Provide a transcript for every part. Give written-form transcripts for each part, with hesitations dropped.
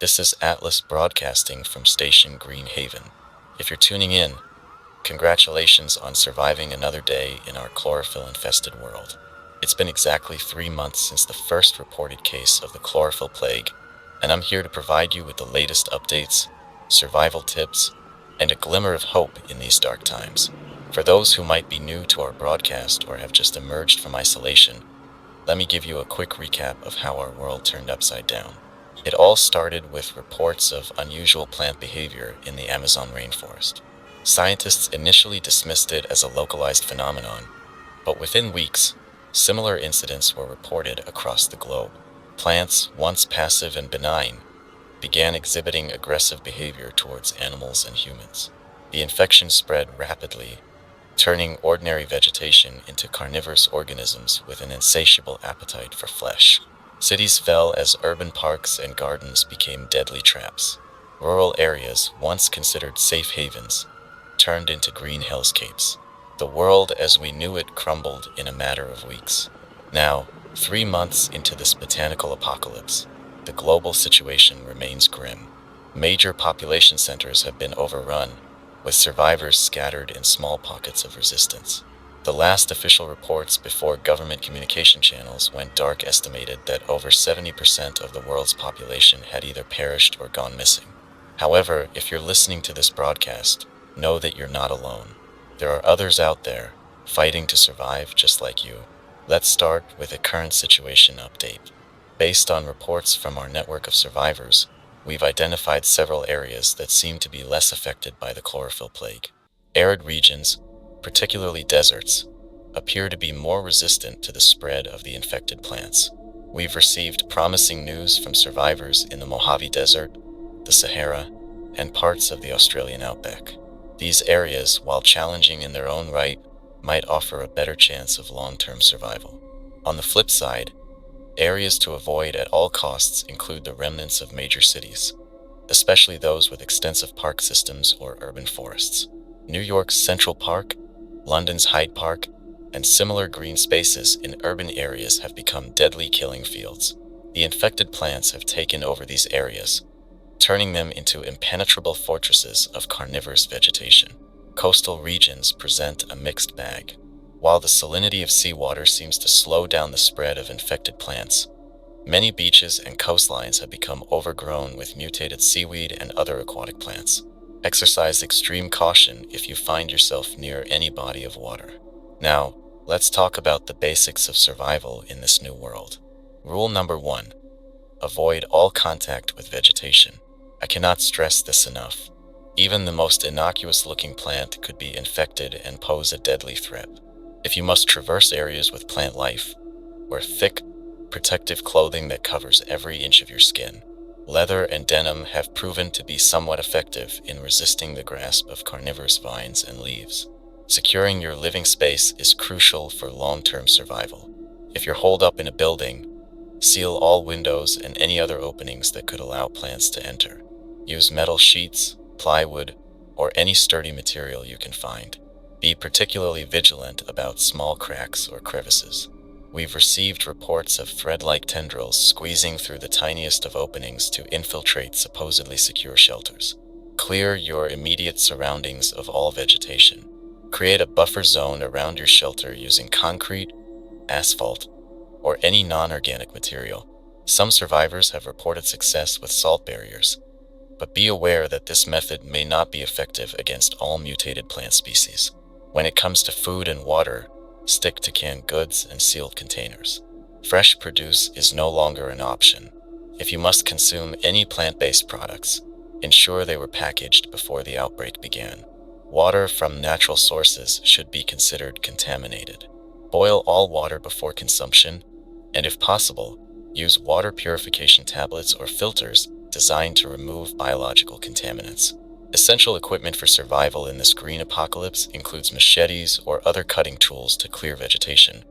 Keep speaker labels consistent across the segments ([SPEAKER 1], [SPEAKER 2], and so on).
[SPEAKER 1] This is Atlas broadcasting from Station Green Haven. If you're tuning in, congratulations on surviving another day in our chlorophyll-infested world. It's been exactly 3 months since the first reported case of the chlorophyll plague, and I'm here to provide you with the latest updates, survival tips, and a glimmer of hope in these dark times. For those who might be new to our broadcast or have just emerged from isolation, let me give you a quick recap of how our world turned upside down. It all started with reports of unusual plant behavior in the Amazon rainforest. Scientists initially dismissed it as a localized phenomenon, but within weeks, similar incidents were reported across the globe. Plants, once passive and benign, began exhibiting aggressive behavior towards animals and humans. The infection spread rapidly, turning ordinary vegetation into carnivorous organisms with an insatiable appetite for flesh. Cities fell as urban parks and gardens became deadly traps. Rural areas, once considered safe havens, turned into green hellscapes. The world as we knew it crumbled in a matter of weeks. Now, 3 months into this botanical apocalypse, the global situation remains grim. Major population centers have been overrun, with survivors scattered in small pockets of resistance. The last official reports before government communication channels went dark estimated that over 70% of the world's population had either perished or gone missing. However, if you're listening to this broadcast, know that you're not alone. There are others out there, fighting to survive just like you. Let's start with a current situation update. Based on reports from our network of survivors, we've identified several areas that seem to be less affected by the chlorophyll plague. Arid regions, particularly deserts, appear to be more resistant to the spread of the infected plants. We've received promising news from survivors in the Mojave Desert, the Sahara, and parts of the Australian outback. These areas, while challenging in their own right, might offer a better chance of long-term survival. On the flip side, areas to avoid at all costs include the remnants of major cities, especially those with extensive park systems or urban forests. New York's Central Park, London's Hyde Park, and similar green spaces in urban areas have become deadly killing fields. The infected plants have taken over these areas, turning them into impenetrable fortresses of carnivorous vegetation. Coastal regions present a mixed bag. While the salinity of seawater seems to slow down the spread of infected plants, many beaches and coastlines have become overgrown with mutated seaweed and other aquatic plants. Exercise extreme caution if you find yourself near any body of water. Now, let's talk about the basics of survival in this new world. Rule number 1. Avoid all contact with vegetation. I cannot stress this enough. Even the most innocuous-looking plant could be infected and pose a deadly threat. If you must traverse areas with plant life, wear thick, protective clothing that covers every inch of your skin. Leather and denim have proven to be somewhat effective in resisting the grasp of carnivorous vines and leaves. Securing your living space is crucial for long-term survival. If you're holed up in a building, seal all windows and any other openings that could allow plants to enter. Use metal sheets, plywood, or any sturdy material you can find. Be particularly vigilant about small cracks or crevices. We've received reports of thread-like tendrils squeezing through the tiniest of openings to infiltrate supposedly secure shelters. Clear your immediate surroundings of all vegetation. Create a buffer zone around your shelter using concrete, asphalt, or any non-organic material. Some survivors have reported success with salt barriers, but be aware that this method may not be effective against all mutated plant species. When it comes to food and water, stick to canned goods and sealed containers. Fresh produce is no longer an option. If you must consume any plant-based products, ensure they were packaged before the outbreak began. Water from natural sources should be considered contaminated. Boil all water before consumption, and if possible, use water purification tablets or filters designed to remove biological contaminants. Essential equipment for survival in this green apocalypse includes machetes or other cutting tools to clear vegetation,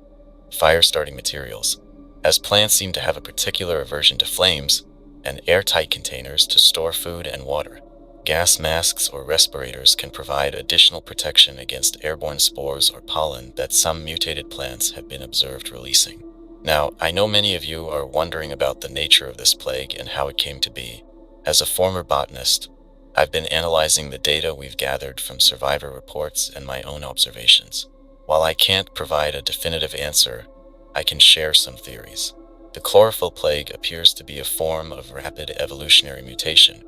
[SPEAKER 1] fire-starting materials, as plants seem to have a particular aversion to flames, and airtight containers to store food and water. Gas masks or respirators can provide additional protection against airborne spores or pollen that some mutated plants have been observed releasing. Now, I know many of you are wondering about the nature of this plague and how it came to be. As a former botanist, I've been analyzing the data we've gathered from survivor reports and my own observations. While I can't provide a definitive answer, I can share some theories. The chlorophyll plague appears to be a form of rapid evolutionary mutation,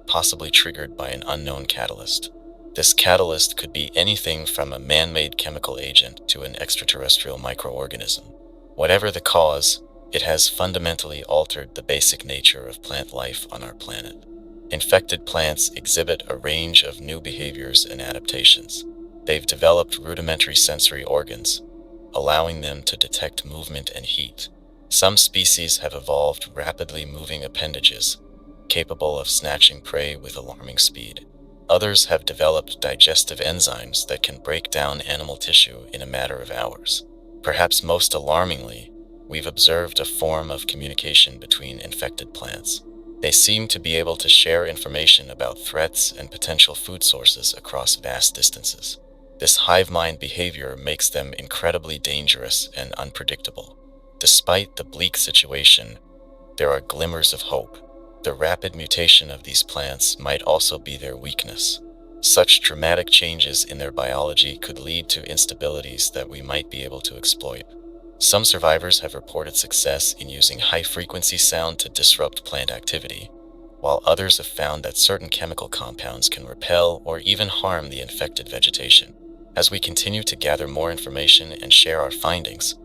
[SPEAKER 1] possibly triggered by an unknown catalyst. This catalyst could be anything from a man-made chemical agent to an extraterrestrial microorganism. Whatever the cause, it has fundamentally altered the basic nature of plant life on our planet. Infected plants exhibit a range of new behaviors and adaptations. They've developed rudimentary sensory organs, allowing them to detect movement and heat. Some species have evolved rapidly moving appendages, capable of snatching prey with alarming speed. Others have developed digestive enzymes that can break down animal tissue in a matter of hours. Perhaps most alarmingly, we've observed a form of communication between infected plants. They seem to be able to share information about threats and potential food sources across vast distances. This hive mind behavior makes them incredibly dangerous and unpredictable. Despite the bleak situation, there are glimmers of hope. The rapid mutation of these plants might also be their weakness. Such dramatic changes in their biology could lead to instabilities that we might be able to exploit. Some survivors have reported success in using high-frequency sound to disrupt plant activity, while others have found that certain chemical compounds can repel or even harm the infected vegetation. As we continue to gather more information and share our findings,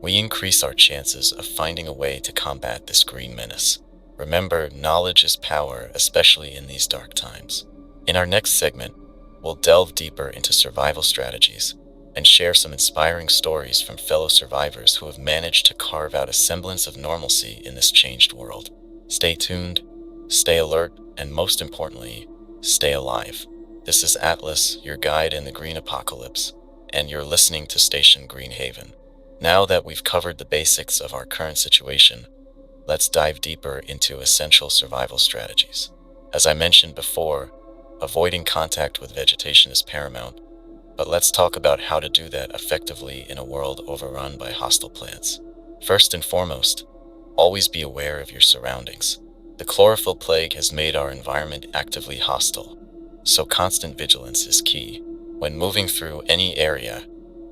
[SPEAKER 1] we increase our chances of finding a way to combat this green menace. Remember, knowledge is power, especially in these dark times. In our next segment, we'll delve deeper into survival strategies and share some inspiring stories from fellow survivors who have managed to carve out a semblance of normalcy in this changed world. Stay tuned, stay alert, and most importantly, stay alive. This is Atlas, your guide in the green apocalypse, and you're listening to Station Green Haven. Now that we've covered the basics of our current situation, let's dive deeper into essential survival strategies. As I mentioned before, avoiding contact with vegetation is paramount, but let's talk about how to do that effectively in a world overrun by hostile plants. First and foremost, always be aware of your surroundings. The chlorophyll plague has made our environment actively hostile, so constant vigilance is key. When moving through any area,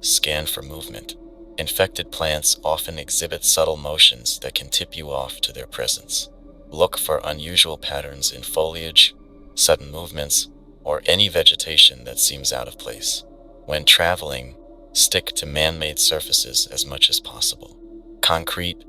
[SPEAKER 1] scan for movement. Infected plants often exhibit subtle motions that can tip you off to their presence. Look for unusual patterns in foliage, sudden movements, or any vegetation that seems out of place. When traveling, stick to man-made surfaces as much as possible. Concrete,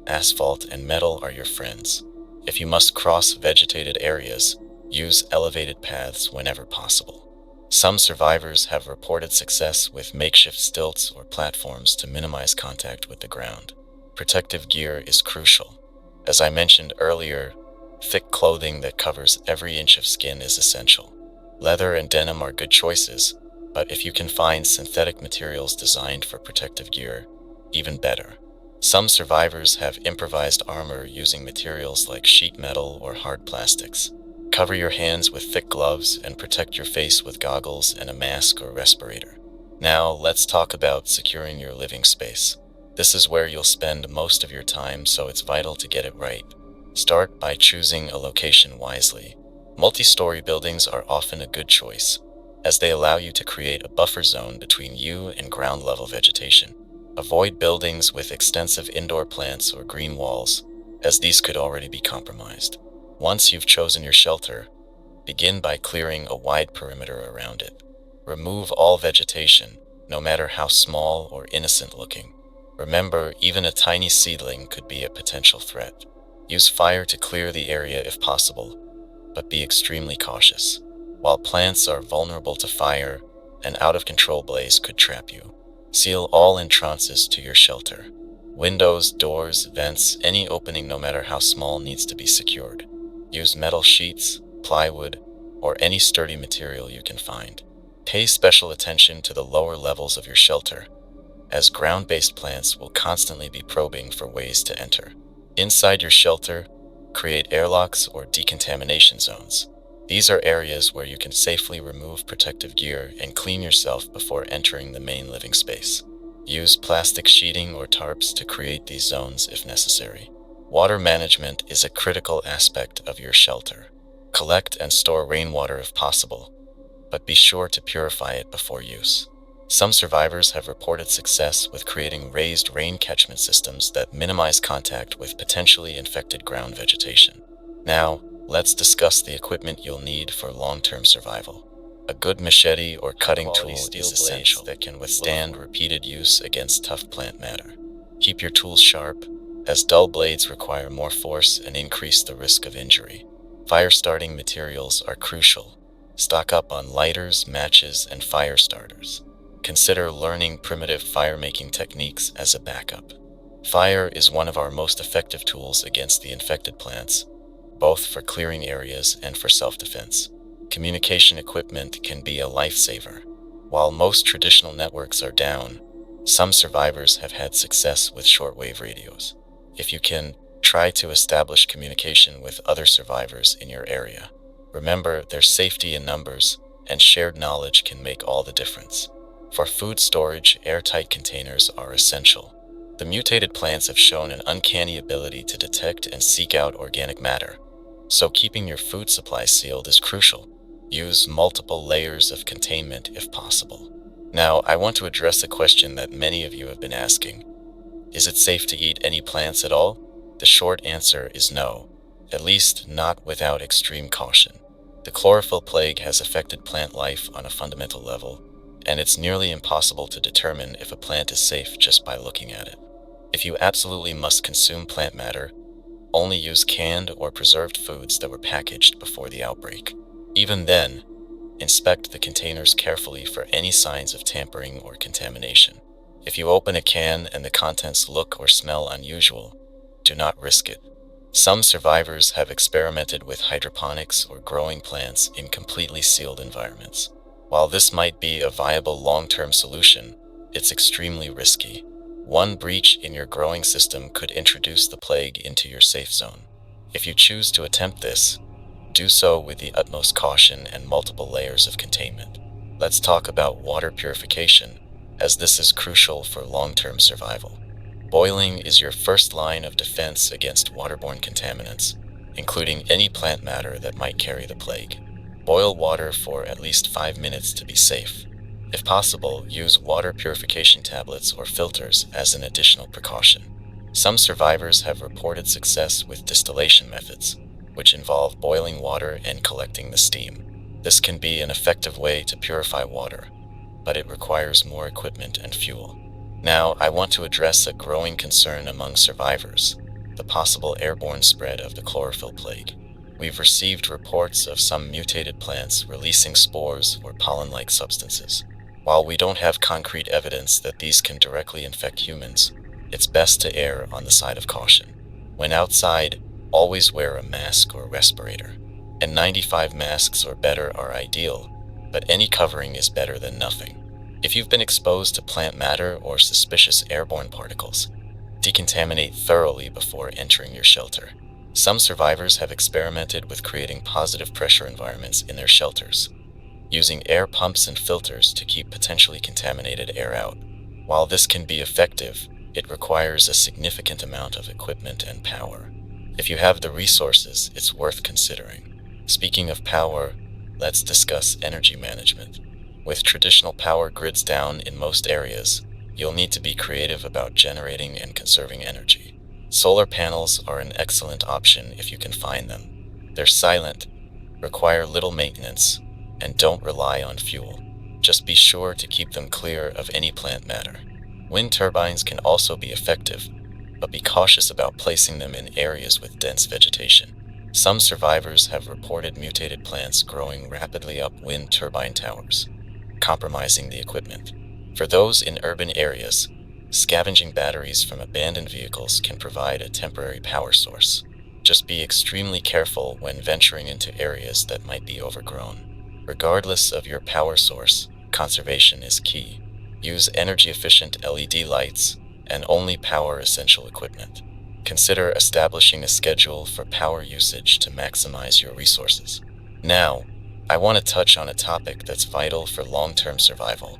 [SPEAKER 1] asphalt, and metal are your friends. If you must cross vegetated areas, use elevated paths whenever possible. Some survivors have reported success with makeshift stilts or platforms to minimize contact with the ground. Protective gear is crucial. As I mentioned earlier, thick clothing that covers every inch of skin is essential. Leather and denim are good choices, but if you can find synthetic materials designed for protective gear, even better. Some survivors have improvised armor using materials like sheet metal or hard plastics. Cover your hands with thick gloves and protect your face with goggles and a mask or respirator. Now, let's talk about securing your living space. This is where you'll spend most of your time, so it's vital to get it right. Start by choosing a location wisely. Multi-story buildings are often a good choice, as they allow you to create a buffer zone between you and ground-level vegetation. Avoid buildings with extensive indoor plants or green walls, as these could already be compromised. Once you've chosen your shelter, begin by clearing a wide perimeter around it. Remove all vegetation, no matter how small or innocent looking. Remember, even a tiny seedling could be a potential threat. Use fire to clear the area if possible, but be extremely cautious. While plants are vulnerable to fire, an out-of-control blaze could trap you. Seal all entrances to your shelter. Windows, doors, vents, any opening no matter how small needs to be secured. Use metal sheets, plywood, or any sturdy material you can find. Pay special attention to the lower levels of your shelter, as ground-based plants will constantly be probing for ways to enter. Inside your shelter, create airlocks or decontamination zones. These are areas where you can safely remove protective gear and clean yourself before entering the main living space. Use plastic sheeting or tarps to create these zones if necessary. Water management is a critical aspect of your shelter. Collect and store rainwater if possible, but be sure to purify it before use. Some survivors have reported success with creating raised rain catchment systems that minimize contact with potentially infected ground vegetation. Now, let's discuss the equipment you'll need for long-term survival. A good machete or cutting tool is essential that can withstand repeated use against tough plant matter. Keep your tools sharp, as dull blades require more force and increase the risk of injury. Fire-starting materials are crucial. Stock up on lighters, matches, and fire starters. Consider learning primitive fire-making techniques as a backup. Fire is one of our most effective tools against the infected plants, both for clearing areas and for self-defense. Communication equipment can be a lifesaver. While most traditional networks are down, some survivors have had success with shortwave radios. If you can, try to establish communication with other survivors in your area. Remember, there's safety in numbers, and shared knowledge can make all the difference. For food storage, airtight containers are essential. The mutated plants have shown an uncanny ability to detect and seek out organic matter, so keeping your food supply sealed is crucial. Use multiple layers of containment if possible. Now, I want to address a question that many of you have been asking. Is it safe to eat any plants at all? The short answer is no, at least not without extreme caution. The chlorophyll plague has affected plant life on a fundamental level, and it's nearly impossible to determine if a plant is safe just by looking at it. If you absolutely must consume plant matter, only use canned or preserved foods that were packaged before the outbreak. Even then, inspect the containers carefully for any signs of tampering or contamination. If you open a can and the contents look or smell unusual, do not risk it. Some survivors have experimented with hydroponics or growing plants in completely sealed environments. While this might be a viable long-term solution, it's extremely risky. One breach in your growing system could introduce the plague into your safe zone. If you choose to attempt this, do so with the utmost caution and multiple layers of containment. Let's talk about water purification, as this is crucial for long-term survival. Boiling is your first line of defense against waterborne contaminants, including any plant matter that might carry the plague. Boil water for at least 5 minutes to be safe. If possible, use water purification tablets or filters as an additional precaution. Some survivors have reported success with distillation methods, which involve boiling water and collecting the steam. This can be an effective way to purify water, but it requires more equipment and fuel. Now, I want to address a growing concern among survivors: the possible airborne spread of the chlorophyll plague. We've received reports of some mutated plants releasing spores or pollen-like substances. While we don't have concrete evidence that these can directly infect humans, it's best to err on the side of caution. When outside, always wear a mask or respirator. N95 masks or better are ideal, but any covering is better than nothing. If you've been exposed to plant matter or suspicious airborne particles, decontaminate thoroughly before entering your shelter. Some survivors have experimented with creating positive pressure environments in their shelters, using air pumps and filters to keep potentially contaminated air out. While this can be effective, it requires a significant amount of equipment and power. If you have the resources, it's worth considering. Speaking of power, let's discuss energy management. With traditional power grids down in most areas, you'll need to be creative about generating and conserving energy. Solar panels are an excellent option if you can find them. They're silent, require little maintenance, and don't rely on fuel. Just be sure to keep them clear of any plant matter. Wind turbines can also be effective, but be cautious about placing them in areas with dense vegetation. Some survivors have reported mutated plants growing rapidly up wind turbine towers, compromising the equipment. For those in urban areas, scavenging batteries from abandoned vehicles can provide a temporary power source. Just be extremely careful when venturing into areas that might be overgrown. Regardless of your power source, conservation is key. Use energy-efficient LED lights and only power essential equipment. Consider establishing a schedule for power usage to maximize your resources. Now, I want to touch on a topic that's vital for long-term survival: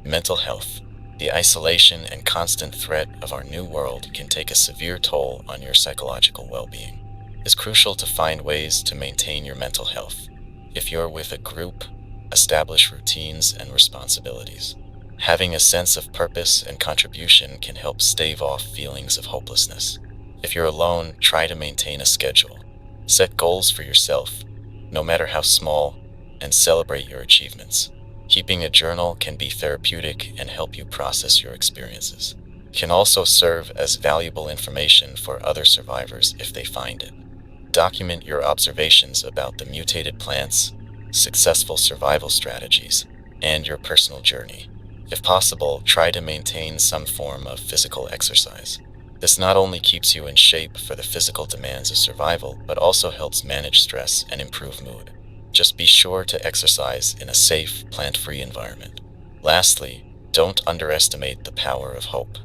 [SPEAKER 1] mental health. The isolation and constant threat of our new world can take a severe toll on your psychological well-being. It's crucial to find ways to maintain your mental health. If you're with a group, establish routines and responsibilities. Having a sense of purpose and contribution can help stave off feelings of hopelessness. If you're alone, try to maintain a schedule. Set goals for yourself, no matter how small, and celebrate your achievements. Keeping a journal can be therapeutic and help you process your experiences. It can also serve as valuable information for other survivors if they find it. Document your observations about the mutated plants, successful survival strategies, and your personal journey. If possible, try to maintain some form of physical exercise. This not only keeps you in shape for the physical demands of survival, but also helps manage stress and improve mood. Just be sure to exercise in a safe, plant-free environment. Lastly, don't underestimate the power of hope.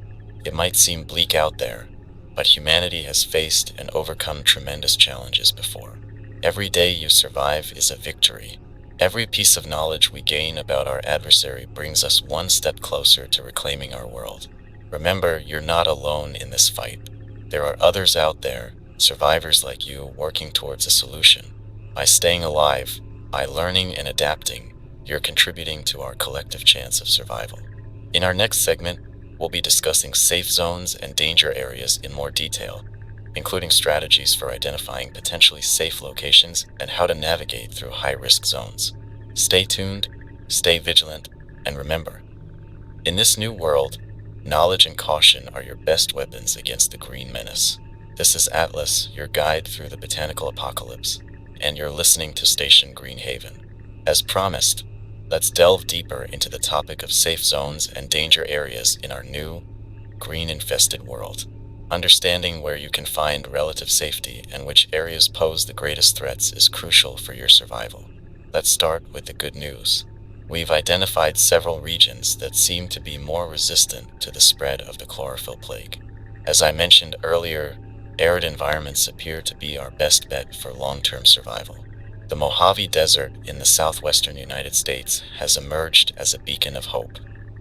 [SPEAKER 1] It might seem bleak out there, but humanity has faced and overcome tremendous challenges before. Every day you survive is a victory. Every piece of knowledge we gain about our adversary brings us one step closer to reclaiming our world. Remember, you're not alone in this fight. There are others out there, survivors like you, working towards a solution. By staying alive, by learning and adapting, you're contributing to our collective chance of survival. In our next segment, we'll be discussing safe zones and danger areas in more detail, including strategies for identifying potentially safe locations and how to navigate through high-risk zones. Stay tuned, stay vigilant, and remember, in this new world, knowledge and caution are your best weapons against the green menace. This is Atlas, your guide through the botanical apocalypse, and you're listening to Station Green Haven. As promised, let's delve deeper into the topic of safe zones and danger areas in our new, green-infested world. Understanding where you can find relative safety and which areas pose the greatest threats is crucial for your survival. Let's start with the good news. We've identified several regions that seem to be more resistant to the spread of the chlorophyll plague. As I mentioned earlier, arid environments appear to be our best bet for long-term survival. The Mojave Desert in the southwestern United States has emerged as a beacon of hope.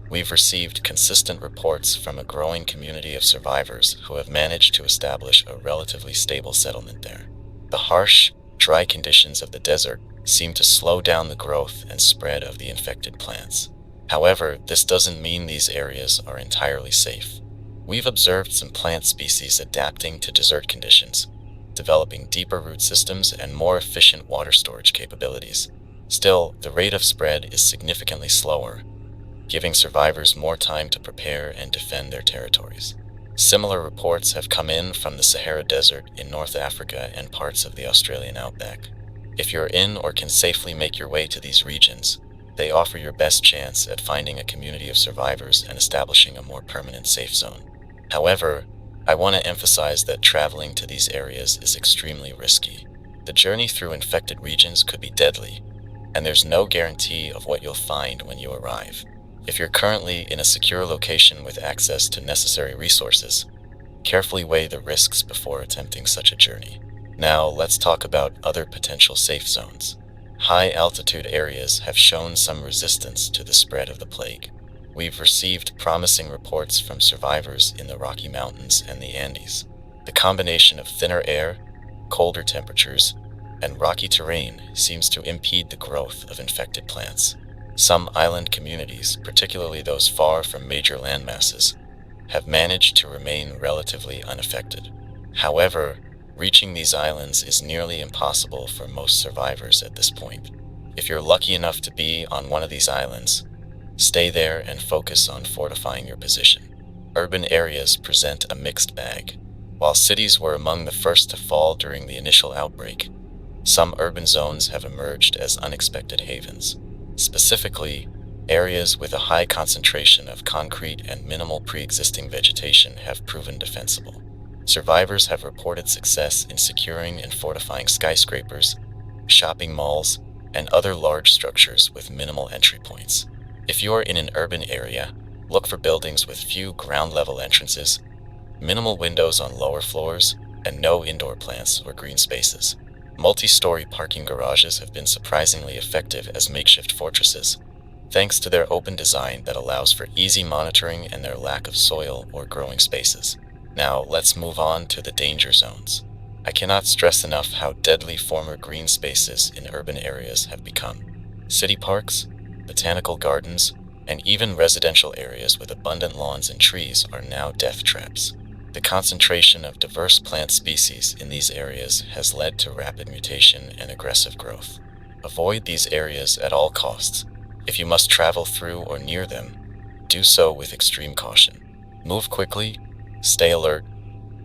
[SPEAKER 1] We've received consistent reports from a growing community of survivors who have managed to establish a relatively stable settlement there. The harsh, dry conditions of the desert seem to slow down the growth and spread of the infected plants. However, this doesn't mean these areas are entirely safe. We've observed some plant species adapting to desert conditions, developing deeper root systems and more efficient water storage capabilities. Still, the rate of spread is significantly slower, giving survivors more time to prepare and defend their territories. Similar reports have come in from the Sahara Desert in North Africa and parts of the Australian outback. If you're in or can safely make your way to these regions, they offer your best chance at finding a community of survivors and establishing a more permanent safe zone. However, I want to emphasize that traveling to these areas is extremely risky. The journey through infected regions could be deadly, and there's no guarantee of what you'll find when you arrive. If you're currently in a secure location with access to necessary resources, carefully weigh the risks before attempting such a journey. Now, let's talk about other potential safe zones. High-altitude areas have shown some resistance to the spread of the plague. We've received promising reports from survivors in the Rocky Mountains and the Andes. The combination of thinner air, colder temperatures, and rocky terrain seems to impede the growth of infected plants. Some island communities, particularly those far from major landmasses, have managed to remain relatively unaffected. However, reaching these islands is nearly impossible for most survivors at this point. If you're lucky enough to be on one of these islands, stay there and focus on fortifying your position. Urban areas present a mixed bag. While cities were among the first to fall during the initial outbreak, some urban zones have emerged as unexpected havens. Specifically, areas with a high concentration of concrete and minimal pre-existing vegetation have proven defensible. Survivors have reported success in securing and fortifying skyscrapers, shopping malls, and other large structures with minimal entry points. If you're in an urban area, look for buildings with few ground-level entrances, minimal windows on lower floors, and no indoor plants or green spaces. Multi-story parking garages have been surprisingly effective as makeshift fortresses, thanks to their open design that allows for easy monitoring and their lack of soil or growing spaces. Now, let's move on to the danger zones. I cannot stress enough how deadly former green spaces in urban areas have become. City parks, botanical gardens, and even residential areas with abundant lawns and trees are now death traps. The concentration of diverse plant species in these areas has led to rapid mutation and aggressive growth. Avoid these areas at all costs. If you must travel through or near them, do so with extreme caution. Move quickly, stay alert,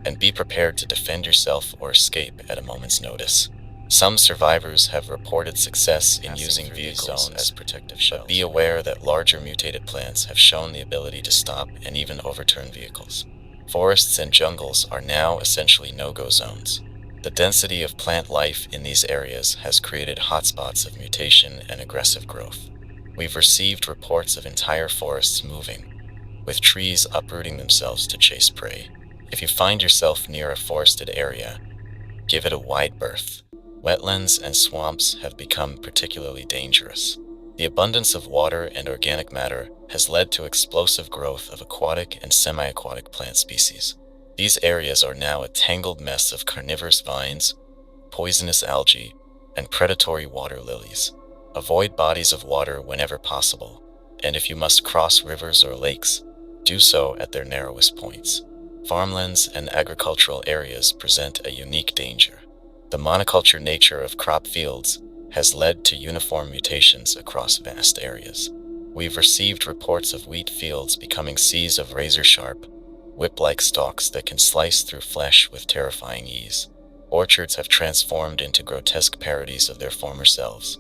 [SPEAKER 1] and be prepared to defend yourself or escape at a moment's notice. Some survivors have reported success in using vehicles as protective shells, but be aware that larger mutated plants have shown the ability to stop and even overturn vehicles. Forests and jungles are now essentially no-go zones. The density of plant life in these areas has created hotspots of mutation and aggressive growth. We've received reports of entire forests moving, with trees uprooting themselves to chase prey. If you find yourself near a forested area, give it a wide berth. Wetlands and swamps have become particularly dangerous. The abundance of water and organic matter has led to explosive growth of aquatic and semi-aquatic plant species. These areas are now a tangled mess of carnivorous vines, poisonous algae, and predatory water lilies. Avoid bodies of water whenever possible, and if you must cross rivers or lakes, do so at their narrowest points. Farmlands and agricultural areas present a unique danger. The monoculture nature of crop fields has led to uniform mutations across vast areas. We've received reports of wheat fields becoming seas of razor-sharp, whip-like stalks that can slice through flesh with terrifying ease. Orchards have transformed into grotesque parodies of their former selves,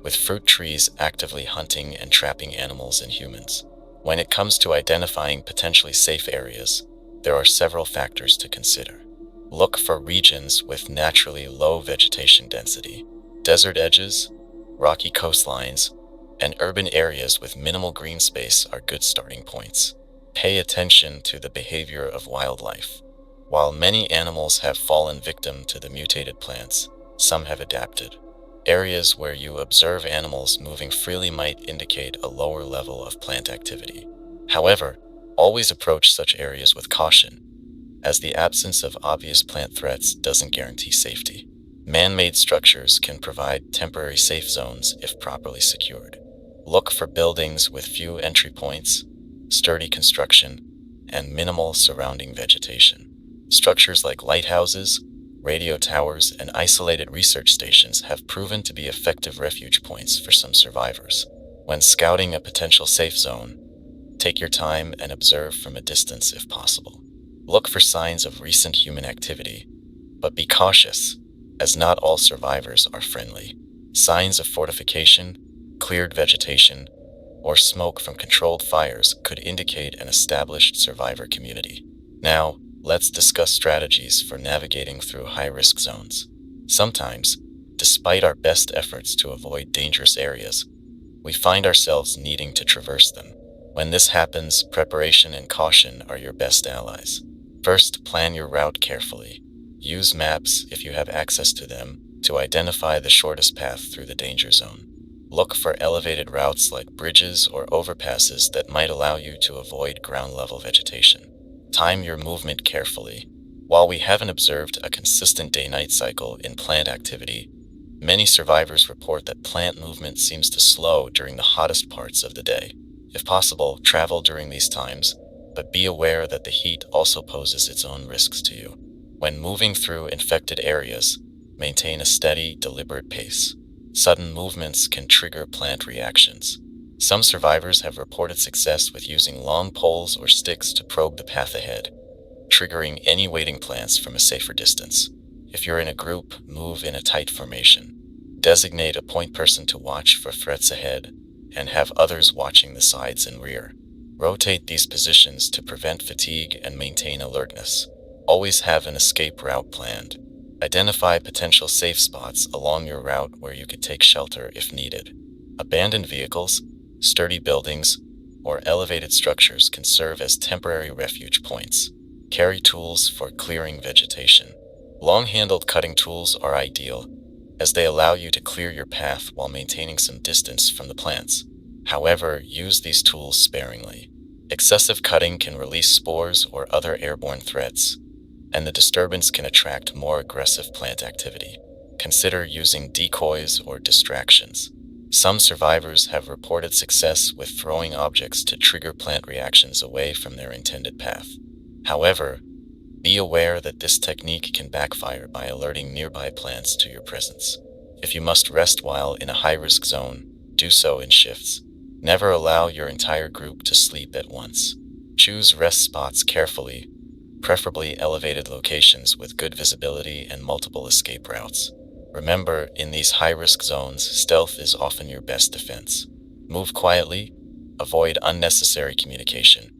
[SPEAKER 1] with fruit trees actively hunting and trapping animals and humans. When it comes to identifying potentially safe areas, there are several factors to consider. Look for regions with naturally low vegetation density. Desert edges, rocky coastlines, and urban areas with minimal green space are good starting points. Pay attention to the behavior of wildlife. While many animals have fallen victim to the mutated plants, some have adapted. Areas where you observe animals moving freely might indicate a lower level of plant activity. However, always approach such areas with caution, as the absence of obvious plant threats doesn't guarantee safety. Man-made structures can provide temporary safe zones if properly secured. Look for buildings with few entry points, sturdy construction, and minimal surrounding vegetation. Structures like lighthouses, radio towers, and isolated research stations have proven to be effective refuge points for some survivors. When scouting a potential safe zone, take your time and observe from a distance if possible. Look for signs of recent human activity, but be cautious, as not all survivors are friendly. Signs of fortification, cleared vegetation, or smoke from controlled fires could indicate an established survivor community. Now, let's discuss strategies for navigating through high-risk zones. Sometimes, despite our best efforts to avoid dangerous areas, we find ourselves needing to traverse them. When this happens, preparation and caution are your best allies. First, plan your route carefully. Use maps, if you have access to them, to identify the shortest path through the danger zone. Look for elevated routes like bridges or overpasses that might allow you to avoid ground-level vegetation. Time your movement carefully. While we haven't observed a consistent day-night cycle in plant activity, many survivors report that plant movement seems to slow during the hottest parts of the day. If possible, travel during these times, but be aware that the heat also poses its own risks to you. When moving through infected areas, maintain a steady, deliberate pace. Sudden movements can trigger plant reactions. Some survivors have reported success with using long poles or sticks to probe the path ahead, triggering any waiting plants from a safer distance. If you're in a group, move in a tight formation. Designate a point person to watch for threats ahead, and have others watching the sides and rear. Rotate these positions to prevent fatigue and maintain alertness. Always have an escape route planned. Identify potential safe spots along your route where you could take shelter if needed. Abandoned vehicles, sturdy buildings, or elevated structures can serve as temporary refuge points. Carry tools for clearing vegetation. Long-handled cutting tools are ideal, as they allow you to clear your path while maintaining some distance from the plants. However, use these tools sparingly. Excessive cutting can release spores or other airborne threats, and the disturbance can attract more aggressive plant activity. Consider using decoys or distractions. Some survivors have reported success with throwing objects to trigger plant reactions away from their intended path. However, be aware that this technique can backfire by alerting nearby plants to your presence. If you must rest while in a high-risk zone, do so in shifts. Never allow your entire group to sleep at once. Choose rest spots carefully, preferably elevated locations with good visibility and multiple escape routes. Remember, in these high-risk zones, stealth is often your best defense. Move quietly, avoid unnecessary communication,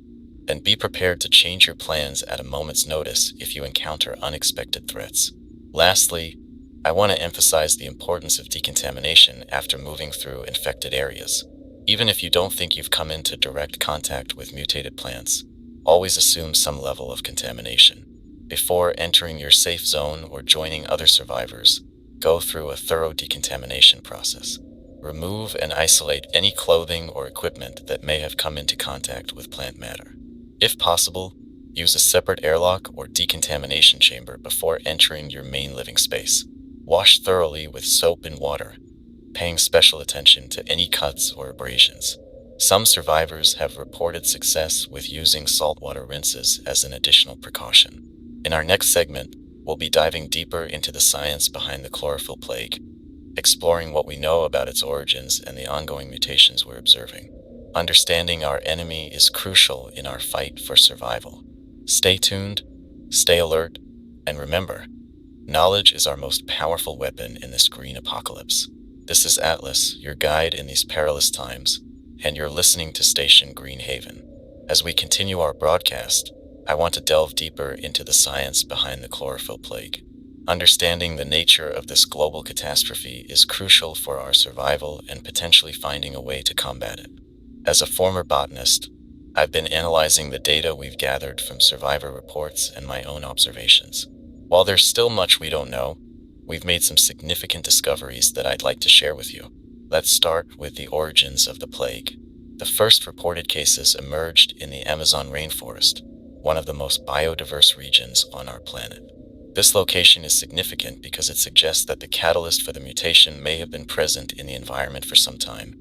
[SPEAKER 1] and be prepared to change your plans at a moment's notice if you encounter unexpected threats. Lastly, I want to emphasize the importance of decontamination after moving through infected areas. Even if you don't think you've come into direct contact with mutated plants, always assume some level of contamination. Before entering your safe zone or joining other survivors, go through a thorough decontamination process. Remove and isolate any clothing or equipment that may have come into contact with plant matter. If possible, use a separate airlock or decontamination chamber before entering your main living space. Wash thoroughly with soap and water, paying special attention to any cuts or abrasions. Some survivors have reported success with using saltwater rinses as an additional precaution. In our next segment, we'll be diving deeper into the science behind the chlorophyll plague, exploring what we know about its origins and the ongoing mutations we're observing. Understanding our enemy is crucial in our fight for survival. Stay tuned, stay alert, and remember, knowledge is our most powerful weapon in this green apocalypse. This is Atlas, your guide in these perilous times, and you're listening to Station Green Haven. As we continue our broadcast, I want to delve deeper into the science behind the chlorophyll plague. Understanding the nature of this global catastrophe is crucial for our survival and potentially finding a way to combat it. As a former botanist, I've been analyzing the data we've gathered from survivor reports and my own observations. While there's still much we don't know, we've made some significant discoveries that I'd like to share with you. Let's start with the origins of the plague. The first reported cases emerged in the Amazon rainforest, one of the most biodiverse regions on our planet. This location is significant because it suggests that the catalyst for the mutation may have been present in the environment for some time,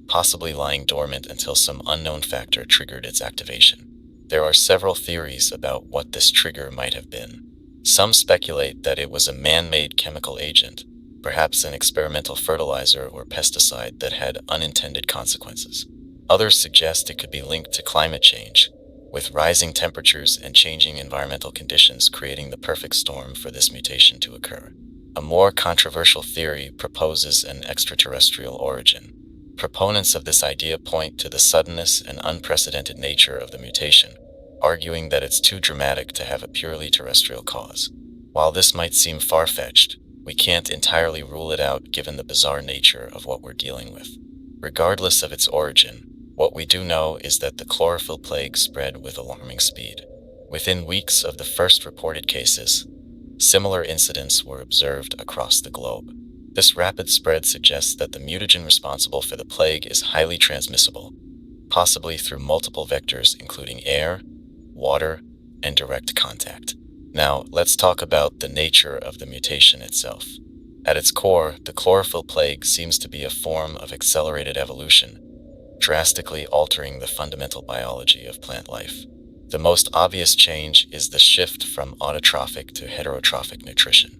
[SPEAKER 1] possibly lying dormant until some unknown factor triggered its activation. There are several theories about what this trigger might have been. Some speculate that it was a man-made chemical agent, perhaps an experimental fertilizer or pesticide that had unintended consequences. Others suggest it could be linked to climate change, with rising temperatures and changing environmental conditions creating the perfect storm for this mutation to occur. A more controversial theory proposes an extraterrestrial origin. Proponents of this idea point to the suddenness and unprecedented nature of the mutation, arguing that it's too dramatic to have a purely terrestrial cause. While this might seem far-fetched, we can't entirely rule it out given the bizarre nature of what we're dealing with. Regardless of its origin, what we do know is that the chlorophyll plague spread with alarming speed. Within weeks of the first reported cases, similar incidents were observed across the globe. This rapid spread suggests that the mutagen responsible for the plague is highly transmissible, possibly through multiple vectors including air, water, and direct contact. Now, let's talk about the nature of the mutation itself. At its core, the chlorophyll plague seems to be a form of accelerated evolution, drastically altering the fundamental biology of plant life. The most obvious change is the shift from autotrophic to heterotrophic nutrition.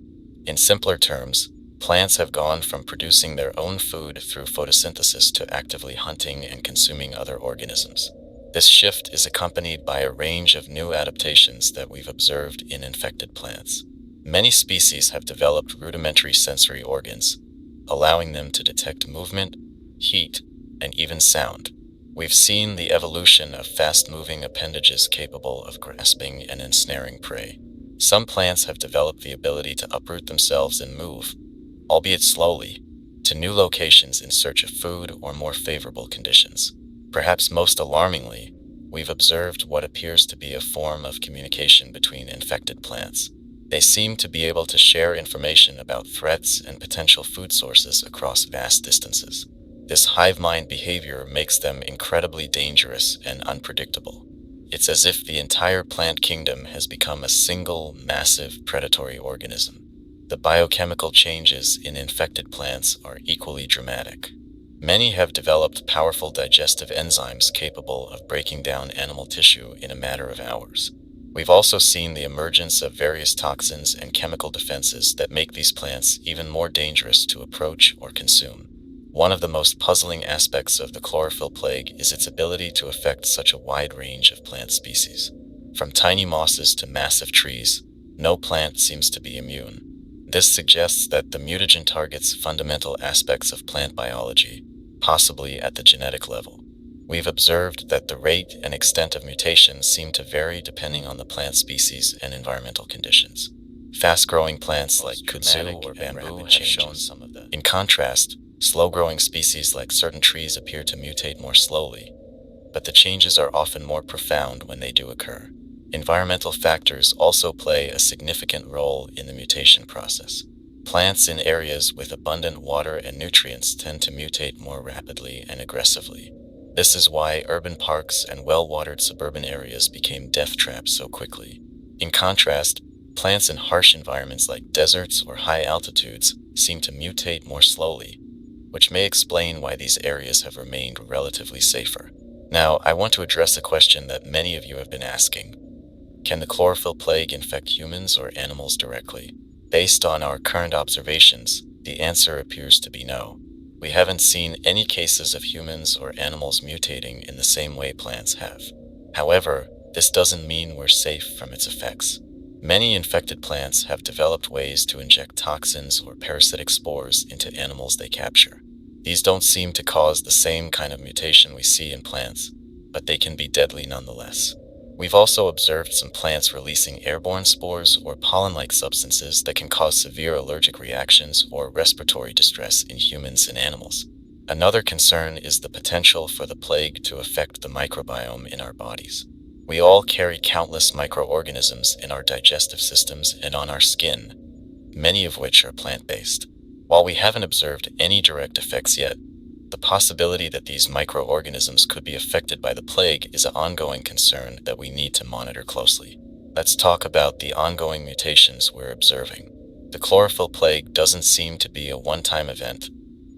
[SPEAKER 1] In simpler terms, plants have gone from producing their own food through photosynthesis to actively hunting and consuming other organisms. This shift is accompanied by a range of new adaptations that we've observed in infected plants. Many species have developed rudimentary sensory organs, allowing them to detect movement, heat, and even sound. We've seen the evolution of fast-moving appendages capable of grasping and ensnaring prey. Some plants have developed the ability to uproot themselves and move, albeit slowly, to new locations in search of food or more favorable conditions. Perhaps most alarmingly, we've observed what appears to be a form of communication between infected plants. They seem to be able to share information about threats and potential food sources across vast distances. This hive mind behavior makes them incredibly dangerous and unpredictable. It's as if the entire plant kingdom has become a single, massive predatory organism. The biochemical changes in infected plants are equally dramatic. Many have developed powerful digestive enzymes capable of breaking down animal tissue in a matter of hours. We've also seen the emergence of various toxins and chemical defenses that make these plants even more dangerous to approach or consume. One of the most puzzling aspects of the chlorophyll plague is its ability to affect such a wide range of plant species. From tiny mosses to massive trees, no plant seems to be immune. This suggests that the mutagen targets fundamental aspects of plant biology, possibly at the genetic level. We've observed that the rate and extent of mutations seem to vary depending on the plant species and environmental conditions. Fast-growing plants like kudzu or bamboo have shown some of that. In contrast, slow-growing species like certain trees appear to mutate more slowly, but the changes are often more profound when they do occur. Environmental factors also play a significant role in the mutation process. Plants in areas with abundant water and nutrients tend to mutate more rapidly and aggressively. This is why urban parks and well-watered suburban areas became death traps so quickly. In contrast, plants in harsh environments like deserts or high altitudes seem to mutate more slowly, which may explain why these areas have remained relatively safer. Now, I want to address a question that many of you have been asking. Can the chlorophyll plague infect humans or animals directly? Based on our current observations, the answer appears to be no. We haven't seen any cases of humans or animals mutating in the same way plants have. However, this doesn't mean we're safe from its effects. Many infected plants have developed ways to inject toxins or parasitic spores into animals they capture. These don't seem to cause the same kind of mutation we see in plants, but they can be deadly nonetheless. We've also observed some plants releasing airborne spores or pollen-like substances that can cause severe allergic reactions or respiratory distress in humans and animals. Another concern is the potential for the plague to affect the microbiome in our bodies. We all carry countless microorganisms in our digestive systems and on our skin, many of which are plant-based. While we haven't observed any direct effects yet, the possibility that these microorganisms could be affected by the plague is an ongoing concern that we need to monitor closely. Let's talk about the ongoing mutations we're observing. The chlorophyll plague doesn't seem to be a one-time event,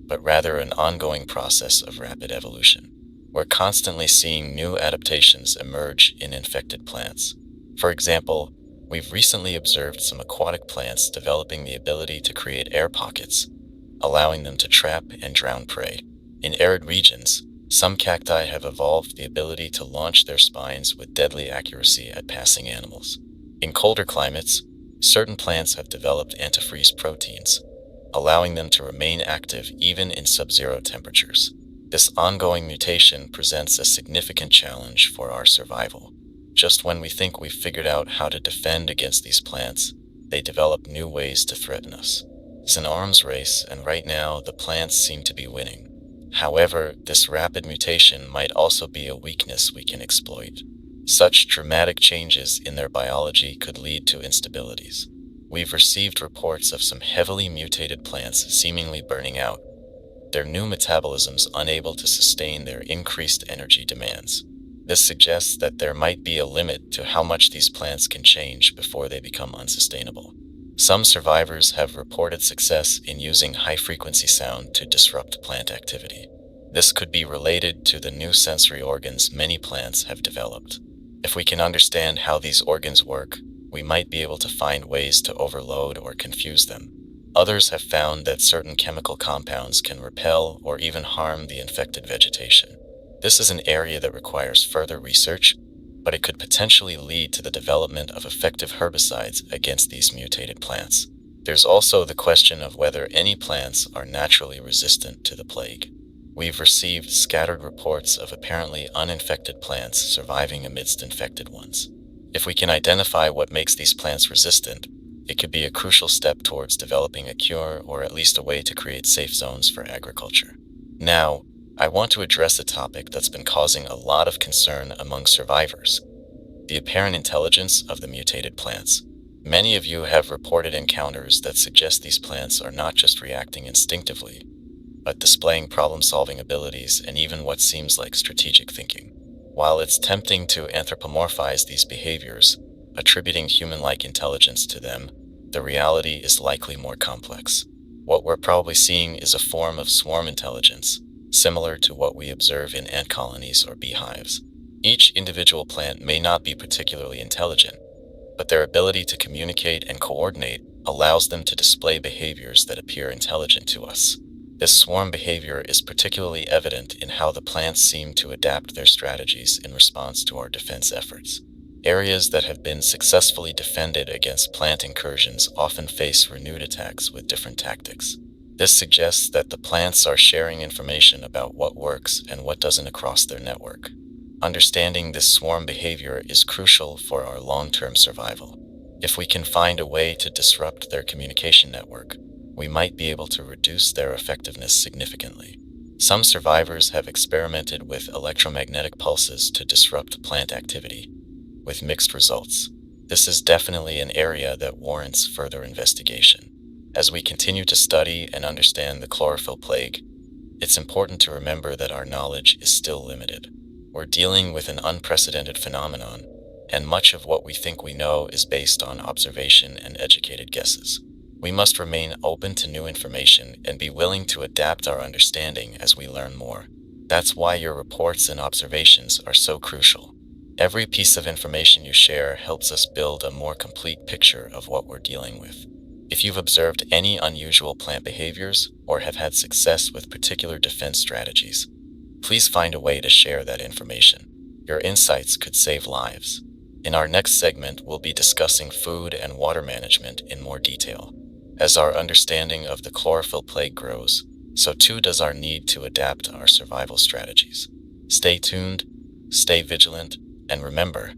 [SPEAKER 1] but rather an ongoing process of rapid evolution. We're constantly seeing new adaptations emerge in infected plants. For example, we've recently observed some aquatic plants developing the ability to create air pockets, allowing them to trap and drown prey. In arid regions, some cacti have evolved the ability to launch their spines with deadly accuracy at passing animals. In colder climates, certain plants have developed antifreeze proteins, allowing them to remain active even in sub-zero temperatures. This ongoing mutation presents a significant challenge for our survival. Just when we think we've figured out how to defend against these plants, they develop new ways to threaten us. It's an arms race, and right now the plants seem to be winning. However, this rapid mutation might also be a weakness we can exploit. Such dramatic changes in their biology could lead to instabilities. We've received reports of some heavily mutated plants seemingly burning out, their new metabolisms unable to sustain their increased energy demands. This suggests that there might be a limit to how much these plants can change before they become unsustainable. Some survivors have reported success in using high-frequency sound to disrupt plant activity. This could be related to the new sensory organs many plants have developed. If we can understand how these organs work, we might be able to find ways to overload or confuse them. Others have found that certain chemical compounds can repel or even harm the infected vegetation. This is an area that requires further research, but it could potentially lead to the development of effective herbicides against these mutated plants. There's also the question of whether any plants are naturally resistant to the plague. We've received scattered reports of apparently uninfected plants surviving amidst infected ones. If we can identify what makes these plants resistant, it could be a crucial step towards developing a cure or at least a way to create safe zones for agriculture. Now, I want to address a topic that's been causing a lot of concern among survivors: the apparent intelligence of the mutated plants. Many of you have reported encounters that suggest these plants are not just reacting instinctively, but displaying problem-solving abilities and even what seems like strategic thinking. While it's tempting to anthropomorphize these behaviors, attributing human-like intelligence to them, the reality is likely more complex. What we're probably seeing is a form of swarm intelligence, similar to what we observe in ant colonies or beehives. Each individual plant may not be particularly intelligent, but their ability to communicate and coordinate allows them to display behaviors that appear intelligent to us. This swarm behavior is particularly evident in how the plants seem to adapt their strategies in response to our defense efforts. Areas that have been successfully defended against plant incursions often face renewed attacks with different tactics. This suggests that the plants are sharing information about what works and what doesn't across their network. Understanding this swarm behavior is crucial for our long-term survival. If we can find a way to disrupt their communication network, we might be able to reduce their effectiveness significantly. Some survivors have experimented with electromagnetic pulses to disrupt plant activity, with mixed results. This is definitely an area that warrants further investigation. As we continue to study and understand the chlorophyll plague, it's important to remember that our knowledge is still limited. We're dealing with an unprecedented phenomenon, and much of what we think we know is based on observation and educated guesses. We must remain open to new information and be willing to adapt our understanding as we learn more. That's why your reports and observations are so crucial. Every piece of information you share helps us build a more complete picture of what we're dealing with. If you've observed any unusual plant behaviors or have had success with particular defense strategies, please find a way to share that information. Your insights could save lives. In our next segment, we'll be discussing food and water management in more detail. As our understanding of the chlorophyll plague grows, so too does our need to adapt our survival strategies. Stay tuned, stay vigilant, and remember,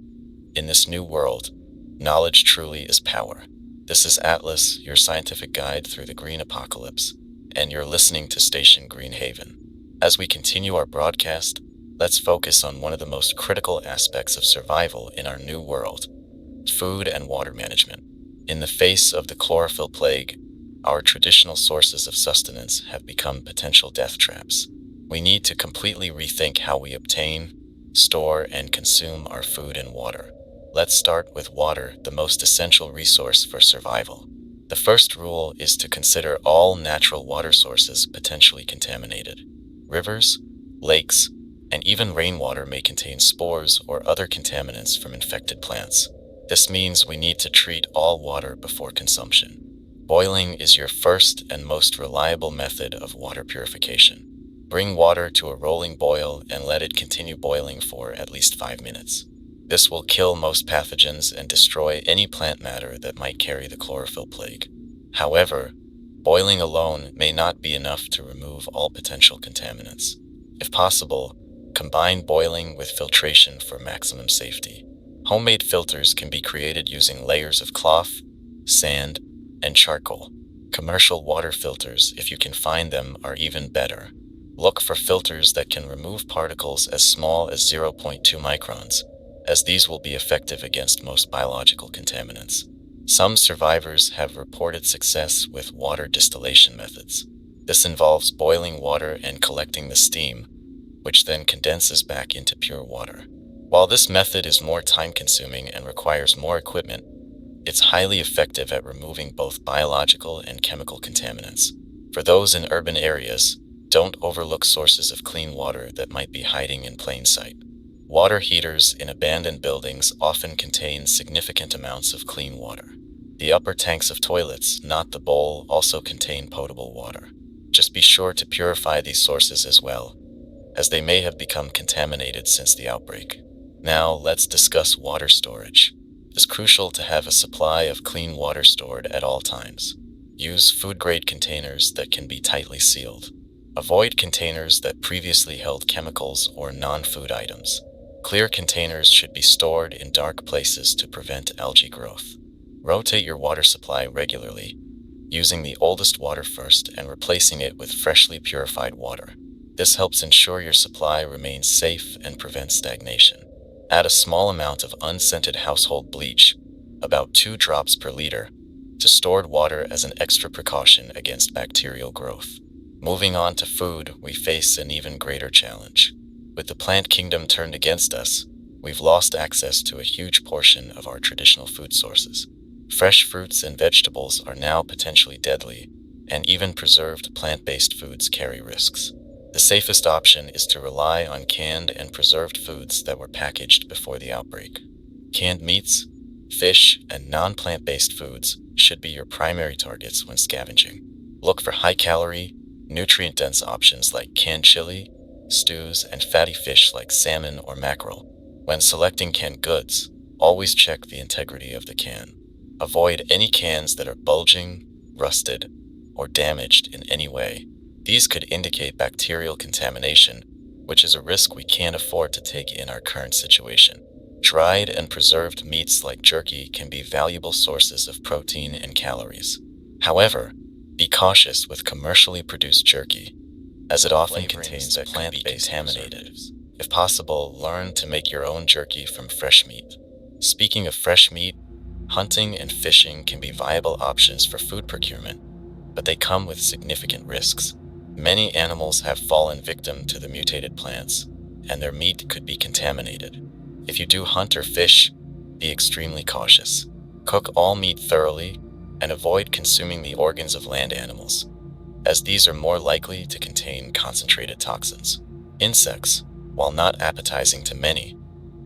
[SPEAKER 1] in this new world, knowledge truly is power. This is Atlas, your scientific guide through the green apocalypse, and you're listening to Station Green Haven. As we continue our broadcast, let's focus on one of the most critical aspects of survival in our new world: food and water management. In the face of the chlorophyll plague, our traditional sources of sustenance have become potential death traps. We need to completely rethink how we obtain, store, and consume our food and water. Let's start with water, the most essential resource for survival. The first rule is to consider all natural water sources potentially contaminated. Rivers, lakes, and even rainwater may contain spores or other contaminants from infected plants. This means we need to treat all water before consumption. Boiling is your first and most reliable method of water purification. Bring water to a rolling boil and let it continue boiling for at least 5 minutes. This will kill most pathogens and destroy any plant matter that might carry the chlorophyll plague. However, boiling alone may not be enough to remove all potential contaminants. If possible, combine boiling with filtration for maximum safety. Homemade filters can be created using layers of cloth, sand, and charcoal. Commercial water filters, if you can find them, are even better. Look for filters that can remove particles as small as 0.2 microns, as these will be effective against most biological contaminants. Some survivors have reported success with water distillation methods. This involves boiling water and collecting the steam, which then condenses back into pure water. While this method is more time-consuming and requires more equipment, it's highly effective at removing both biological and chemical contaminants. For those in urban areas, don't overlook sources of clean water that might be hiding in plain sight. Water heaters in abandoned buildings often contain significant amounts of clean water. The upper tanks of toilets, not the bowl, also contain potable water. Just be sure to purify these sources as well, as they may have become contaminated since the outbreak. Now, let's discuss water storage. It's crucial to have a supply of clean water stored at all times. Use food-grade containers that can be tightly sealed. Avoid containers that previously held chemicals or non-food items. Clear containers should be stored in dark places to prevent algae growth. Rotate your water supply regularly, using the oldest water first and replacing it with freshly purified water. This helps ensure your supply remains safe and prevents stagnation. Add a small amount of unscented household bleach, about 2 drops per liter, to stored water as an extra precaution against bacterial growth. Moving on to food, we face an even greater challenge. With the plant kingdom turned against us, we've lost access to a huge portion of our traditional food sources. Fresh fruits and vegetables are now potentially deadly, and even preserved plant-based foods carry risks. The safest option is to rely on canned and preserved foods that were packaged before the outbreak. Canned meats, fish, and non-plant-based foods should be your primary targets when scavenging. Look for high-calorie, nutrient-dense options like canned chili, stews, and fatty fish like salmon or mackerel. When selecting canned goods, always check the integrity of the can. Avoid any cans that are bulging, rusted, or damaged in any way. These could indicate bacterial contamination, which is a risk we can't afford to take in our current situation. Dried and preserved meats like jerky can be valuable sources of protein and calories. However, be cautious with commercially produced jerky, as it often contains plant-based contaminants. If possible, learn to make your own jerky from fresh meat. Speaking of fresh meat, hunting and fishing can be viable options for food procurement, but they come with significant risks. Many animals have fallen victim to the mutated plants, and their meat could be contaminated. If you do hunt or fish, be extremely cautious. Cook all meat thoroughly and avoid consuming the organs of land animals, as these are more likely to contain concentrated toxins. Insects, while not appetizing to many,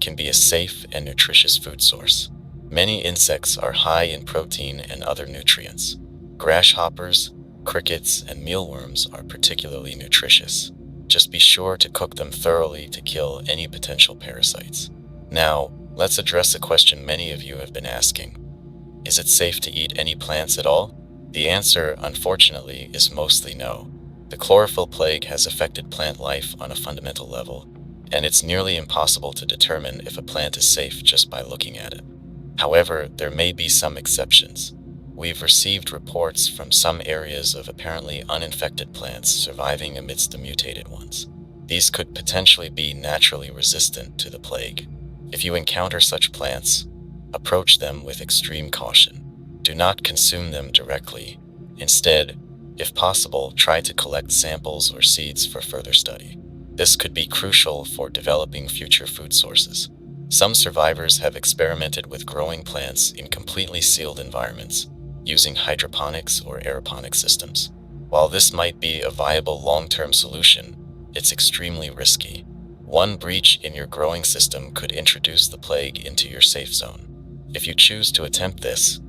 [SPEAKER 1] can be a safe and nutritious food source. Many insects are high in protein and other nutrients. Grasshoppers, crickets, and mealworms are particularly nutritious. Just be sure to cook them thoroughly to kill any potential parasites. Now, let's address a question many of you have been asking. Is it safe to eat any plants at all? The answer, unfortunately, is mostly no. The chlorophyll plague has affected plant life on a fundamental level, and it's nearly impossible to determine if a plant is safe just by looking at it. However, there may be some exceptions. We've received reports from some areas of apparently uninfected plants surviving amidst the mutated ones. These could potentially be naturally resistant to the plague. If you encounter such plants, approach them with extreme caution. Do not consume them directly. Instead, if possible, try to collect samples or seeds for further study. This could be crucial for developing future food sources. Some survivors have experimented with growing plants in completely sealed environments, using hydroponics or aeroponic systems. While this might be a viable long-term solution, it's extremely risky. One breach in your growing system could introduce the plague into your safe zone. If you choose to attempt this,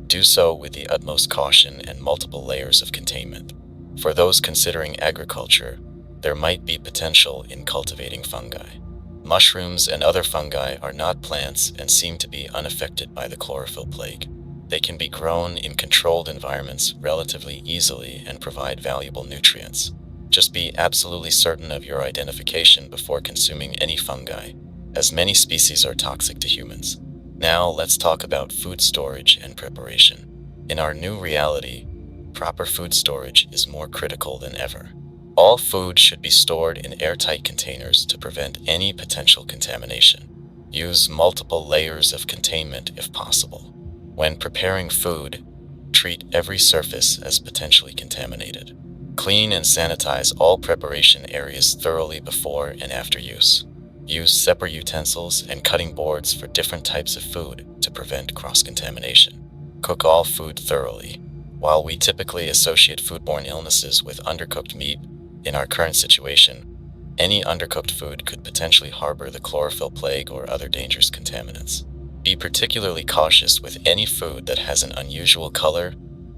[SPEAKER 1] do so with the utmost caution and multiple layers of containment. For those considering agriculture, there might be potential in cultivating fungi. Mushrooms and other fungi are not plants and seem to be unaffected by the chlorophyll plague. They can be grown in controlled environments relatively easily and provide valuable nutrients. Just be absolutely certain of your identification before consuming any fungi, as many species are toxic to humans. Now let's talk about food storage and preparation. In our new reality, proper food storage is more critical than ever. All food should be stored in airtight containers to prevent any potential contamination. Use multiple layers of containment if possible. When preparing food, treat every surface as potentially contaminated. Clean and sanitize all preparation areas thoroughly before and after use. Use separate utensils and cutting boards for different types of food to prevent cross-contamination. Cook all food thoroughly. While we typically associate foodborne illnesses with undercooked meat, in our current situation, any undercooked food could potentially harbor the chlorophyll plague or other dangerous contaminants. Be particularly cautious with any food that has an unusual color,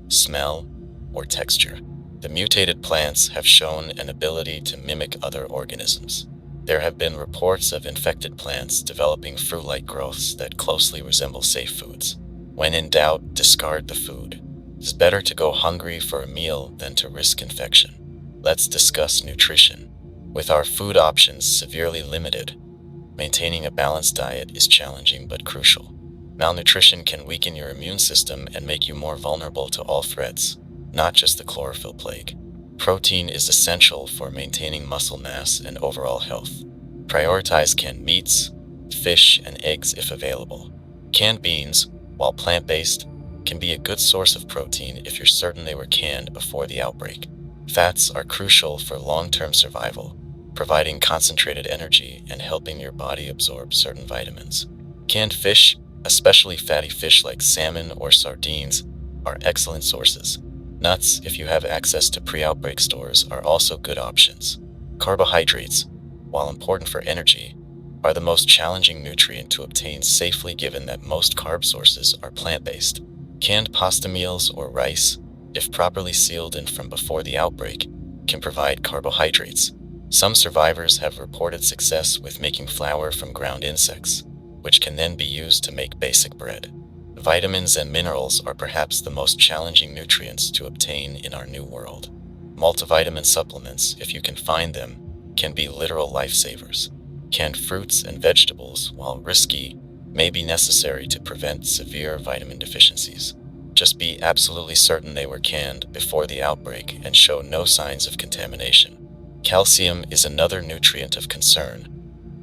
[SPEAKER 1] smell, or texture. The mutated plants have shown an ability to mimic other organisms. There have been reports of infected plants developing fruit-like growths that closely resemble safe foods. When in doubt, discard the food. It's better to go hungry for a meal than to risk infection. Let's discuss nutrition. With our food options severely limited, maintaining a balanced diet is challenging but crucial. Malnutrition can weaken your immune system and make you more vulnerable to all threats, not just the chlorophyll plague. Protein is essential for maintaining muscle mass and overall health. Prioritize canned meats, fish, and eggs if available. Canned beans, while plant-based, can be a good source of protein if you're certain they were canned before the outbreak. Fats are crucial for long-term survival, providing concentrated energy and helping your body absorb certain vitamins. Canned fish, especially fatty fish like salmon or sardines, are excellent sources. Nuts, if you have access to pre-outbreak stores, are also good options. Carbohydrates, while important for energy, are the most challenging nutrient to obtain safely given that most carb sources are plant-based. Canned pasta meals or rice, if properly sealed and from before the outbreak, can provide carbohydrates. Some survivors have reported success with making flour from ground insects, which can then be used to make basic bread. Vitamins and minerals are perhaps the most challenging nutrients to obtain in our new world. Multivitamin supplements, if you can find them, can be literal lifesavers. Canned fruits and vegetables, while risky, may be necessary to prevent severe vitamin deficiencies. Just be absolutely certain they were canned before the outbreak and show no signs of contamination. Calcium is another nutrient of concern,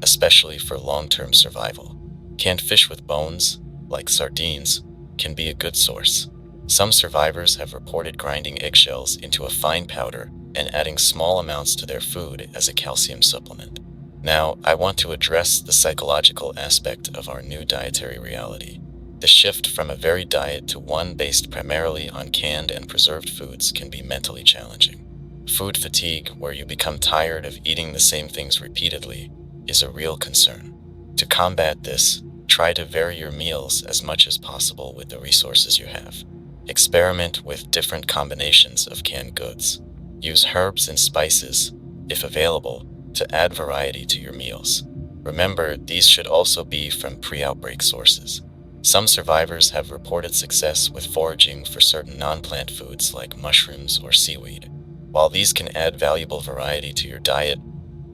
[SPEAKER 1] especially for long-term survival. Canned fish with bones, like sardines, can be a good source. Some survivors have reported grinding eggshells into a fine powder and adding small amounts to their food as a calcium supplement. Now, I want to address the psychological aspect of our new dietary reality. The shift from a varied diet to one based primarily on canned and preserved foods can be mentally challenging. Food fatigue, where you become tired of eating the same things repeatedly, is a real concern. To combat this, try to vary your meals as much as possible with the resources you have. Experiment with different combinations of canned goods. Use herbs and spices, if available, to add variety to your meals. Remember, these should also be from pre-outbreak sources. Some survivors have reported success with foraging for certain non-plant foods like mushrooms or seaweed. While these can add valuable variety to your diet,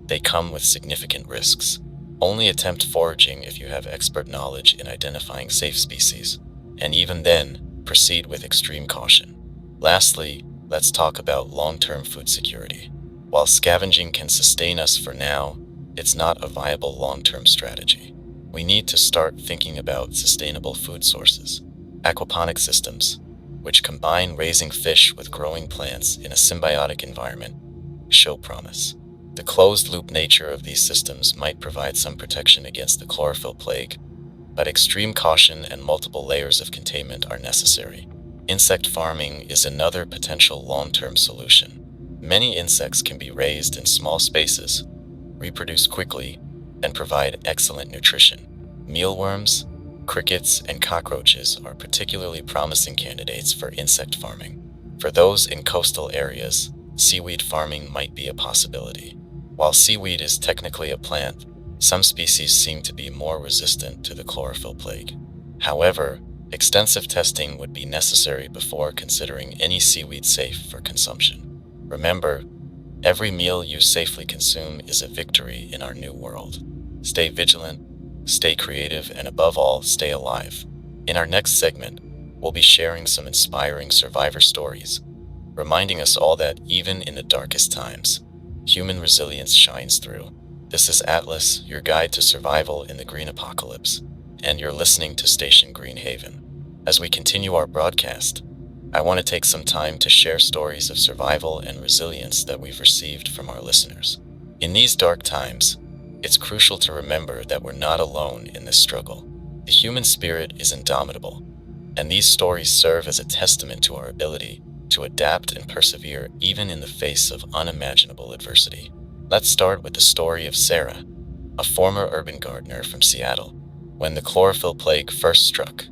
[SPEAKER 1] they come with significant risks. Only attempt foraging if you have expert knowledge in identifying safe species, and even then, proceed with extreme caution. Lastly, let's talk about long-term food security. While scavenging can sustain us for now, it's not a viable long-term strategy. We need to start thinking about sustainable food sources. Aquaponic systems, which combine raising fish with growing plants in a symbiotic environment, show promise. The closed-loop nature of these systems might provide some protection against the chlorophyll plague, but extreme caution and multiple layers of containment are necessary. Insect farming is another potential long-term solution. Many insects can be raised in small spaces, reproduce quickly, and provide excellent nutrition. Mealworms, crickets, and cockroaches are particularly promising candidates for insect farming. For those in coastal areas, seaweed farming might be a possibility. While seaweed is technically a plant, some species seem to be more resistant to the chlorophyll plague. However, extensive testing would be necessary before considering any seaweed safe for consumption. Remember, every meal you safely consume is a victory in our new world. Stay vigilant, stay creative, and above all, stay alive. In our next segment, we'll be sharing some inspiring survivor stories, reminding us all that even in the darkest times, human resilience shines through. This is Atlas, your guide to survival in the green apocalypse, and you're listening to Station Green Haven. As we continue our broadcast, I want to take some time to share stories of survival and resilience that we've received from our listeners. In these dark times, it's crucial to remember that we're not alone in this struggle. The human spirit is indomitable, and these stories serve as a testament to our ability to adapt and persevere even in the face of unimaginable adversity. Let's start with the story of Sarah, a former urban gardener from Seattle. When the chlorophyll plague first struck,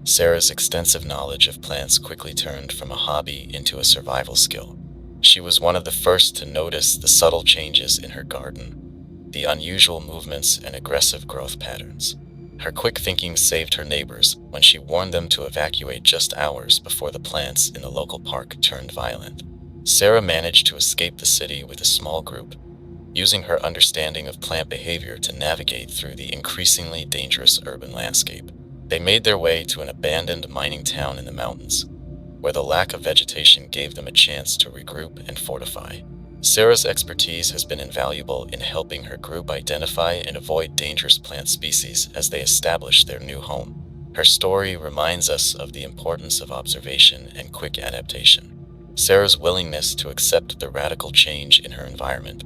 [SPEAKER 1] Sarah's extensive knowledge of plants quickly turned from a hobby into a survival skill. She was one of the first to notice the subtle changes in her garden, the unusual movements and aggressive growth patterns. Her quick thinking saved her neighbors when she warned them to evacuate just hours before the plants in the local park turned violent. Sarah managed to escape the city with a small group, using her understanding of plant behavior to navigate through the increasingly dangerous urban landscape. They made their way to an abandoned mining town in the mountains, where the lack of vegetation gave them a chance to regroup and fortify. Sarah's expertise has been invaluable in helping her group identify and avoid dangerous plant species as they establish their new home. Her story reminds us of the importance of observation and quick adaptation. Sarah's willingness to accept the radical change in her environment,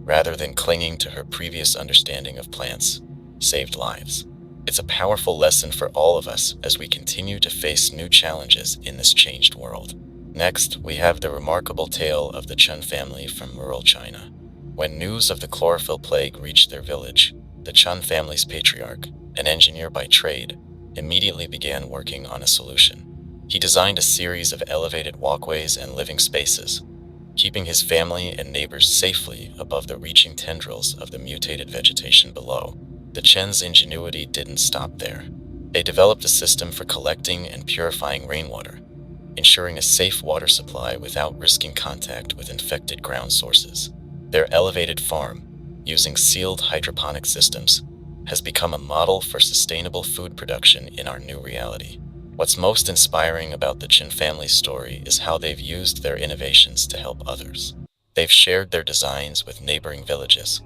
[SPEAKER 1] rather than clinging to her previous understanding of plants, saved lives. It's a powerful lesson for all of us as we continue to face new challenges in this changed world. Next, we have the remarkable tale of the Chen family from rural China. When news of the chlorophyll plague reached their village, the Chen family's patriarch, an engineer by trade, immediately began working on a solution. He designed a series of elevated walkways and living spaces, keeping his family and neighbors safely above the reaching tendrils of the mutated vegetation below. The Chen's ingenuity didn't stop there. They developed a system for collecting and purifying rainwater, ensuring a safe water supply without risking contact with infected ground sources. Their elevated farm, using sealed hydroponic systems, has become a model for sustainable food production in our new reality. What's most inspiring about the Chin family's story is how they've used their innovations to help others. They've shared their designs with neighboring villages,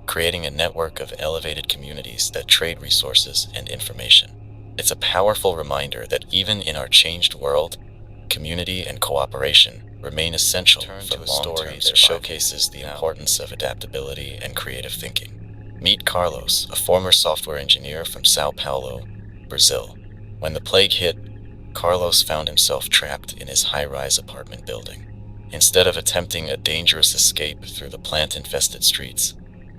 [SPEAKER 1] creating a network of elevated communities that trade resources and information. It's a powerful reminder that even in our changed world, community and cooperation remain essential for a story that showcases the importance of adaptability and creative thinking. Meet Carlos, a former software engineer from Sao Paulo, Brazil. When the plague hit, Carlos found himself trapped in his high-rise apartment building. Instead of attempting a dangerous escape through the plant-infested streets,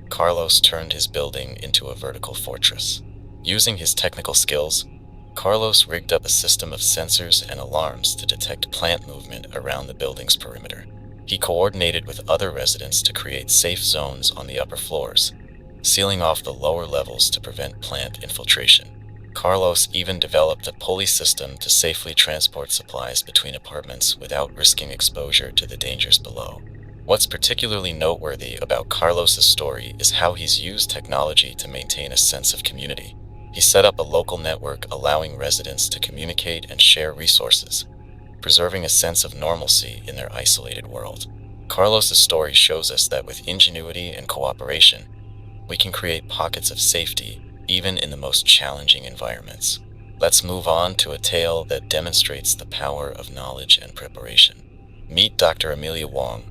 [SPEAKER 1] Carlos turned his building into a vertical fortress. Using his technical skills, Carlos rigged up a system of sensors and alarms to detect plant movement around the building's perimeter. He coordinated with other residents to create safe zones on the upper floors, sealing off the lower levels to prevent plant infiltration. Carlos even developed a pulley system to safely transport supplies between apartments without risking exposure to the dangers below. What's particularly noteworthy about Carlos's story is how he's used technology to maintain a sense of community. He set up a local network allowing residents to communicate and share resources, preserving a sense of normalcy in their isolated world. Carlos's story shows us that with ingenuity and cooperation, we can create pockets of safety even in the most challenging environments. Let's move on to a tale that demonstrates the power of knowledge and preparation. Meet Dr. Amelia Wong,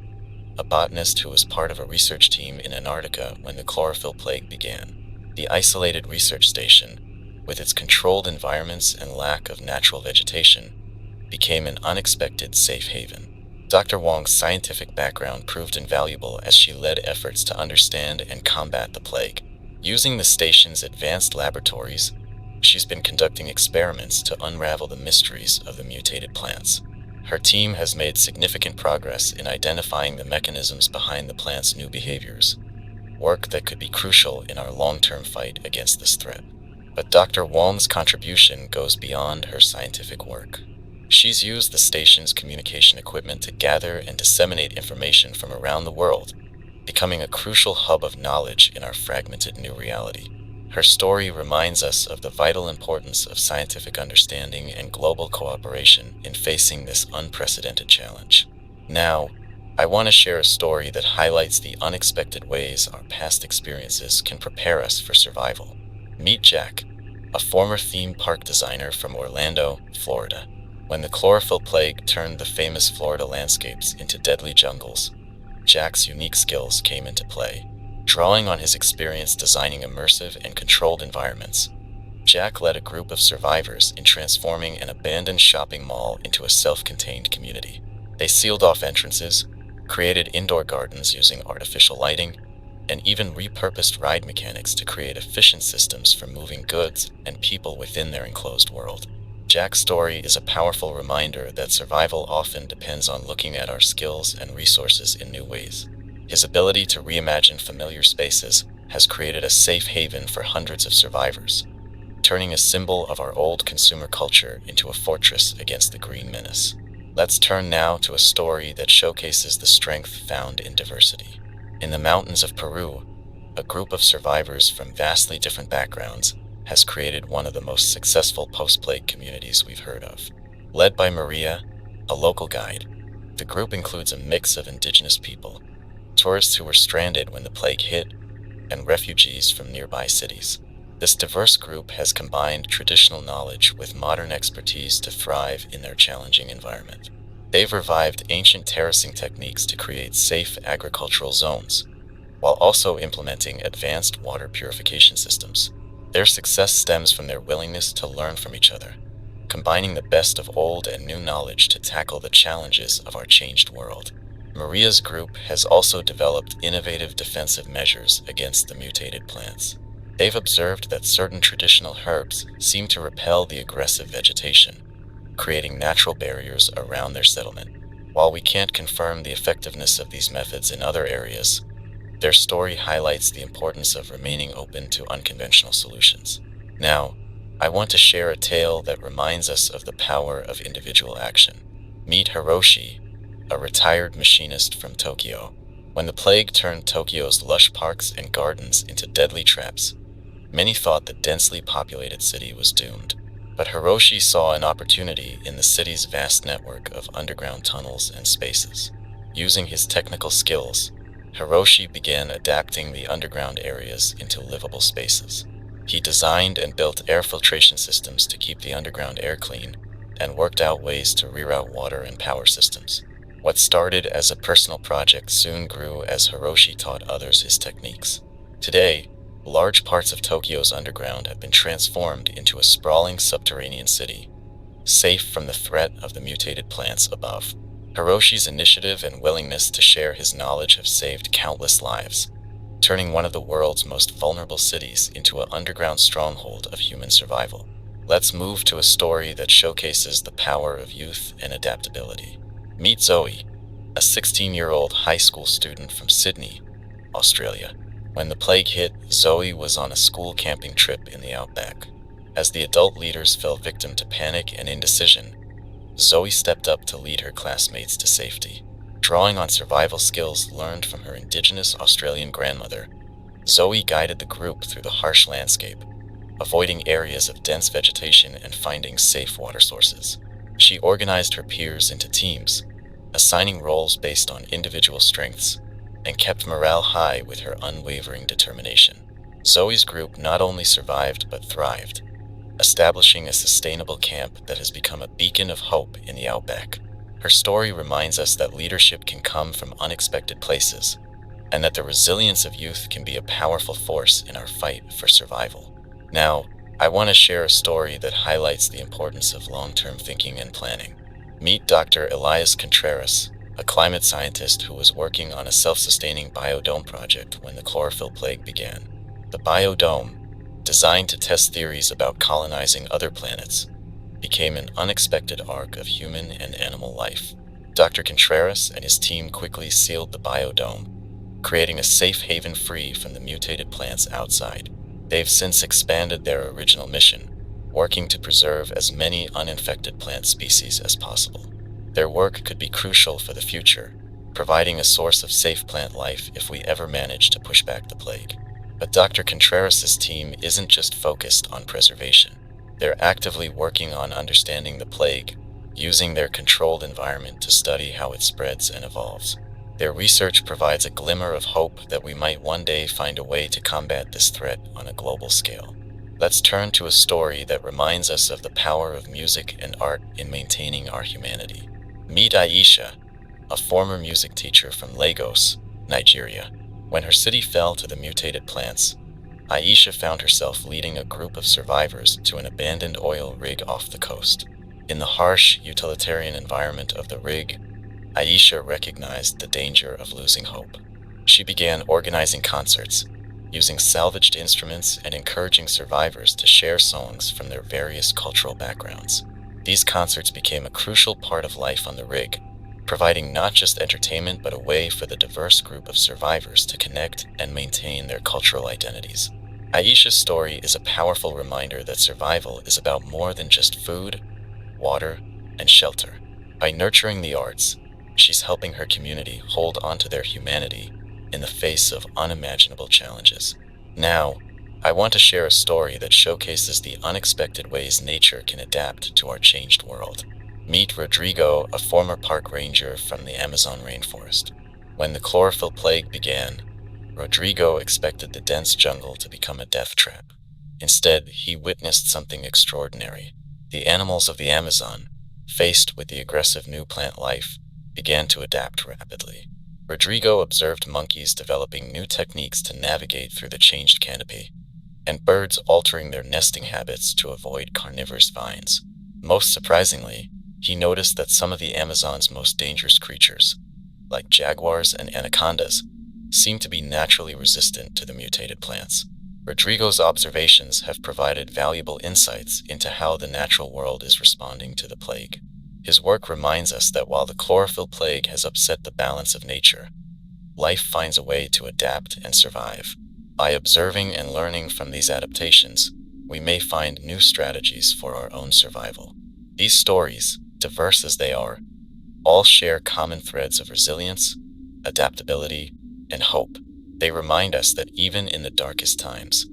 [SPEAKER 1] a botanist who was part of a research team in Antarctica when the chlorophyll plague began. The isolated research station, with its controlled environments and lack of natural vegetation, became an unexpected safe haven. Dr. Wong's scientific background proved invaluable as she led efforts to understand and combat the plague. Using the station's advanced laboratories, she's been conducting experiments to unravel the mysteries of the mutated plants. Her team has made significant progress in identifying the mechanisms behind the plant's new behaviors, work that could be crucial in our long-term fight against this threat. But Dr. Wong's contribution goes beyond her scientific work. She's used the station's communication equipment to gather and disseminate information from around the world, becoming a crucial hub of knowledge in our fragmented new reality. Her story reminds us of the vital importance of scientific understanding and global cooperation in facing this unprecedented challenge. Now, I want to share a story that highlights the unexpected ways our past experiences can prepare us for survival. Meet Jack, a former theme park designer from Orlando, Florida. When the chlorophyll plague turned the famous Florida landscapes into deadly jungles, Jack's unique skills came into play. Drawing on his experience designing immersive and controlled environments, Jack led a group of survivors in transforming an abandoned shopping mall into a self-contained community. They sealed off entrances, created indoor gardens using artificial lighting, and even repurposed ride mechanics to create efficient systems for moving goods and people within their enclosed world. Jack's story is a powerful reminder that survival often depends on looking at our skills and resources in new ways. His ability to reimagine familiar spaces has created a safe haven for hundreds of survivors, turning a symbol of our old consumer culture into a fortress against the green menace. Let's turn now to a story that showcases the strength found in diversity. In the mountains of Peru, a group of survivors from vastly different backgrounds has created one of the most successful post-plague communities we've heard of. Led by Maria, a local guide, the group includes a mix of indigenous people, tourists who were stranded when the plague hit, and refugees from nearby cities. This diverse group has combined traditional knowledge with modern expertise to thrive in their challenging environment. They've revived ancient terracing techniques to create safe agricultural zones, while also implementing advanced water purification systems. Their success stems from their willingness to learn from each other, combining the best of old and new knowledge to tackle the challenges of our changed world. Maria's group has also developed innovative defensive measures against the mutated plants. They've observed that certain traditional herbs seem to repel the aggressive vegetation, creating natural barriers around their settlement. While we can't confirm the effectiveness of these methods in other areas, their story highlights the importance of remaining open to unconventional solutions. Now, I want to share a tale that reminds us of the power of individual action. Meet Hiroshi, a retired machinist from Tokyo. When the plague turned Tokyo's lush parks and gardens into deadly traps, many thought the densely populated city was doomed. But Hiroshi saw an opportunity in the city's vast network of underground tunnels and spaces. Using his technical skills, Hiroshi began adapting the underground areas into livable spaces. He designed and built air filtration systems to keep the underground air clean, and worked out ways to reroute water and power systems. What started as a personal project soon grew as Hiroshi taught others his techniques. Today, large parts of Tokyo's underground have been transformed into a sprawling subterranean city, safe from the threat of the mutated plants above. Hiroshi's initiative and willingness to share his knowledge have saved countless lives, turning one of the world's most vulnerable cities into an underground stronghold of human survival. Let's move to a story that showcases the power of youth and adaptability. Meet Zoe, a 16-year-old high school student from Sydney, Australia. When the plague hit, Zoe was on a school camping trip in the outback. As the adult leaders fell victim to panic and indecision, Zoe stepped up to lead her classmates to safety. Drawing on survival skills learned from her indigenous Australian grandmother, Zoe guided the group through the harsh landscape, avoiding areas of dense vegetation and finding safe water sources. She organized her peers into teams, assigning roles based on individual strengths, and kept morale high with her unwavering determination. Zoe's group not only survived but thrived, establishing a sustainable camp that has become a beacon of hope in the outback. Her story reminds us that leadership can come from unexpected places, and that the resilience of youth can be a powerful force in our fight for survival. Now, I want to share a story that highlights the importance of long-term thinking and planning. Meet Dr. Elias Contreras, a climate scientist who was working on a self-sustaining biodome project when the chlorophyll plague began. The biodome, designed to test theories about colonizing other planets, became an unexpected arc of human and animal life. Dr. Contreras and his team quickly sealed the biodome, creating a safe haven free from the mutated plants outside. They've since expanded their original mission, working to preserve as many uninfected plant species as possible. Their work could be crucial for the future, providing a source of safe plant life if we ever manage to push back the plague. But Dr. Contreras' team isn't just focused on preservation. They're actively working on understanding the plague, using their controlled environment to study how it spreads and evolves. Their research provides a glimmer of hope that we might one day find a way to combat this threat on a global scale. Let's turn to a story that reminds us of the power of music and art in maintaining our humanity. Meet Aisha, a former music teacher from Lagos, Nigeria. When her city fell to the mutated plants, Aisha found herself leading a group of survivors to an abandoned oil rig off the coast. In the harsh, utilitarian environment of the rig, Aisha recognized the danger of losing hope. She began organizing concerts, using salvaged instruments and encouraging survivors to share songs from their various cultural backgrounds. These concerts became a crucial part of life on the rig, providing not just entertainment but a way for the diverse group of survivors to connect and maintain their cultural identities. Aisha's story is a powerful reminder that survival is about more than just food, water, and shelter. By nurturing the arts, she's helping her community hold onto their humanity in the face of unimaginable challenges. Now, I want to share a story that showcases the unexpected ways nature can adapt to our changed world. Meet Rodrigo, a former park ranger from the Amazon rainforest. When the chlorophyll plague began, Rodrigo expected the dense jungle to become a death trap. Instead, he witnessed something extraordinary. The animals of the Amazon, faced with the aggressive new plant life, began to adapt rapidly. Rodrigo observed monkeys developing new techniques to navigate through the changed canopy, and birds altering their nesting habits to avoid carnivorous vines. Most surprisingly, he noticed that some of the Amazon's most dangerous creatures, like jaguars and anacondas, seem to be naturally resistant to the mutated plants. Rodrigo's observations have provided valuable insights into how the natural world is responding to the plague. His work reminds us that while the chlorophyll plague has upset the balance of nature, life finds a way to adapt and survive. By observing and learning from these adaptations, we may find new strategies for our own survival. These stories, diverse as they are, all share common threads of resilience, adaptability, and hope. They remind us that even in the darkest times,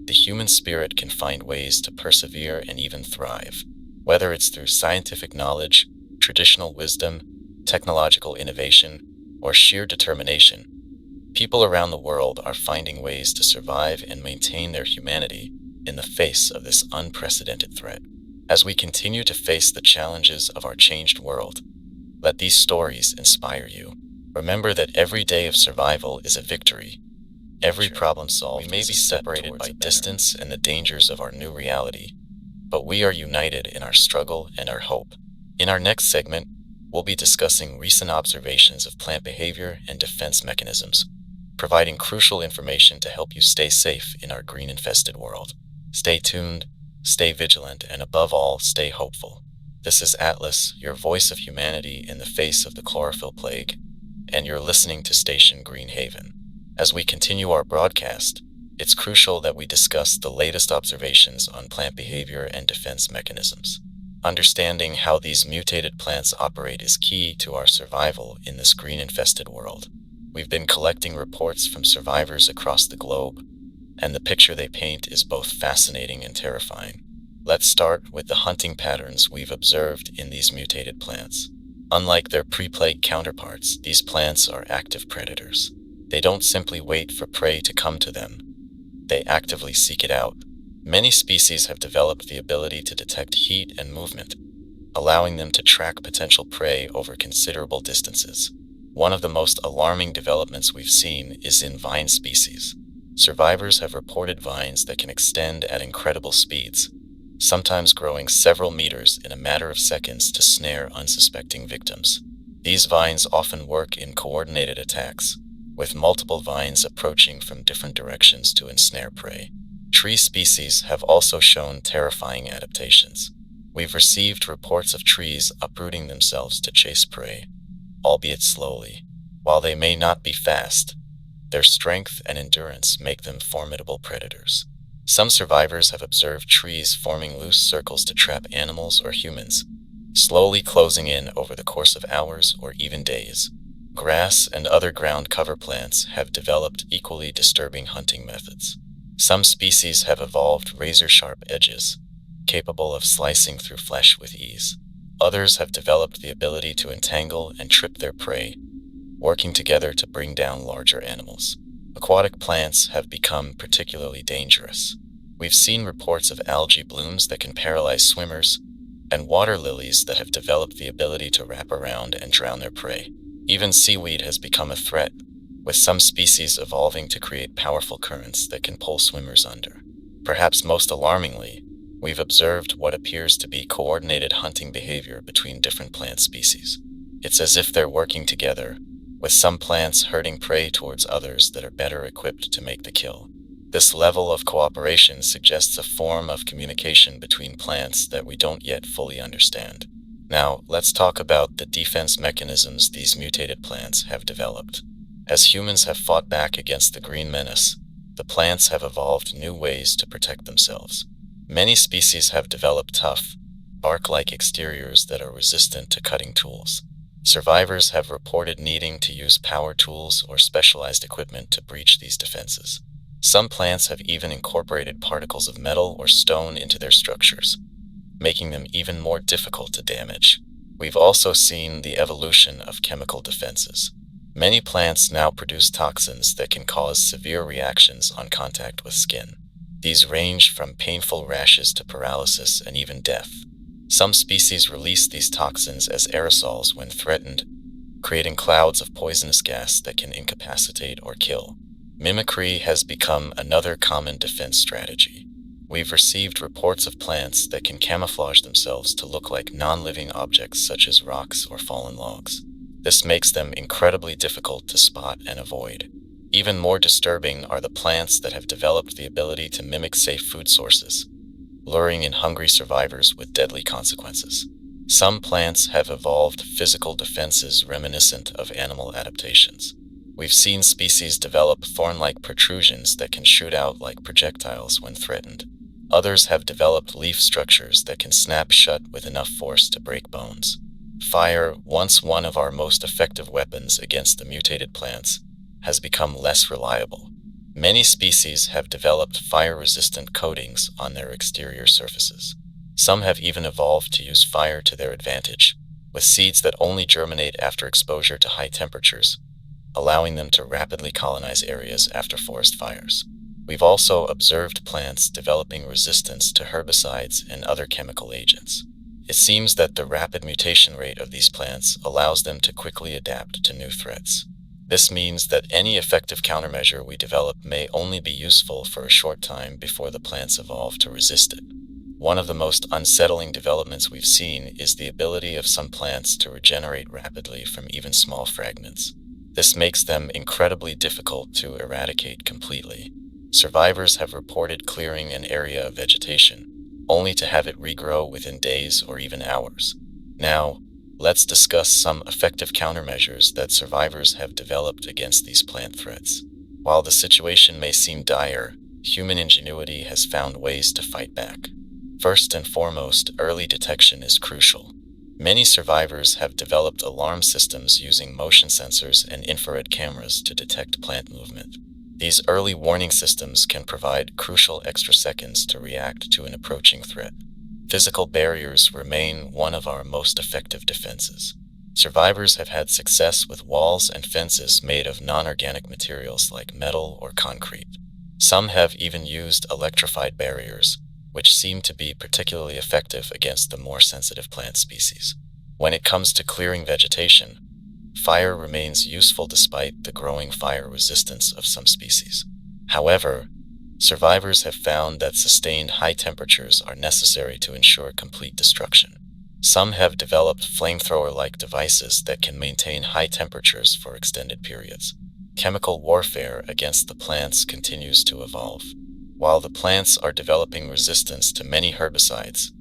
[SPEAKER 1] the human spirit can find ways to persevere and even thrive. Whether it's through scientific knowledge, traditional wisdom, technological innovation, or sheer determination, people around the world are finding ways to survive and maintain their humanity in the face of this unprecedented threat. As we continue to face the challenges of our changed world, let these stories inspire you. Remember that every day of survival is a victory. Every problem solved. We may be separated by distance and the dangers of our new reality, but we are united in our struggle and our hope. In our next segment, we'll be discussing recent observations of plant behavior and defense mechanisms, providing crucial information to help you stay safe in our green-infested world. Stay tuned, stay vigilant, and above all, stay hopeful. This is Atlas, your voice of humanity in the face of the chlorophyll plague, and you're listening to Station Green Haven. As we continue our broadcast, it's crucial that we discuss the latest observations on plant behavior and defense mechanisms. Understanding how these mutated plants operate is key to our survival in this green-infested world. We've been collecting reports from survivors across the globe, and the picture they paint is both fascinating and terrifying. Let's start with the hunting patterns we've observed in these mutated plants. Unlike their pre-plague counterparts, these plants are active predators. They don't simply wait for prey to come to them. They actively seek it out. Many species have developed the ability to detect heat and movement, allowing them to track potential prey over considerable distances. One of the most alarming developments we've seen is in vine species. Survivors have reported vines that can extend at incredible speeds, sometimes growing several meters in a matter of seconds to snare unsuspecting victims. These vines often work in coordinated attacks, with multiple vines approaching from different directions to ensnare prey. Tree species have also shown terrifying adaptations. We've received reports of trees uprooting themselves to chase prey, albeit slowly. While they may not be fast, their strength and endurance make them formidable predators. Some survivors have observed trees forming loose circles to trap animals or humans, slowly closing in over the course of hours or even days. Grass and other ground cover plants have developed equally disturbing hunting methods. Some species have evolved razor-sharp edges, capable of slicing through flesh with ease. Others have developed the ability to entangle and trip their prey, working together to bring down larger animals. Aquatic plants have become particularly dangerous. We've seen reports of algae blooms that can paralyze swimmers, and water lilies that have developed the ability to wrap around and drown their prey. Even seaweed has become a threat, with some species evolving to create powerful currents that can pull swimmers under. Perhaps most alarmingly, we've observed what appears to be coordinated hunting behavior between different plant species. It's as if they're working together, with some plants herding prey towards others that are better equipped to make the kill. This level of cooperation suggests a form of communication between plants that we don't yet fully understand. Now, let's talk about the defense mechanisms these mutated plants have developed. As humans have fought back against the green menace, the plants have evolved new ways to protect themselves. Many species have developed tough, bark-like exteriors that are resistant to cutting tools. Survivors have reported needing to use power tools or specialized equipment to breach these defenses. Some plants have even incorporated particles of metal or stone into their structures, making them even more difficult to damage. We've also seen the evolution of chemical defenses. Many plants now produce toxins that can cause severe reactions on contact with skin. These range from painful rashes to paralysis and even death. Some species release these toxins as aerosols when threatened, creating clouds of poisonous gas that can incapacitate or kill. Mimicry has become another common defense strategy. We've received reports of plants that can camouflage themselves to look like non-living objects such as rocks or fallen logs. This makes them incredibly difficult to spot and avoid. Even more disturbing are the plants that have developed the ability to mimic safe food sources, luring in hungry survivors with deadly consequences. Some plants have evolved physical defenses reminiscent of animal adaptations. We've seen species develop thorn-like protrusions that can shoot out like projectiles when threatened. Others have developed leaf structures that can snap shut with enough force to break bones. Fire, once one of our most effective weapons against the mutated plants, has become less reliable. Many species have developed fire-resistant coatings on their exterior surfaces. Some have even evolved to use fire to their advantage, with seeds that only germinate after exposure to high temperatures, allowing them to rapidly colonize areas after forest fires. We've also observed plants developing resistance to herbicides and other chemical agents. It seems that the rapid mutation rate of these plants allows them to quickly adapt to new threats. This means that any effective countermeasure we develop may only be useful for a short time before the plants evolve to resist it. One of the most unsettling developments we've seen is the ability of some plants to regenerate rapidly from even small fragments. This makes them incredibly difficult to eradicate completely. Survivors have reported clearing an area of vegetation, only to have it regrow within days or even hours. Now, let's discuss some effective countermeasures that survivors have developed against these plant threats. While the situation may seem dire, human ingenuity has found ways to fight back. First and foremost, early detection is crucial. Many survivors have developed alarm systems using motion sensors and infrared cameras to detect plant movement. These early warning systems can provide crucial extra seconds to react to an approaching threat. Physical barriers remain one of our most effective defenses. Survivors have had success with walls and fences made of non-organic materials like metal or concrete. Some have even used electrified barriers, which seem to be particularly effective against the more sensitive plant species. When it comes to clearing vegetation, fire remains useful despite the growing fire resistance of some species. However, survivors have found that sustained high temperatures are necessary to ensure complete destruction. Some have developed flamethrower-like devices that can maintain high temperatures for extended periods. Chemical warfare against the plants continues to evolve. While the plants are developing resistance to many herbicides,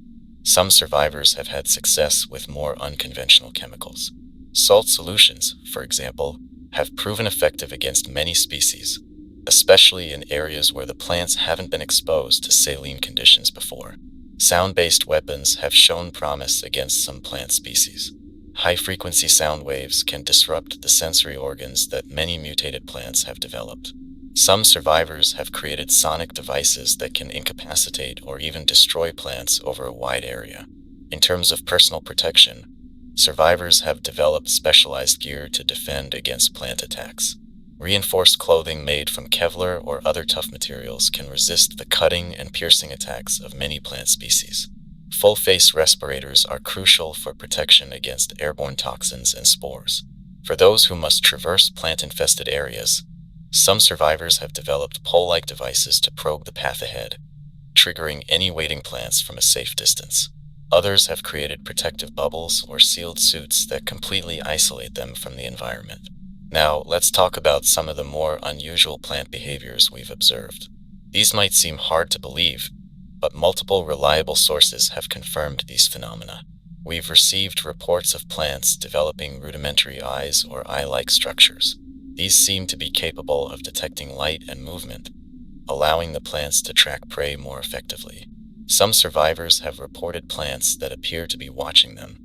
[SPEAKER 1] some survivors have had success with more unconventional chemicals. Salt solutions, for example, have proven effective against many species, especially in areas where the plants haven't been exposed to saline conditions before. Sound-based weapons have shown promise against some plant species. High-frequency sound waves can disrupt the sensory organs that many mutated plants have developed. Some survivors have created sonic devices that can incapacitate or even destroy plants over a wide area. In terms of personal protection, survivors have developed specialized gear to defend against plant attacks. Reinforced clothing made from Kevlar or other tough materials can resist the cutting and piercing attacks of many plant species. Full-face respirators are crucial for protection against airborne toxins and spores. For those who must traverse plant-infested areas, some survivors have developed pole-like devices to probe the path ahead, triggering any waiting plants from a safe distance. Others have created protective bubbles or sealed suits that completely isolate them from the environment. Now, let's talk about some of the more unusual plant behaviors we've observed. These might seem hard to believe, but multiple reliable sources have confirmed these phenomena. We've received reports of plants developing rudimentary eyes or eye-like structures. These seem to be capable of detecting light and movement, allowing the plants to track prey more effectively. Some survivors have reported plants that appear to be watching them,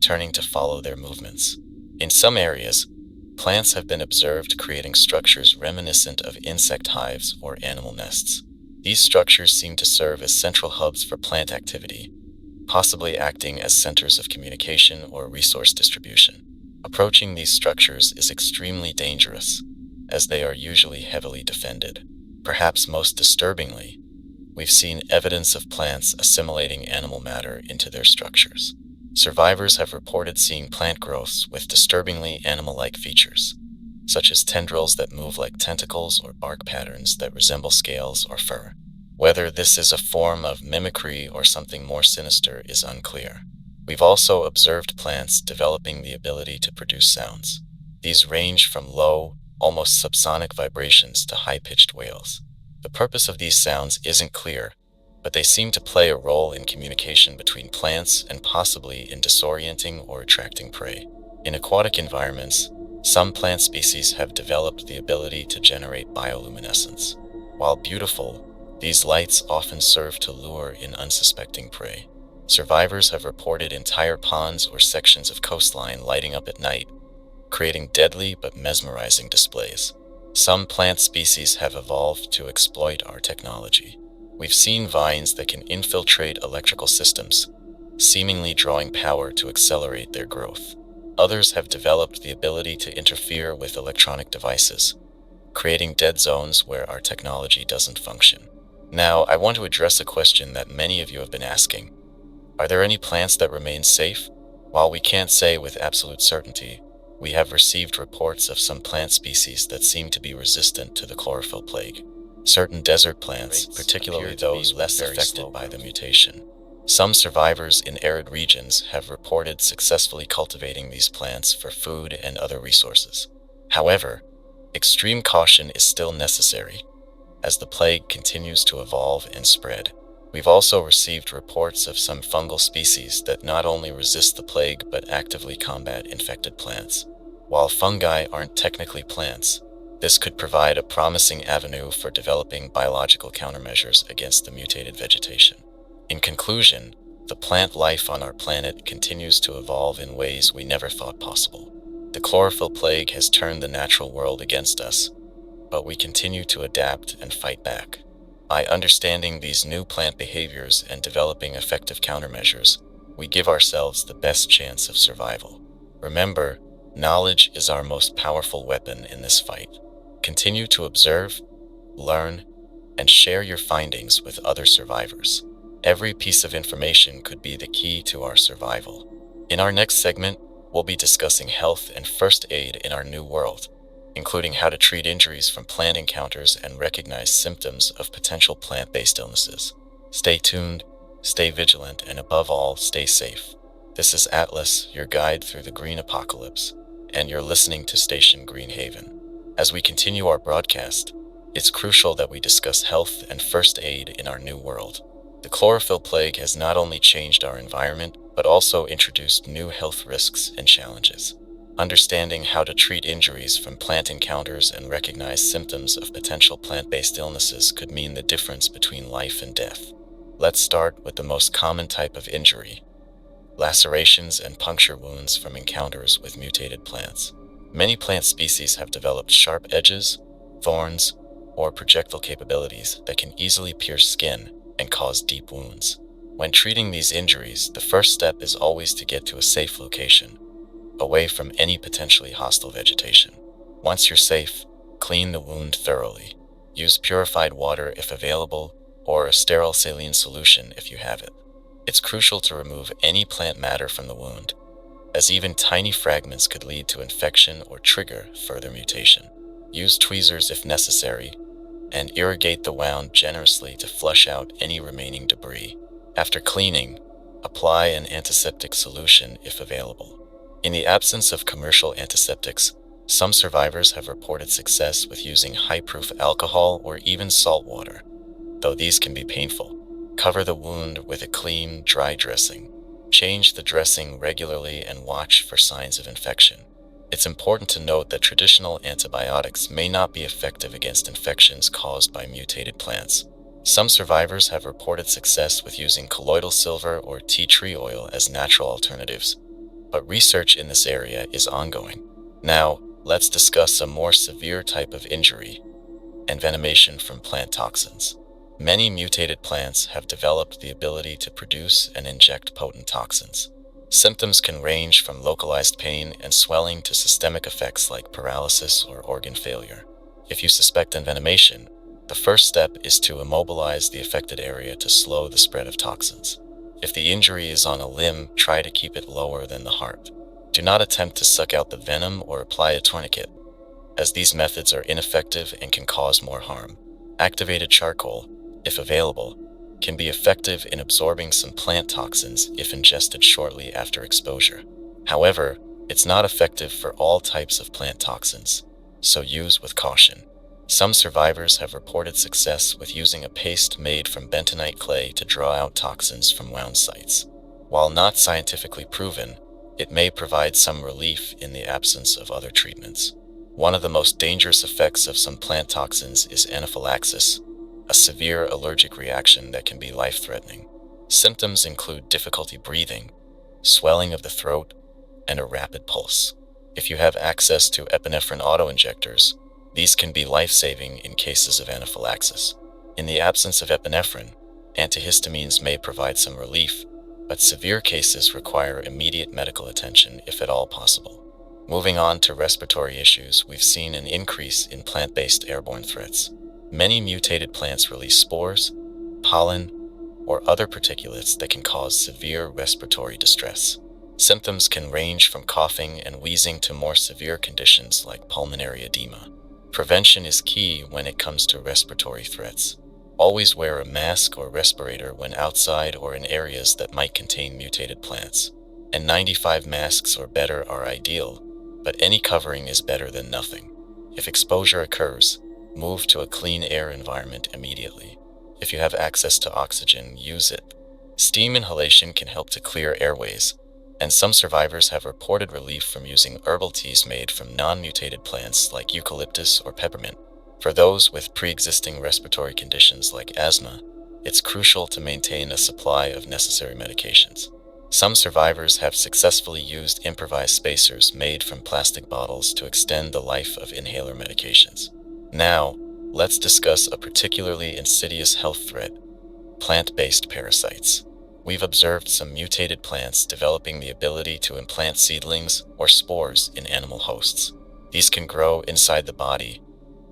[SPEAKER 1] turning to follow their movements. In some areas, plants have been observed creating structures reminiscent of insect hives or animal nests. These structures seem to serve as central hubs for plant activity, possibly acting as centers of communication or resource distribution. Approaching these structures is extremely dangerous, as they are usually heavily defended. Perhaps most disturbingly, we've seen evidence of plants assimilating animal matter into their structures. Survivors have reported seeing plant growths with disturbingly animal-like features, such as tendrils that move like tentacles or bark patterns that resemble scales or fur. Whether this is a form of mimicry or something more sinister is unclear. We've also observed plants developing the ability to produce sounds. These range from low, almost subsonic vibrations to high-pitched wails. The purpose of these sounds isn't clear, but they seem to play a role in communication between plants and possibly in disorienting or attracting prey. In aquatic environments, some plant species have developed the ability to generate bioluminescence. While beautiful, these lights often serve to lure in unsuspecting prey. Survivors have reported entire ponds or sections of coastline lighting up at night, creating deadly but mesmerizing displays. Some plant species have evolved to exploit our technology. We've seen vines that can infiltrate electrical systems, seemingly drawing power to accelerate their growth. Others have developed the ability to interfere with electronic devices, creating dead zones where our technology doesn't function. Now, I want to address a question that many of you have been asking. Are there any plants that remain safe? While we can't say with absolute certainty, we have received reports of some plant species that seem to be resistant to the chlorophyll plague. Certain desert plants, particularly those less affected by the mutation. Some survivors in arid regions have reported successfully cultivating these plants for food and other resources. However, extreme caution is still necessary as the plague continues to evolve and spread. We've also received reports of some fungal species that not only resist the plague but actively combat infected plants. While fungi aren't technically plants, this could provide a promising avenue for developing biological countermeasures against the mutated vegetation. In conclusion, the plant life on our planet continues to evolve in ways we never thought possible. The chlorophyll plague has turned the natural world against us, but we continue to adapt and fight back. By understanding these new plant behaviors and developing effective countermeasures, we give ourselves the best chance of survival. Remember, knowledge is our most powerful weapon in this fight. Continue to observe, learn, and share your findings with other survivors. Every piece of information could be the key to our survival. In our next segment, we'll be discussing health and first aid in our new world, including how to treat injuries from plant encounters and recognize symptoms of potential plant-based illnesses. Stay tuned, stay vigilant, and above all, stay safe. This is Atlas, your guide through the green apocalypse, and you're listening to Station Green Haven. As we continue our broadcast, it's crucial that we discuss health and first aid in our new world. The chlorophyll plague has not only changed our environment, but also introduced new health risks and challenges. Understanding how to treat injuries from plant encounters and recognize symptoms of potential plant-based illnesses could mean the difference between life and death. Let's start with the most common type of injury: lacerations and puncture wounds from encounters with mutated plants. Many plant species have developed sharp edges, thorns, or projectile capabilities that can easily pierce skin and cause deep wounds. When treating these injuries, the first step is always to get to a safe location, away from any potentially hostile vegetation. Once you're safe, clean the wound thoroughly. Use purified water if available, or a sterile saline solution if you have it. It's crucial to remove any plant matter from the wound, as even tiny fragments could lead to infection or trigger further mutation. Use tweezers if necessary, and irrigate the wound generously to flush out any remaining debris. After cleaning, apply an antiseptic solution if available. In the absence of commercial antiseptics, some survivors have reported success with using high-proof alcohol or even salt water, though these can be painful. Cover the wound with a clean, dry dressing. Change the dressing regularly and watch for signs of infection. It's important to note that traditional antibiotics may not be effective against infections caused by mutated plants. Some survivors have reported success with using colloidal silver or tea tree oil as natural alternatives, but research in this area is ongoing. Now, let's discuss a more severe type of injury: envenomation from plant toxins. Many mutated plants have developed the ability to produce and inject potent toxins. Symptoms can range from localized pain and swelling to systemic effects like paralysis or organ failure. If you suspect envenomation, The first step is to immobilize the affected area to slow the spread of toxins. If the injury is on a limb, try to keep it lower than the heart. Do not attempt to suck out the venom or apply a tourniquet, as these methods are ineffective and can cause more harm. Activated charcoal, if available, can be effective in absorbing some plant toxins if ingested shortly after exposure. However, it's not effective for all types of plant toxins, so use with caution. Some survivors have reported success with using a paste made from bentonite clay to draw out toxins from wound sites. While not scientifically proven, it may provide some relief in the absence of other treatments. One of the most dangerous effects of some plant toxins is anaphylaxis, a severe allergic reaction that can be life-threatening. Symptoms include difficulty breathing, swelling of the throat, and a rapid pulse. If you have access to epinephrine autoinjectors, these can be life-saving in cases of anaphylaxis. In the absence of epinephrine, antihistamines may provide some relief, but severe cases require immediate medical attention if at all possible. Moving on to respiratory issues, we've seen an increase in plant-based airborne threats. Many mutated plants release spores, pollen, or other particulates that can cause severe respiratory distress. Symptoms can range from coughing and wheezing to more severe conditions like pulmonary edema. Prevention is key when it comes to respiratory threats. Always wear a mask or respirator when outside or in areas that might contain mutated plants. N95 masks or better are ideal, but any covering is better than nothing. If exposure occurs, move to a clean air environment immediately. If you have access to oxygen, use it. Steam inhalation can help to clear airways, and some survivors have reported relief from using herbal teas made from non-mutated plants like eucalyptus or peppermint. For those with pre-existing respiratory conditions like asthma, it's crucial to maintain a supply of necessary medications. Some survivors have successfully used improvised spacers made from plastic bottles to extend the life of inhaler medications. Now, let's discuss a particularly insidious health threat: plant-based parasites. We've observed some mutated plants developing the ability to implant seedlings or spores in animal hosts. These can grow inside the body,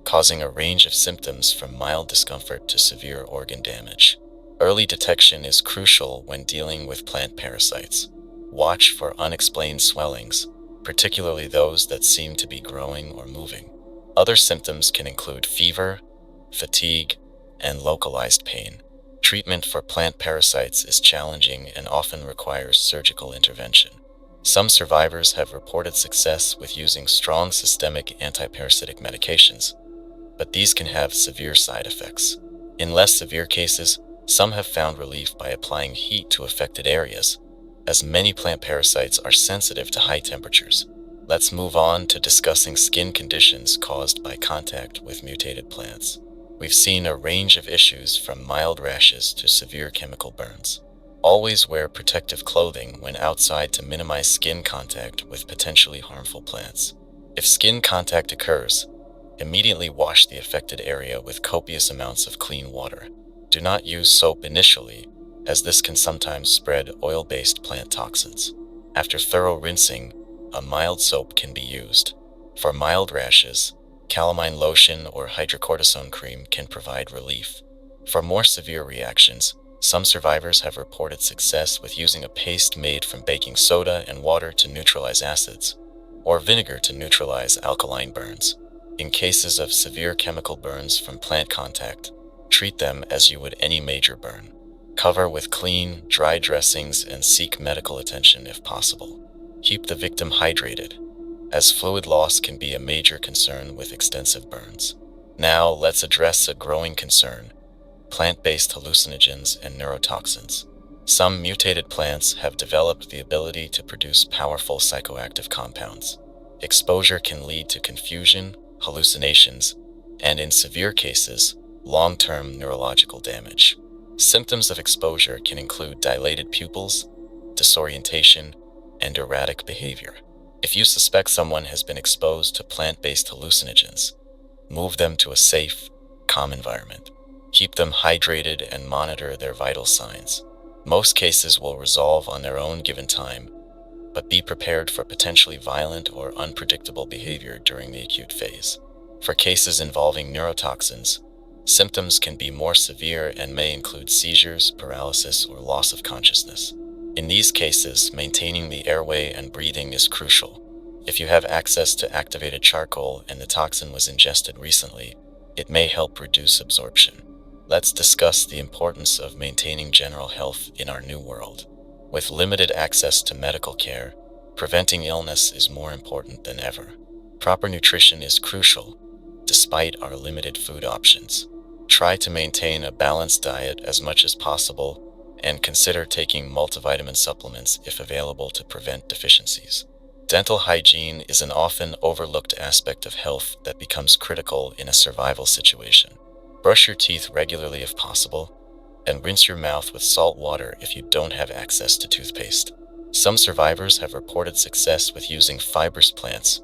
[SPEAKER 1] causing a range of symptoms from mild discomfort to severe organ damage. Early detection is crucial when dealing with plant parasites. Watch for unexplained swellings, particularly those that seem to be growing or moving. Other symptoms can include fever, fatigue, and localized pain. Treatment for plant parasites is challenging and often requires surgical intervention. Some survivors have reported success with using strong systemic antiparasitic medications, but these can have severe side effects. In less severe cases, some have found relief by applying heat to affected areas, as many plant parasites are sensitive to high temperatures. Let's move on to discussing skin conditions caused by contact with mutated plants. We've seen a range of issues from mild rashes to severe chemical burns. Always wear protective clothing when outside to minimize skin contact with potentially harmful plants. If skin contact occurs, immediately wash the affected area with copious amounts of clean water. Do not use soap initially, as this can sometimes spread oil-based plant toxins. After thorough rinsing, a mild soap can be used. For mild rashes, calamine lotion or hydrocortisone cream can provide relief. For more severe reactions, some survivors have reported success with using a paste made from baking soda and water to neutralize acids, or vinegar to neutralize alkaline burns. In cases of severe chemical burns from plant contact, treat them as you would any major burn. Cover with clean, dry dressings and seek medical attention if possible. Keep the victim hydrated, as fluid loss can be a major concern with extensive burns. Now let's address a growing concern: plant-based hallucinogens and neurotoxins. Some mutated plants have developed the ability to produce powerful psychoactive compounds. Exposure can lead to confusion, hallucinations, and in severe cases, long-term neurological damage. Symptoms of exposure can include dilated pupils, disorientation, and erratic behavior. If you suspect someone has been exposed to plant-based hallucinogens, move them to a safe, calm environment. Keep them hydrated and monitor their vital signs. Most cases will resolve on their own given time, but be prepared for potentially violent or unpredictable behavior during the acute phase. For cases involving neurotoxins, Symptoms can be more severe and may include seizures, paralysis, or loss of consciousness. In these cases, maintaining the airway and breathing is crucial. If you have access to activated charcoal and the toxin was ingested recently, it may help reduce absorption. Let's discuss the importance of maintaining general health in our new world. With limited access to medical care, preventing illness is more important than ever. Proper nutrition is crucial, despite our limited food options. Try to maintain a balanced diet as much as possible and consider taking multivitamin supplements if available to prevent deficiencies. Dental hygiene is an often overlooked aspect of health that becomes critical in a survival situation. Brush your teeth regularly if possible, and rinse your mouth with salt water if you don't have access to toothpaste. Some survivors have reported success with using fibrous plants,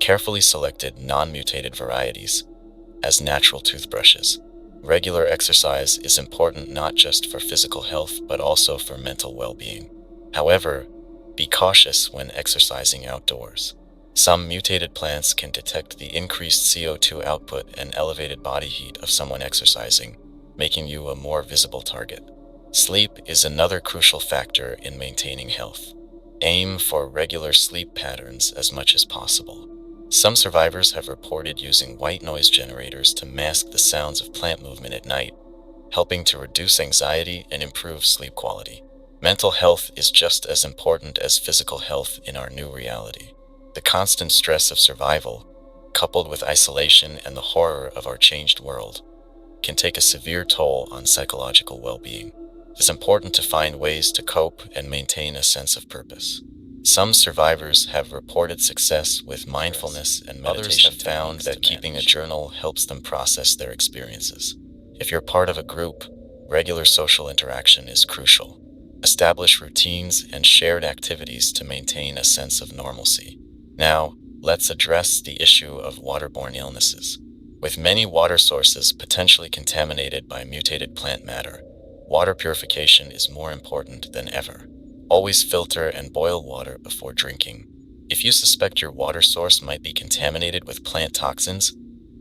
[SPEAKER 1] carefully selected non-mutated varieties, as natural toothbrushes. Regular exercise is important not just for physical health but also for mental well-being. However, be cautious when exercising outdoors. Some mutated plants can detect the increased CO2 output and elevated body heat of someone exercising, making you a more visible target. Sleep is another crucial factor in maintaining health. Aim for regular sleep patterns as much as possible. Some survivors have reported using white noise generators to mask the sounds of plant movement at night, helping to reduce anxiety and improve sleep quality. Mental health is just as important as physical health in our new reality. The constant stress of survival, coupled with isolation and the horror of our changed world, can take a severe toll on psychological well-being. It's important to find ways to cope and maintain a sense of purpose. Some survivors have reported success with mindfulness and meditation. Others have found that keeping a journal helps them process their experiences. If you're part of a group, regular social interaction is crucial. Establish routines and shared activities to maintain a sense of normalcy. Now, let's address the issue of waterborne illnesses. With many water sources potentially contaminated by mutated plant matter, water purification is more important than ever. Always filter and boil water before drinking. If you suspect your water source might be contaminated with plant toxins,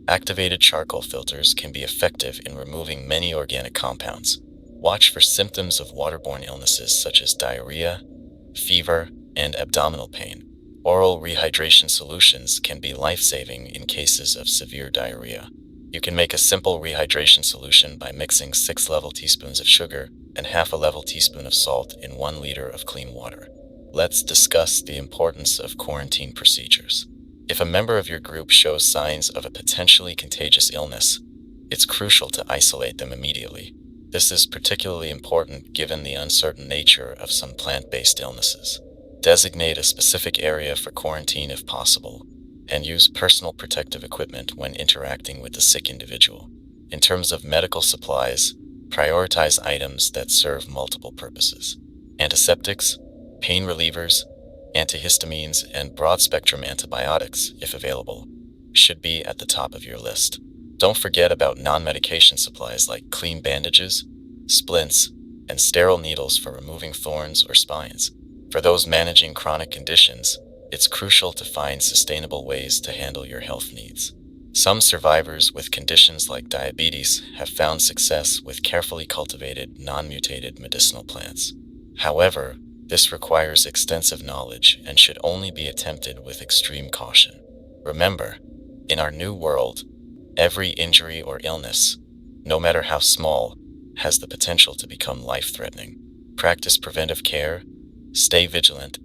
[SPEAKER 1] activated charcoal filters can be effective in removing many organic compounds. Watch for symptoms of waterborne illnesses such as diarrhea, fever, and abdominal pain. Oral rehydration solutions can be life-saving in cases of severe diarrhea. You can make a simple rehydration solution by mixing 6 level teaspoons of sugar and half a level teaspoon of salt in 1 liter of clean water. Let's discuss the importance of quarantine procedures. If a member of your group shows signs of a potentially contagious illness, it's crucial to isolate them immediately. This is particularly important given the uncertain nature of some plant-based illnesses. Designate a specific area for quarantine if possible, and use personal protective equipment when interacting with the sick individual. In terms of medical supplies, prioritize items that serve multiple purposes. Antiseptics, pain relievers, antihistamines, and broad-spectrum antibiotics, if available, should be at the top of your list. Don't forget about non-medication supplies like clean bandages, splints, and sterile needles for removing thorns or spines. For those managing chronic conditions, it's crucial to find sustainable ways to handle your health needs. Some survivors with conditions like diabetes have found success with carefully cultivated, non-mutated medicinal plants. However, this requires extensive knowledge and should only be attempted with extreme caution. Remember, in our new world, every injury or illness, no matter how small, has the potential to become life-threatening. Practice preventive care, stay vigilant,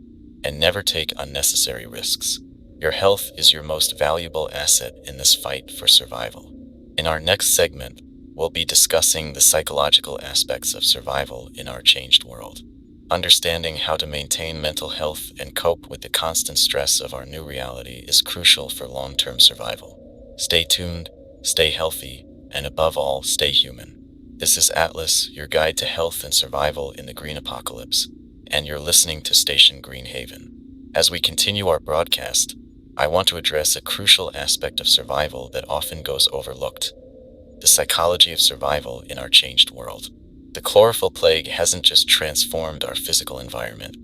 [SPEAKER 1] and never take unnecessary risks. Your health is your most valuable asset in this fight for survival. In our next segment, we'll be discussing the psychological aspects of survival in our changed world. Understanding how to maintain mental health and cope with the constant stress of our new reality is crucial for long-term survival. Stay tuned, stay healthy, and above all, stay human. This is Atlas, your guide to health and survival in the green apocalypse, and you're listening to Station Green Haven. As we continue our broadcast, I want to address a crucial aspect of survival that often goes overlooked: the psychology of survival in our changed world. The chlorophyll plague hasn't just transformed our physical environment,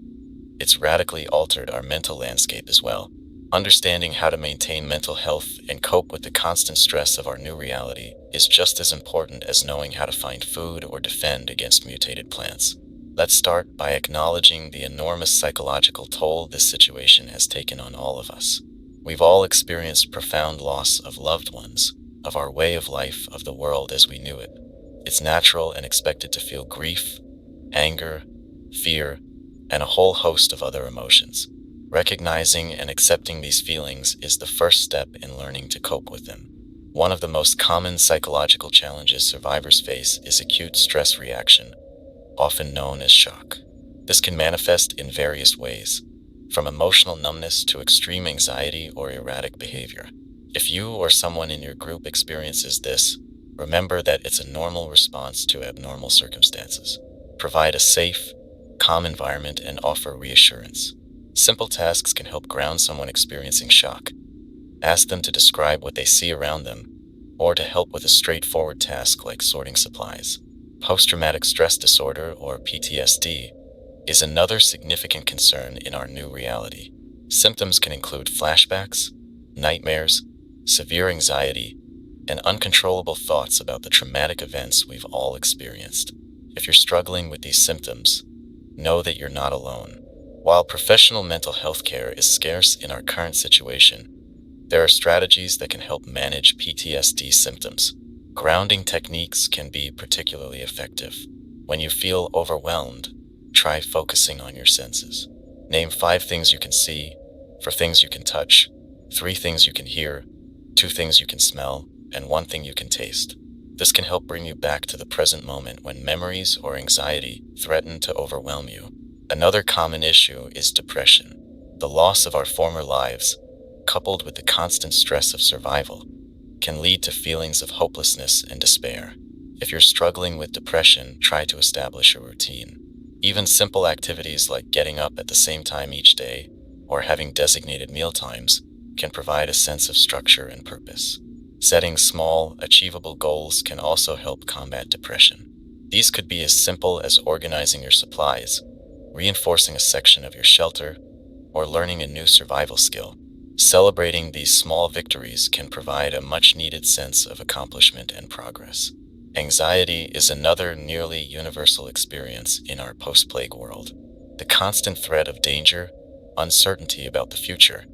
[SPEAKER 1] it's radically altered our mental landscape as well. Understanding how to maintain mental health and cope with the constant stress of our new reality is just as important as knowing how to find food or defend against mutated plants. Let's start by acknowledging the enormous psychological toll this situation has taken on all of us. We've all experienced profound loss of loved ones, of our way of life, of the world as we knew it. It's natural and expected to feel grief, anger, fear, and a whole host of other emotions. Recognizing and accepting these feelings is the first step in learning to cope with them. One of the most common psychological challenges survivors face is acute stress reaction, often known as shock. This can manifest in various ways, from emotional numbness to extreme anxiety or erratic behavior. If you or someone in your group experiences this, remember that it's a normal response to abnormal circumstances. Provide a safe, calm environment and offer reassurance. Simple tasks can help ground someone experiencing shock. Ask them to describe what they see around them, or to help with a straightforward task like sorting supplies. Post-traumatic stress disorder, or PTSD, is another significant concern in our new reality. Symptoms can include flashbacks, nightmares, severe anxiety, and uncontrollable thoughts about the traumatic events we've all experienced. If you're struggling with these symptoms, know that you're not alone. While professional mental health care is scarce in our current situation, there are strategies that can help manage PTSD symptoms. Grounding techniques can be particularly effective. When you feel overwhelmed, try focusing on your senses. Name 5 things you can see, 4 things you can touch, 3 things you can hear, 2 things you can smell, and 1 thing you can taste. This can help bring you back to the present moment when memories or anxiety threaten to overwhelm you. Another common issue is depression. The loss of our former lives, coupled with the constant stress of survival, can lead to feelings of hopelessness and despair. If you're struggling with depression, try to establish a routine. Even simple activities like getting up at the same time each day or having designated meal times can provide a sense of structure and purpose. Setting small, achievable goals can also help combat depression. These could be as simple as organizing your supplies, reinforcing a section of your shelter, or learning a new survival skill. Celebrating these small victories can provide a much-needed sense of accomplishment and progress. Anxiety is another nearly universal experience in our post-plague world. The constant threat of danger, uncertainty about the future,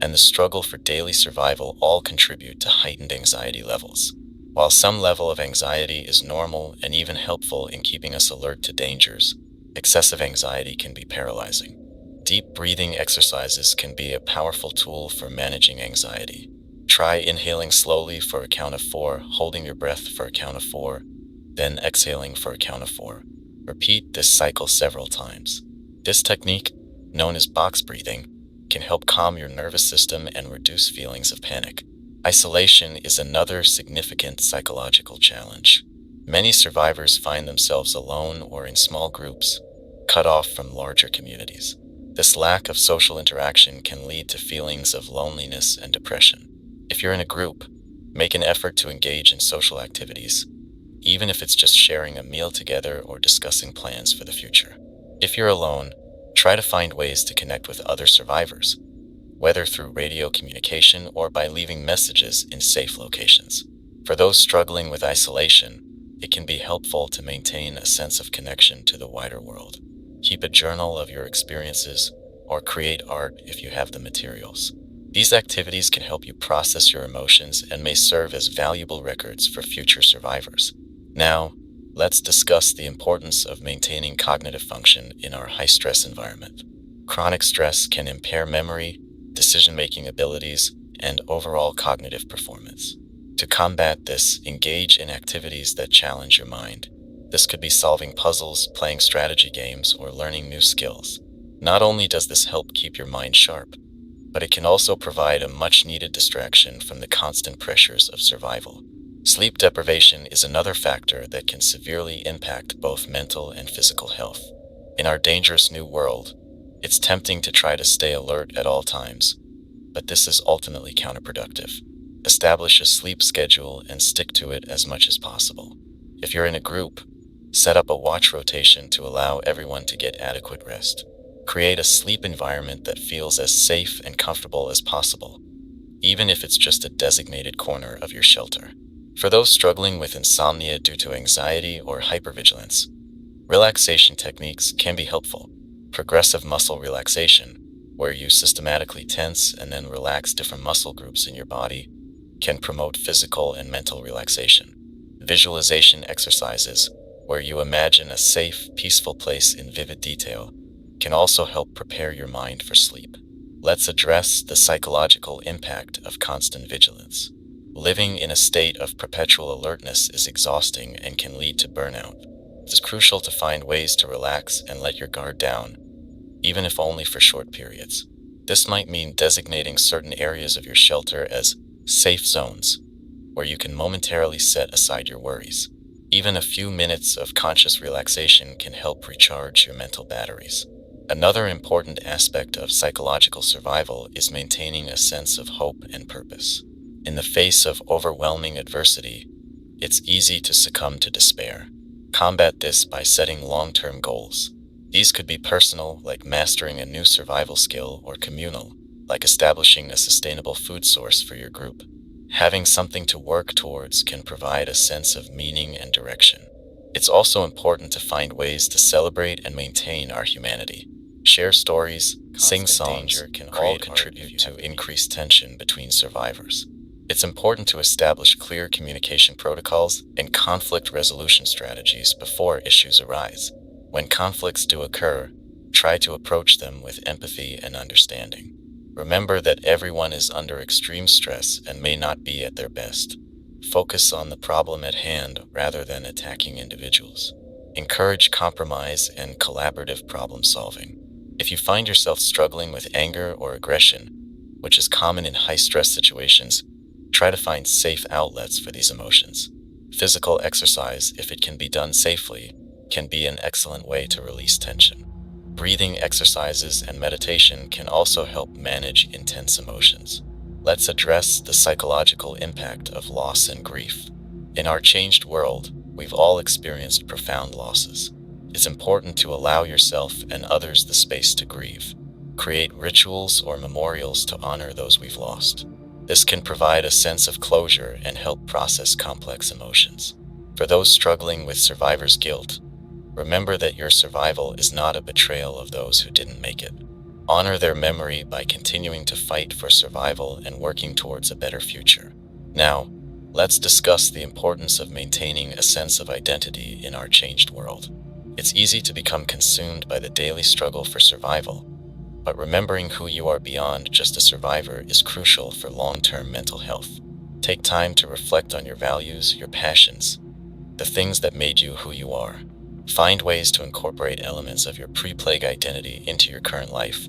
[SPEAKER 1] and the struggle for daily survival all contribute to heightened anxiety levels. While some level of anxiety is normal and even helpful in keeping us alert to dangers, excessive anxiety can be paralyzing. Deep breathing exercises can be a powerful tool for managing anxiety. Try inhaling slowly for a count of 4, holding your breath for a count of 4, then exhaling for a count of 4. Repeat this cycle several times. This technique, known as box breathing, can help calm your nervous system and reduce feelings of panic. Isolation is another significant psychological challenge. Many survivors find themselves alone or in small groups, cut off from larger communities. This lack of social interaction can lead to feelings of loneliness and depression. If you're in a group, make an effort to engage in social activities, even if it's just sharing a meal together or discussing plans for the future. If you're alone, try to find ways to connect with other survivors, whether through radio communication or by leaving messages in safe locations. For those struggling with isolation, it can be helpful to maintain a sense of connection to the wider world. Keep a journal of your experiences or create art if you have the materials. These activities can help you process your emotions and may serve as valuable records for future survivors. Now, let's discuss the importance of maintaining cognitive function in our high-stress environment. Chronic stress can impair memory, decision-making abilities, and overall cognitive performance. To combat this, engage in activities that challenge your mind. This could be solving puzzles, playing strategy games, or learning new skills. Not only does this help keep your mind sharp, but it can also provide a much-needed distraction from the constant pressures of survival. Sleep deprivation is another factor that can severely impact both mental and physical health. In our dangerous new world, it's tempting to try to stay alert at all times, but this is ultimately counterproductive. Establish a sleep schedule and stick to it as much as possible. If you're in a group, set up a watch rotation to allow everyone to get adequate rest. Create a sleep environment that feels as safe and comfortable as possible, even if it's just a designated corner of your shelter. For those struggling with insomnia due to anxiety or hypervigilance, relaxation techniques can be helpful. Progressive muscle relaxation, where you systematically tense and then relax different muscle groups in your body, can promote physical and mental relaxation. Visualization exercises, where you imagine a safe, peaceful place in vivid detail, can also help prepare your mind for sleep. Let's address the psychological impact of constant vigilance. Living in a state of perpetual alertness is exhausting and can lead to burnout. It is crucial to find ways to relax and let your guard down, even if only for short periods. This might mean designating certain areas of your shelter as safe zones, where you can momentarily set aside your worries. Even a few minutes of conscious relaxation can help recharge your mental batteries. Another important aspect of psychological survival is maintaining a sense of hope and purpose. In the face of overwhelming adversity, it's easy to succumb to despair. Combat this by setting long-term goals. These could be personal, like mastering a new survival skill, or communal, like establishing a sustainable food source for your group. Having something to work towards can provide a sense of meaning and direction. It's also important to find ways to celebrate and maintain our humanity. Share stories, sing songs, can all contribute to increased tension between survivors. It's important to establish clear communication protocols and conflict resolution strategies before issues arise. When conflicts do occur, try to approach them with empathy and understanding. Remember that everyone is under extreme stress and may not be at their best. Focus on the problem at hand rather than attacking individuals. Encourage compromise and collaborative problem solving. If you find yourself struggling with anger or aggression, which is common in high-stress situations, try to find safe outlets for these emotions. Physical exercise, if it can be done safely, can be an excellent way to release tension. Breathing exercises and meditation can also help manage intense emotions. Let's address the psychological impact of loss and grief. In our changed world, we've all experienced profound losses. It's important to allow yourself and others the space to grieve. Create rituals or memorials to honor those we've lost. This can provide a sense of closure and help process complex emotions. For those struggling with survivor's guilt, remember that your survival is not a betrayal of those who didn't make it. Honor their memory by continuing to fight for survival and working towards a better future. Now, let's discuss the importance of maintaining a sense of identity in our changed world. It's easy to become consumed by the daily struggle for survival, but remembering who you are beyond just a survivor is crucial for long-term mental health. Take time to reflect on your values, your passions, the things that made you who you are. Find ways to incorporate elements of your pre-plague identity into your current life,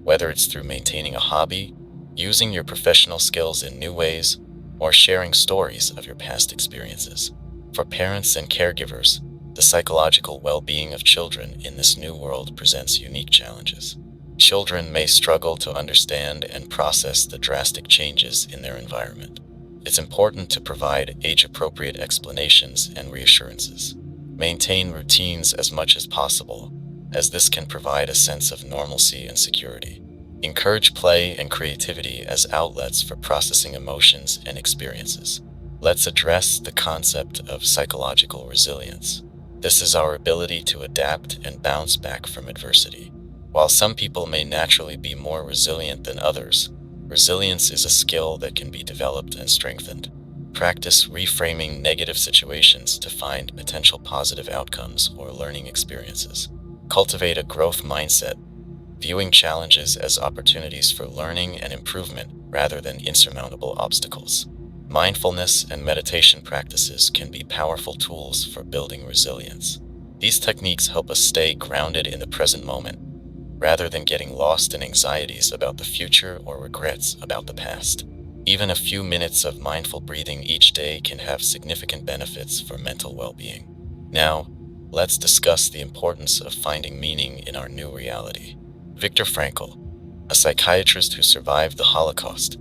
[SPEAKER 1] whether it's through maintaining a hobby, using your professional skills in new ways, or sharing stories of your past experiences. For parents and caregivers, the psychological well-being of children in this new world presents unique challenges. Children may struggle to understand and process the drastic changes in their environment. It's important to provide age-appropriate explanations and reassurances. Maintain routines as much as possible, as this can provide a sense of normalcy and security. Encourage play and creativity as outlets for processing emotions and experiences. Let's address the concept of psychological resilience. This is our ability to adapt and bounce back from adversity. While some people may naturally be more resilient than others, resilience is a skill that can be developed and strengthened. Practice reframing negative situations to find potential positive outcomes or learning experiences. Cultivate a growth mindset, viewing challenges as opportunities for learning and improvement rather than insurmountable obstacles. Mindfulness and meditation practices can be powerful tools for building resilience. These techniques help us stay grounded in the present moment, rather than getting lost in anxieties about the future or regrets about the past. Even a few minutes of mindful breathing each day can have significant benefits for mental well-being. Now, let's discuss the importance of finding meaning in our new reality. Viktor Frankl, a psychiatrist who survived the Holocaust,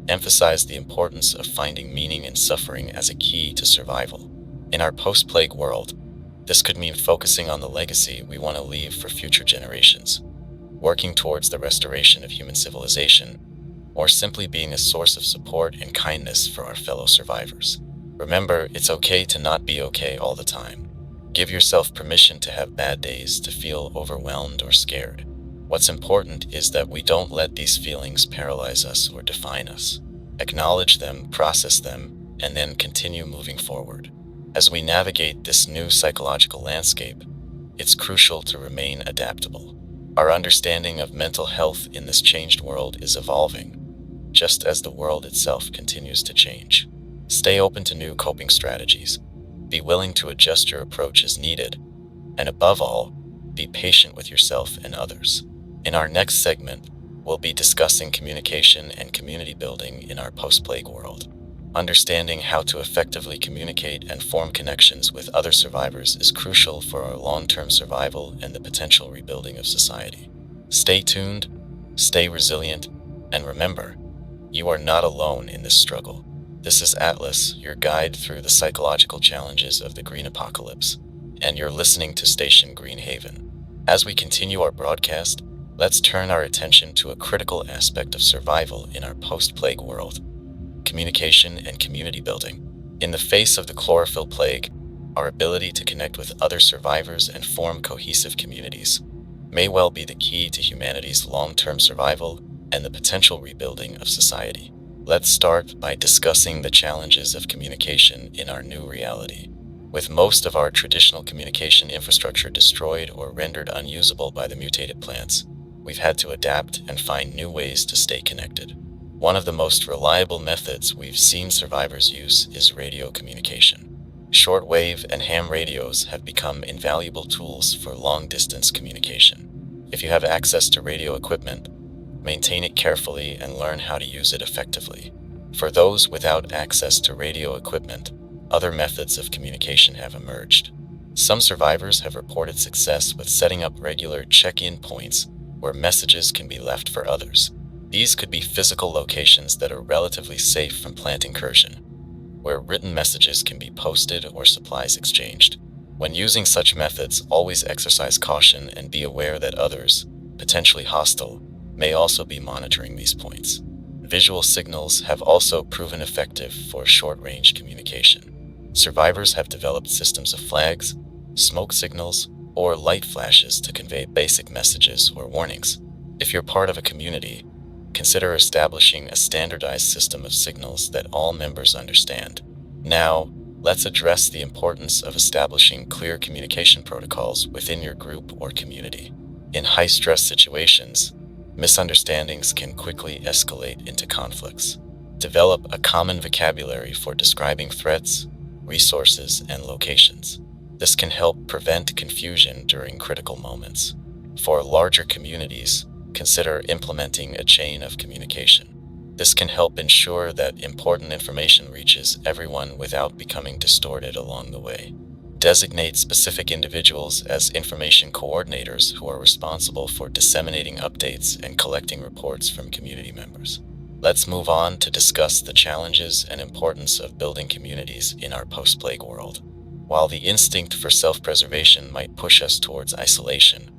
[SPEAKER 1] emphasized the importance of finding meaning in suffering as a key to survival. In our post-plague world, this could mean focusing on the legacy we want to leave for future generations. working towards the restoration of human civilization, or simply being a source of support and kindness for our fellow survivors. Remember, it's okay to not be okay all the time. Give yourself permission to have bad days, to feel overwhelmed or scared. What's important is that we don't let these feelings paralyze us or define us. Acknowledge them, process them, and then continue moving forward. As we navigate this new psychological landscape, it's crucial to remain adaptable. Our understanding of mental health in this changed world is evolving, just as the world itself continues to change. Stay open to new coping strategies. Be willing to adjust your approach as needed. And above all, be patient with yourself and others. In our next segment, we'll be discussing communication and community building in our post-plague world. Understanding how to effectively communicate and form connections with other survivors is crucial for our long-term survival and the potential rebuilding of society. Stay tuned, stay resilient, and remember, you are not alone in this struggle. This is Atlas, your guide through the psychological challenges of the Green Apocalypse, and you're listening to Station Green Haven. As we continue our broadcast, let's turn our attention to a critical aspect of survival in our post-plague world: communication and community building. In the face of the chlorophyll plague, our ability to connect with other survivors and form cohesive communities may well be the key to humanity's long-term survival and the potential rebuilding of society. Let's start by discussing the challenges of communication in our new reality. With most of our traditional communication infrastructure destroyed or rendered unusable by the mutated plants, we've had to adapt and find new ways to stay connected. One of the most reliable methods we've seen survivors use is radio communication. Shortwave and ham radios have become invaluable tools for long-distance communication. If you have access to radio equipment, maintain it carefully and learn how to use it effectively. For those without access to radio equipment, other methods of communication have emerged. Some survivors have reported success with setting up regular check-in points where messages can be left for others. These could be physical locations that are relatively safe from plant incursion, where written messages can be posted or supplies exchanged. When using such methods, always exercise caution and be aware that others, potentially hostile, may also be monitoring these points. Visual signals have also proven effective for short-range communication. Survivors have developed systems of flags, smoke signals, or light flashes to convey basic messages or warnings. If you're part of a community, consider establishing a standardized system of signals that all members understand. Now, let's address the importance of establishing clear communication protocols within your group or community. In high-stress situations, misunderstandings can quickly escalate into conflicts. Develop a common vocabulary for describing threats, resources, and locations. This can help prevent confusion during critical moments. For larger communities, consider implementing a chain of communication. This can help ensure that important information reaches everyone without becoming distorted along the way. Designate specific individuals as information coordinators who are responsible for disseminating updates and collecting reports from community members. Let's move on to discuss the challenges and importance of building communities in our post-plague world. While the instinct for self-preservation might push us towards isolation,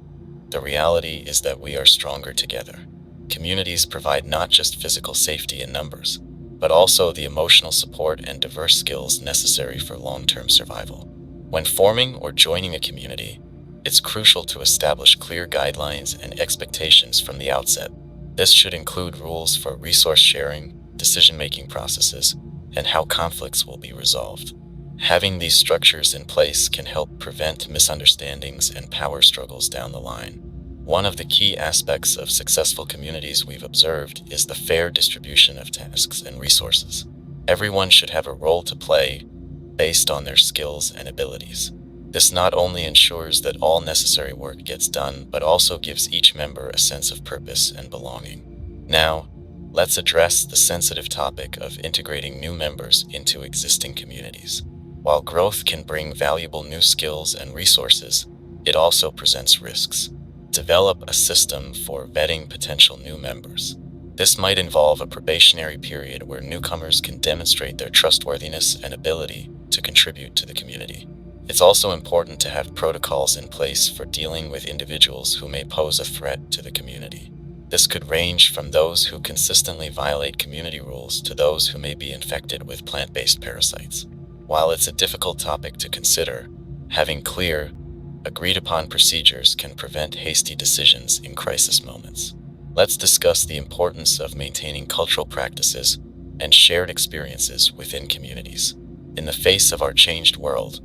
[SPEAKER 1] the reality is that we are stronger together. Communities provide not just physical safety in numbers, but also the emotional support and diverse skills necessary for long-term survival. When forming or joining a community, it's crucial to establish clear guidelines and expectations from the outset. This should include rules for resource sharing, decision-making processes, and how conflicts will be resolved. Having these structures in place can help prevent misunderstandings and power struggles down the line. One of the key aspects of successful communities we've observed is the fair distribution of tasks and resources. Everyone should have a role to play based on their skills and abilities. This not only ensures that all necessary work gets done, but also gives each member a sense of purpose and belonging. Now, let's address the sensitive topic of integrating new members into existing communities. While growth can bring valuable new skills and resources, it also presents risks. Develop a system for vetting potential new members. This might involve a probationary period where newcomers can demonstrate their trustworthiness and ability to contribute to the community. It's also important to have protocols in place for dealing with individuals who may pose a threat to the community. This could range from those who consistently violate community rules to those who may be infected with plant-based parasites. While it's a difficult topic to consider, having clear, agreed-upon procedures can prevent hasty decisions in crisis moments. Let's discuss the importance of maintaining cultural practices and shared experiences within communities. In the face of our changed world,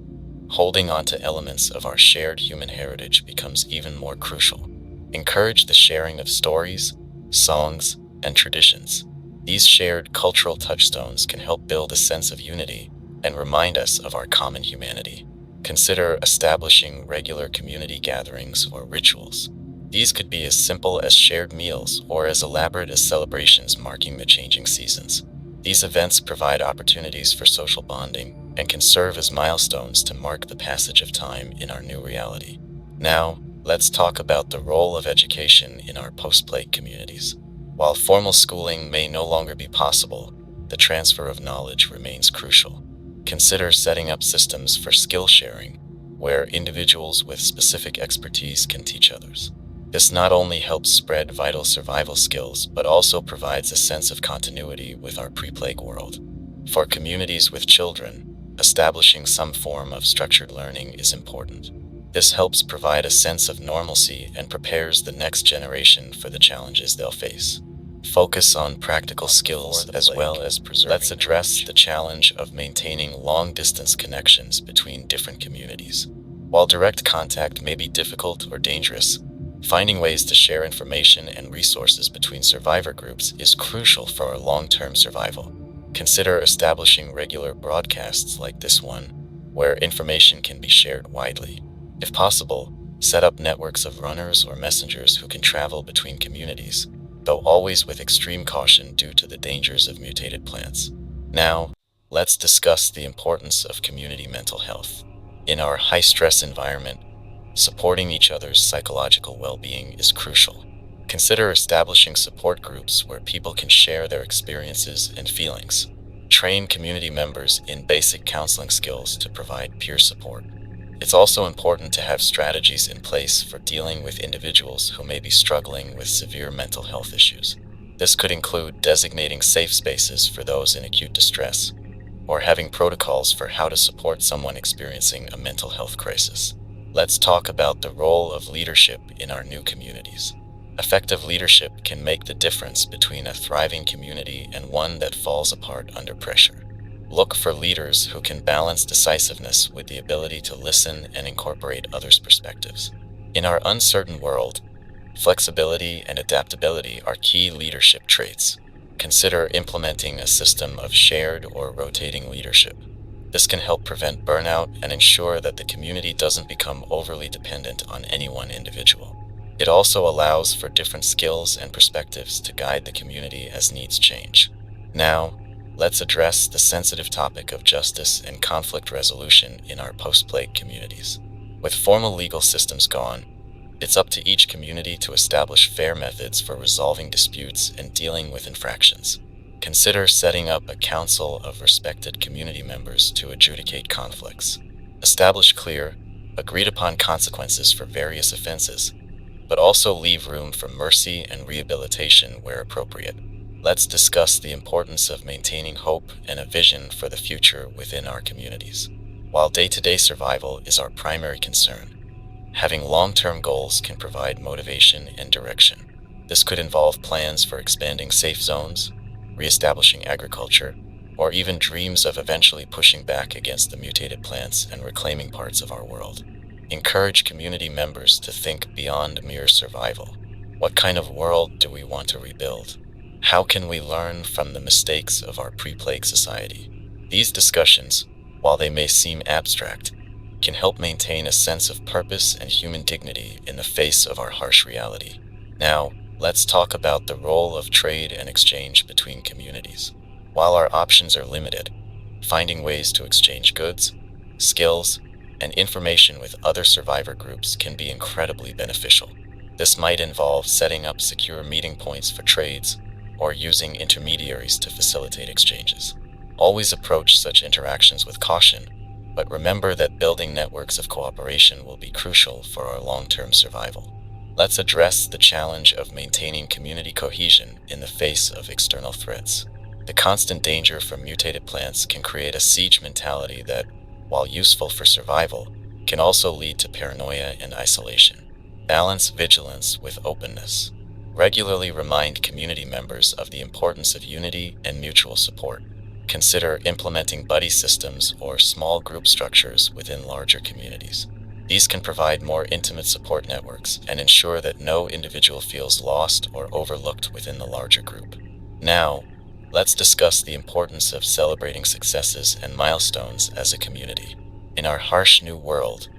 [SPEAKER 1] holding on to elements of our shared human heritage becomes even more crucial. Encourage the sharing of stories, songs, and traditions. These shared cultural touchstones can help build a sense of unity and remind us of our common humanity. Consider establishing regular community gatherings or rituals. These could be as simple as shared meals or as elaborate as celebrations marking the changing seasons. These events provide opportunities for social bonding and can serve as milestones to mark the passage of time in our new reality. Now, let's talk about the role of education in our post-plague communities. While formal schooling may no longer be possible, the transfer of knowledge remains crucial. Consider setting up systems for skill sharing, where individuals with specific expertise can teach others. This not only helps spread vital survival skills, but also provides a sense of continuity with our pre-plague world. For communities with children, establishing some form of structured learning is important. This helps provide a sense of normalcy and prepares the next generation for the challenges they'll face. Focus on practical skills as well as preserving. Let's address the challenge of maintaining long-distance connections between different communities. While direct contact may be difficult or dangerous, finding ways to share information and resources between survivor groups is crucial for our long-term survival. Consider establishing regular broadcasts like this one, where information can be shared widely. If possible, set up networks of runners or messengers who can travel between communities, though always with extreme caution due to the dangers of mutated plants. Now, let's discuss the importance of community mental health. In our high-stress environment, supporting each other's psychological well-being is crucial. Consider establishing support groups where people can share their experiences and feelings. Train community members in basic counseling skills to provide peer support. It's also important to have strategies in place for dealing with individuals who may be struggling with severe mental health issues. This could include designating safe spaces for those in acute distress, or having protocols for how to support someone experiencing a mental health crisis. Let's talk about the role of leadership in our new communities. Effective leadership can make the difference between a thriving community and one that falls apart under pressure. Look for leaders who can balance decisiveness with the ability to listen and incorporate others' perspectives. In our uncertain world, flexibility and adaptability are key leadership traits. Consider implementing a system of shared or rotating leadership. This can help prevent burnout and ensure that the community doesn't become overly dependent on any one individual. It also allows for different skills and perspectives to guide the community as needs change. Now, let's address the sensitive topic of justice and conflict resolution in our post-plague communities. With formal legal systems gone, it's up to each community to establish fair methods for resolving disputes and dealing with infractions. Consider setting up a council of respected community members to adjudicate conflicts. Establish clear, agreed-upon consequences for various offenses, but also leave room for mercy and rehabilitation where appropriate. Let's discuss the importance of maintaining hope and a vision for the future within our communities. While day-to-day survival is our primary concern, having long-term goals can provide motivation and direction. This could involve plans for expanding safe zones, reestablishing agriculture, or even dreams of eventually pushing back against the mutated plants and reclaiming parts of our world. Encourage community members to think beyond mere survival. What kind of world do we want to rebuild? How can we learn from the mistakes of our pre-plague society? These discussions, while they may seem abstract, can help maintain a sense of purpose and human dignity in the face of our harsh reality. Now, let's talk about the role of trade and exchange between communities. While our options are limited, finding ways to exchange goods, skills, and information with other survivor groups can be incredibly beneficial. This might involve setting up secure meeting points for trades or using intermediaries to facilitate exchanges. Always approach such interactions with caution, but remember that building networks of cooperation will be crucial for our long-term survival. Let's address the challenge of maintaining community cohesion in the face of external threats. The constant danger from mutated plants can create a siege mentality that, while useful for survival, can also lead to paranoia and isolation. Balance vigilance with openness. Regularly remind community members of the importance of unity and mutual support. Consider implementing buddy systems or small group structures within larger communities. These can provide more intimate support networks and ensure that no individual feels lost or overlooked within the larger group. Now, let's discuss the importance of celebrating successes and milestones as a community. In our harsh new world,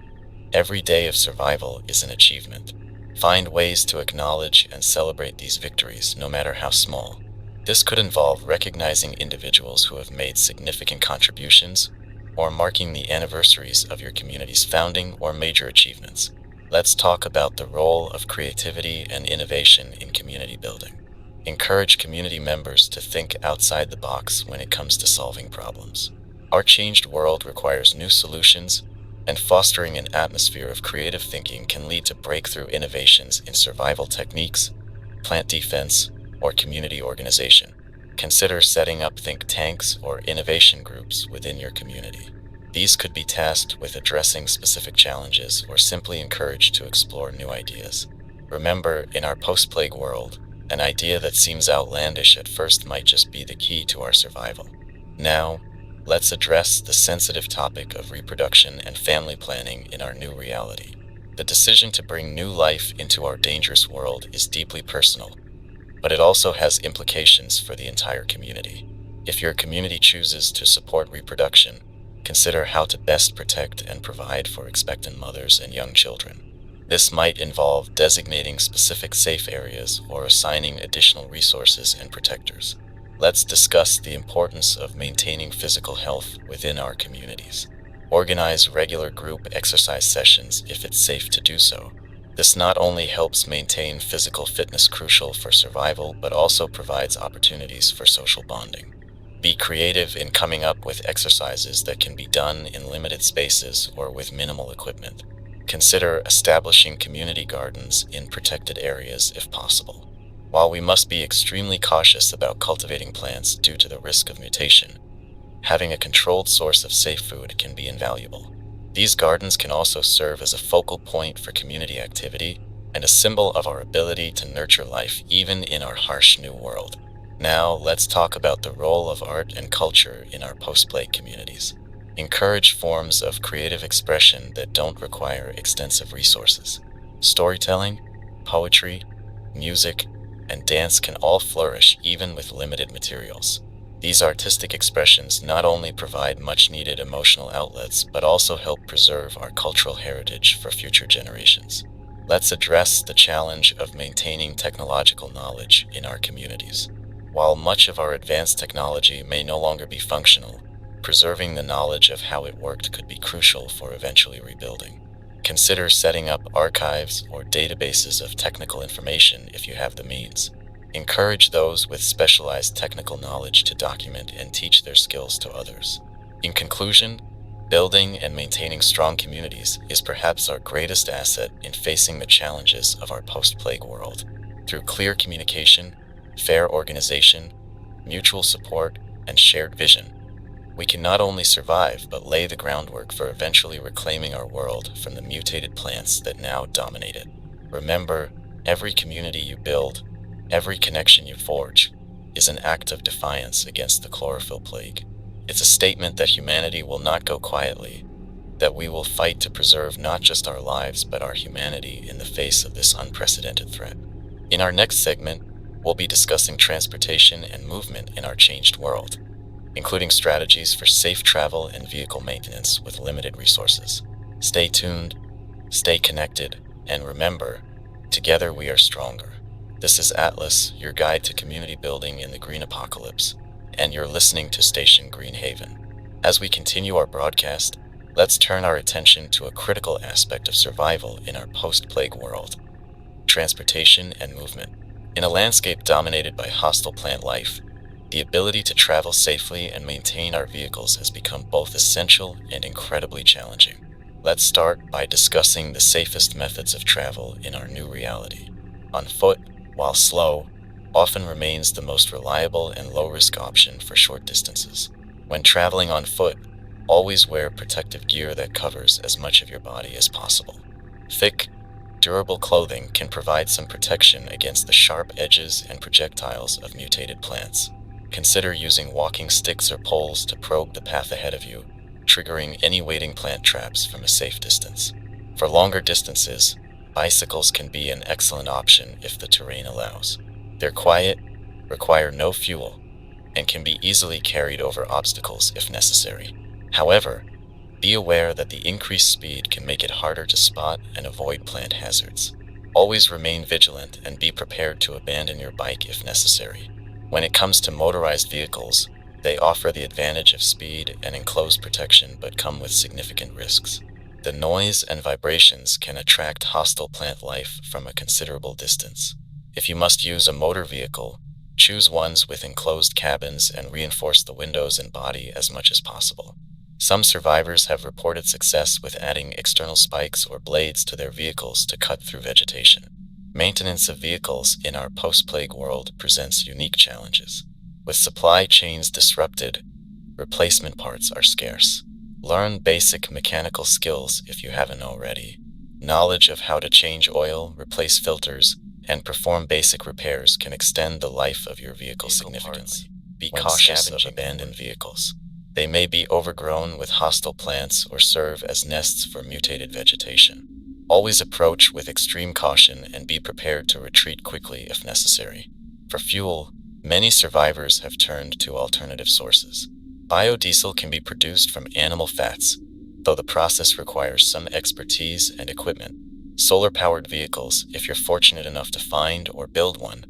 [SPEAKER 1] every day of survival is an achievement. Find ways to acknowledge and celebrate these victories, no matter how small. This could involve recognizing individuals who have made significant contributions, or marking the anniversaries of your community's founding or major achievements. Let's talk about the role of creativity and innovation in community building. Encourage community members to think outside the box when it comes to solving problems. Our changed world requires new solutions, and fostering an atmosphere of creative thinking can lead to breakthrough innovations in survival techniques, plant defense, or community organization. Consider setting up think tanks or innovation groups within your community. These could be tasked with addressing specific challenges or simply encouraged to explore new ideas. Remember, in our post-plague world, an idea that seems outlandish at first might just be the key to our survival. Now, let's address the sensitive topic of reproduction and family planning in our new reality. The decision to bring new life into our dangerous world is deeply personal, but it also has implications for the entire community. If your community chooses to support reproduction, consider how to best protect and provide for expectant mothers and young children. This might involve designating specific safe areas or assigning additional resources and protectors. Let's discuss the importance of maintaining physical health within our communities. Organize regular group exercise sessions if it's safe to do so. This not only helps maintain physical fitness crucial for survival, but also provides opportunities for social bonding. Be creative in coming up with exercises that can be done in limited spaces or with minimal equipment. Consider establishing community gardens in protected areas if possible. While we must be extremely cautious about cultivating plants due to the risk of mutation, having a controlled source of safe food can be invaluable. These gardens can also serve as a focal point for community activity and a symbol of our ability to nurture life even in our harsh new world. Now, let's talk about the role of art and culture in our post-plague communities. Encourage forms of creative expression that don't require extensive resources. Storytelling, poetry, music, and dance can all flourish even with limited materials. These artistic expressions not only provide much-needed emotional outlets, but also help preserve our cultural heritage for future generations. Let's address the challenge of maintaining technological knowledge in our communities. While much of our advanced technology may no longer be functional, preserving the knowledge of how it worked could be crucial for eventually rebuilding. Consider setting up archives or databases of technical information if you have the means. Encourage those with specialized technical knowledge to document and teach their skills to others. In conclusion, building and maintaining strong communities is perhaps our greatest asset in facing the challenges of our post-plague world. Through clear communication, fair organization, mutual support, and shared vision, we can not only survive but lay the groundwork for eventually reclaiming our world from the mutated plants that now dominate it. Remember, every community you build, every connection you forge, is an act of defiance against the chlorophyll plague. It's a statement that humanity will not go quietly, that we will fight to preserve not just our lives but our humanity in the face of this unprecedented threat. In our next segment, we'll be discussing transportation and movement in our changed world, including strategies for safe travel and vehicle maintenance with limited resources. Stay tuned, stay connected, and remember, together we are stronger. This is Atlas, your guide to community building in the green apocalypse, and you're listening to Station Green Haven. As we continue our broadcast, let's turn our attention to a critical aspect of survival in our post-plague world: transportation and movement. In a landscape dominated by hostile plant life, The ability to travel safely and maintain our vehicles has become both essential and incredibly challenging. Let's start by discussing the safest methods of travel in our new reality. On foot, while slow, often remains the most reliable and low-risk option for short distances. When traveling on foot, always wear protective gear that covers as much of your body as possible. Thick, durable clothing can provide some protection against the sharp edges and projectiles of mutated plants. Consider using walking sticks or poles to probe the path ahead of you, triggering any waiting plant traps from a safe distance. For longer distances, bicycles can be an excellent option if the terrain allows. They're quiet, require no fuel, and can be easily carried over obstacles if necessary. However, be aware that the increased speed can make it harder to spot and avoid plant hazards. Always remain vigilant and be prepared to abandon your bike if necessary. When it comes to motorized vehicles, they offer the advantage of speed and enclosed protection but come with significant risks. The noise and vibrations can attract hostile plant life from a considerable distance. If you must use a motor vehicle, choose ones with enclosed cabins and reinforce the windows and body as much as possible. Some survivors have reported success with adding external spikes or blades to their vehicles to cut through vegetation. Maintenance of vehicles in our post-plague world presents unique challenges. With supply chains disrupted, replacement parts are scarce. Learn basic mechanical skills if you haven't already. Knowledge of how to change oil, replace filters, and perform basic repairs can extend the life of your vehicle significantly. Be cautious of abandoned vehicles. They may be overgrown with hostile plants or serve as nests for mutated vegetation. Always approach with extreme caution and be prepared to retreat quickly if necessary. For fuel, many survivors have turned to alternative sources. Biodiesel can be produced from animal fats, though the process requires some expertise and equipment. Solar-powered vehicles, if you're fortunate enough to find or build one,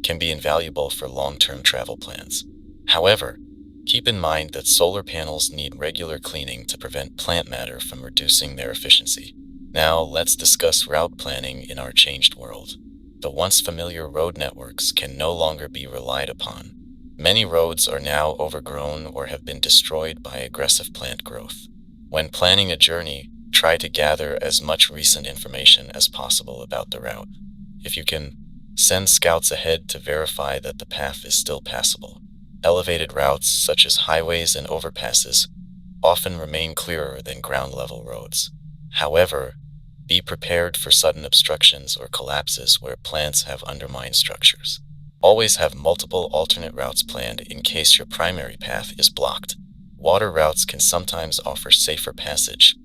[SPEAKER 1] can be invaluable for long-term travel plans. However, keep in mind that solar panels need regular cleaning to prevent plant matter from reducing their efficiency. Now, let's discuss route planning in our changed world. The once familiar road networks can no longer be relied upon. Many roads are now overgrown or have been destroyed by aggressive plant growth. When planning a journey, try to gather as much recent information as possible about the route. If you can, send scouts ahead to verify that the path is still passable. Elevated routes, such as highways and overpasses, often remain clearer than ground-level roads. However, be prepared for sudden obstructions or collapses where plants have undermined structures. Always have multiple alternate routes planned in case your primary path is blocked. Water routes can sometimes offer safer passage,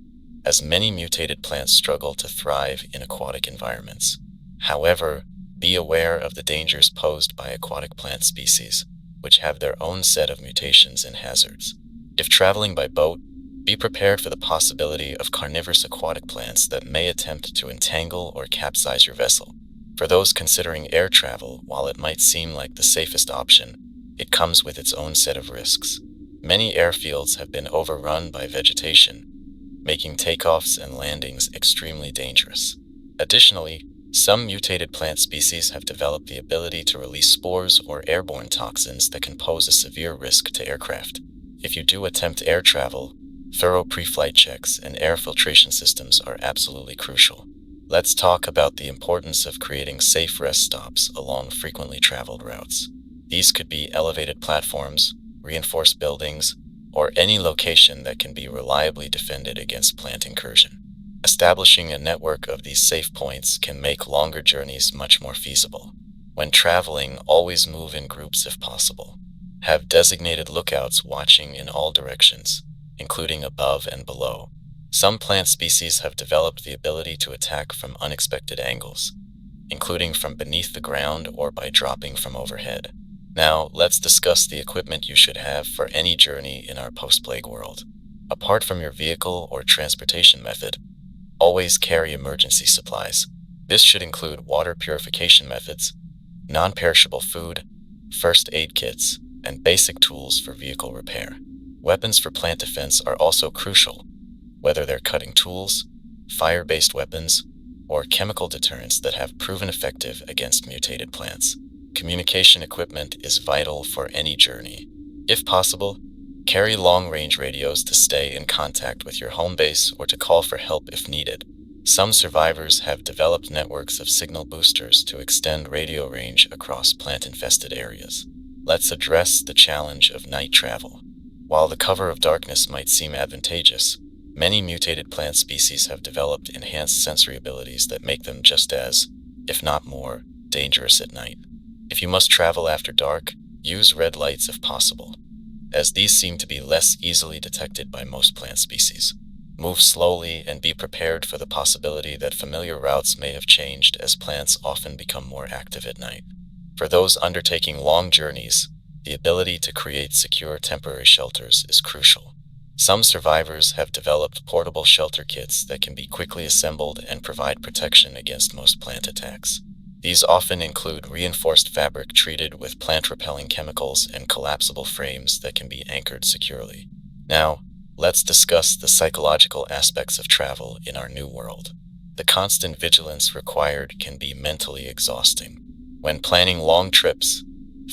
[SPEAKER 1] as many mutated plants struggle to thrive in aquatic environments. However, be aware of the dangers posed by aquatic plant species, which have their own set of mutations and hazards. If traveling by boat, be prepared for the possibility of carnivorous aquatic plants that may attempt to entangle or capsize your vessel. For those considering air travel, while it might seem like the safest option, it comes with its own set of risks. Many airfields have been overrun by vegetation, making takeoffs and landings extremely dangerous. Additionally, some mutated plant species have developed the ability to release spores or airborne toxins that can pose a severe risk to aircraft. If you do attempt air travel, thorough pre-flight checks and air filtration systems are absolutely crucial. Let's talk about the importance of creating safe rest stops along frequently traveled routes. These could be elevated platforms, reinforced buildings, or any location that can be reliably defended against plant incursion. Establishing a network of these safe points can make longer journeys much more feasible. When traveling, always move in groups if possible. Have designated lookouts watching in all directions, including above and below. Some plant species have developed the ability to attack from unexpected angles, including from beneath the ground or by dropping from overhead. Now, let's discuss the equipment you should have for any journey in our post-plague world. Apart from your vehicle or transportation method, always carry emergency supplies. This should include water purification methods, non-perishable food, first aid kits, and basic tools for vehicle repair. Weapons for plant defense are also crucial, whether they're cutting tools, fire-based weapons, or chemical deterrents that have proven effective against mutated plants. Communication equipment is vital for any journey. If possible, carry long-range radios to stay in contact with your home base or to call for help if needed. Some survivors have developed networks of signal boosters to extend radio range across plant-infested areas. Let's address the challenge of night travel. While the cover of darkness might seem advantageous, many mutated plant species have developed enhanced sensory abilities that make them just as, if not more, dangerous at night. If you must travel after dark, use red lights if possible, as these seem to be less easily detected by most plant species. Move slowly and be prepared for the possibility that familiar routes may have changed as plants often become more active at night. For those undertaking long journeys, the ability to create secure temporary shelters is crucial. Some survivors have developed portable shelter kits that can be quickly assembled and provide protection against most plant attacks. These often include reinforced fabric treated with plant-repelling chemicals and collapsible frames that can be anchored securely. Now, let's discuss the psychological aspects of travel in our new world. The constant vigilance required can be mentally exhausting. When planning long trips,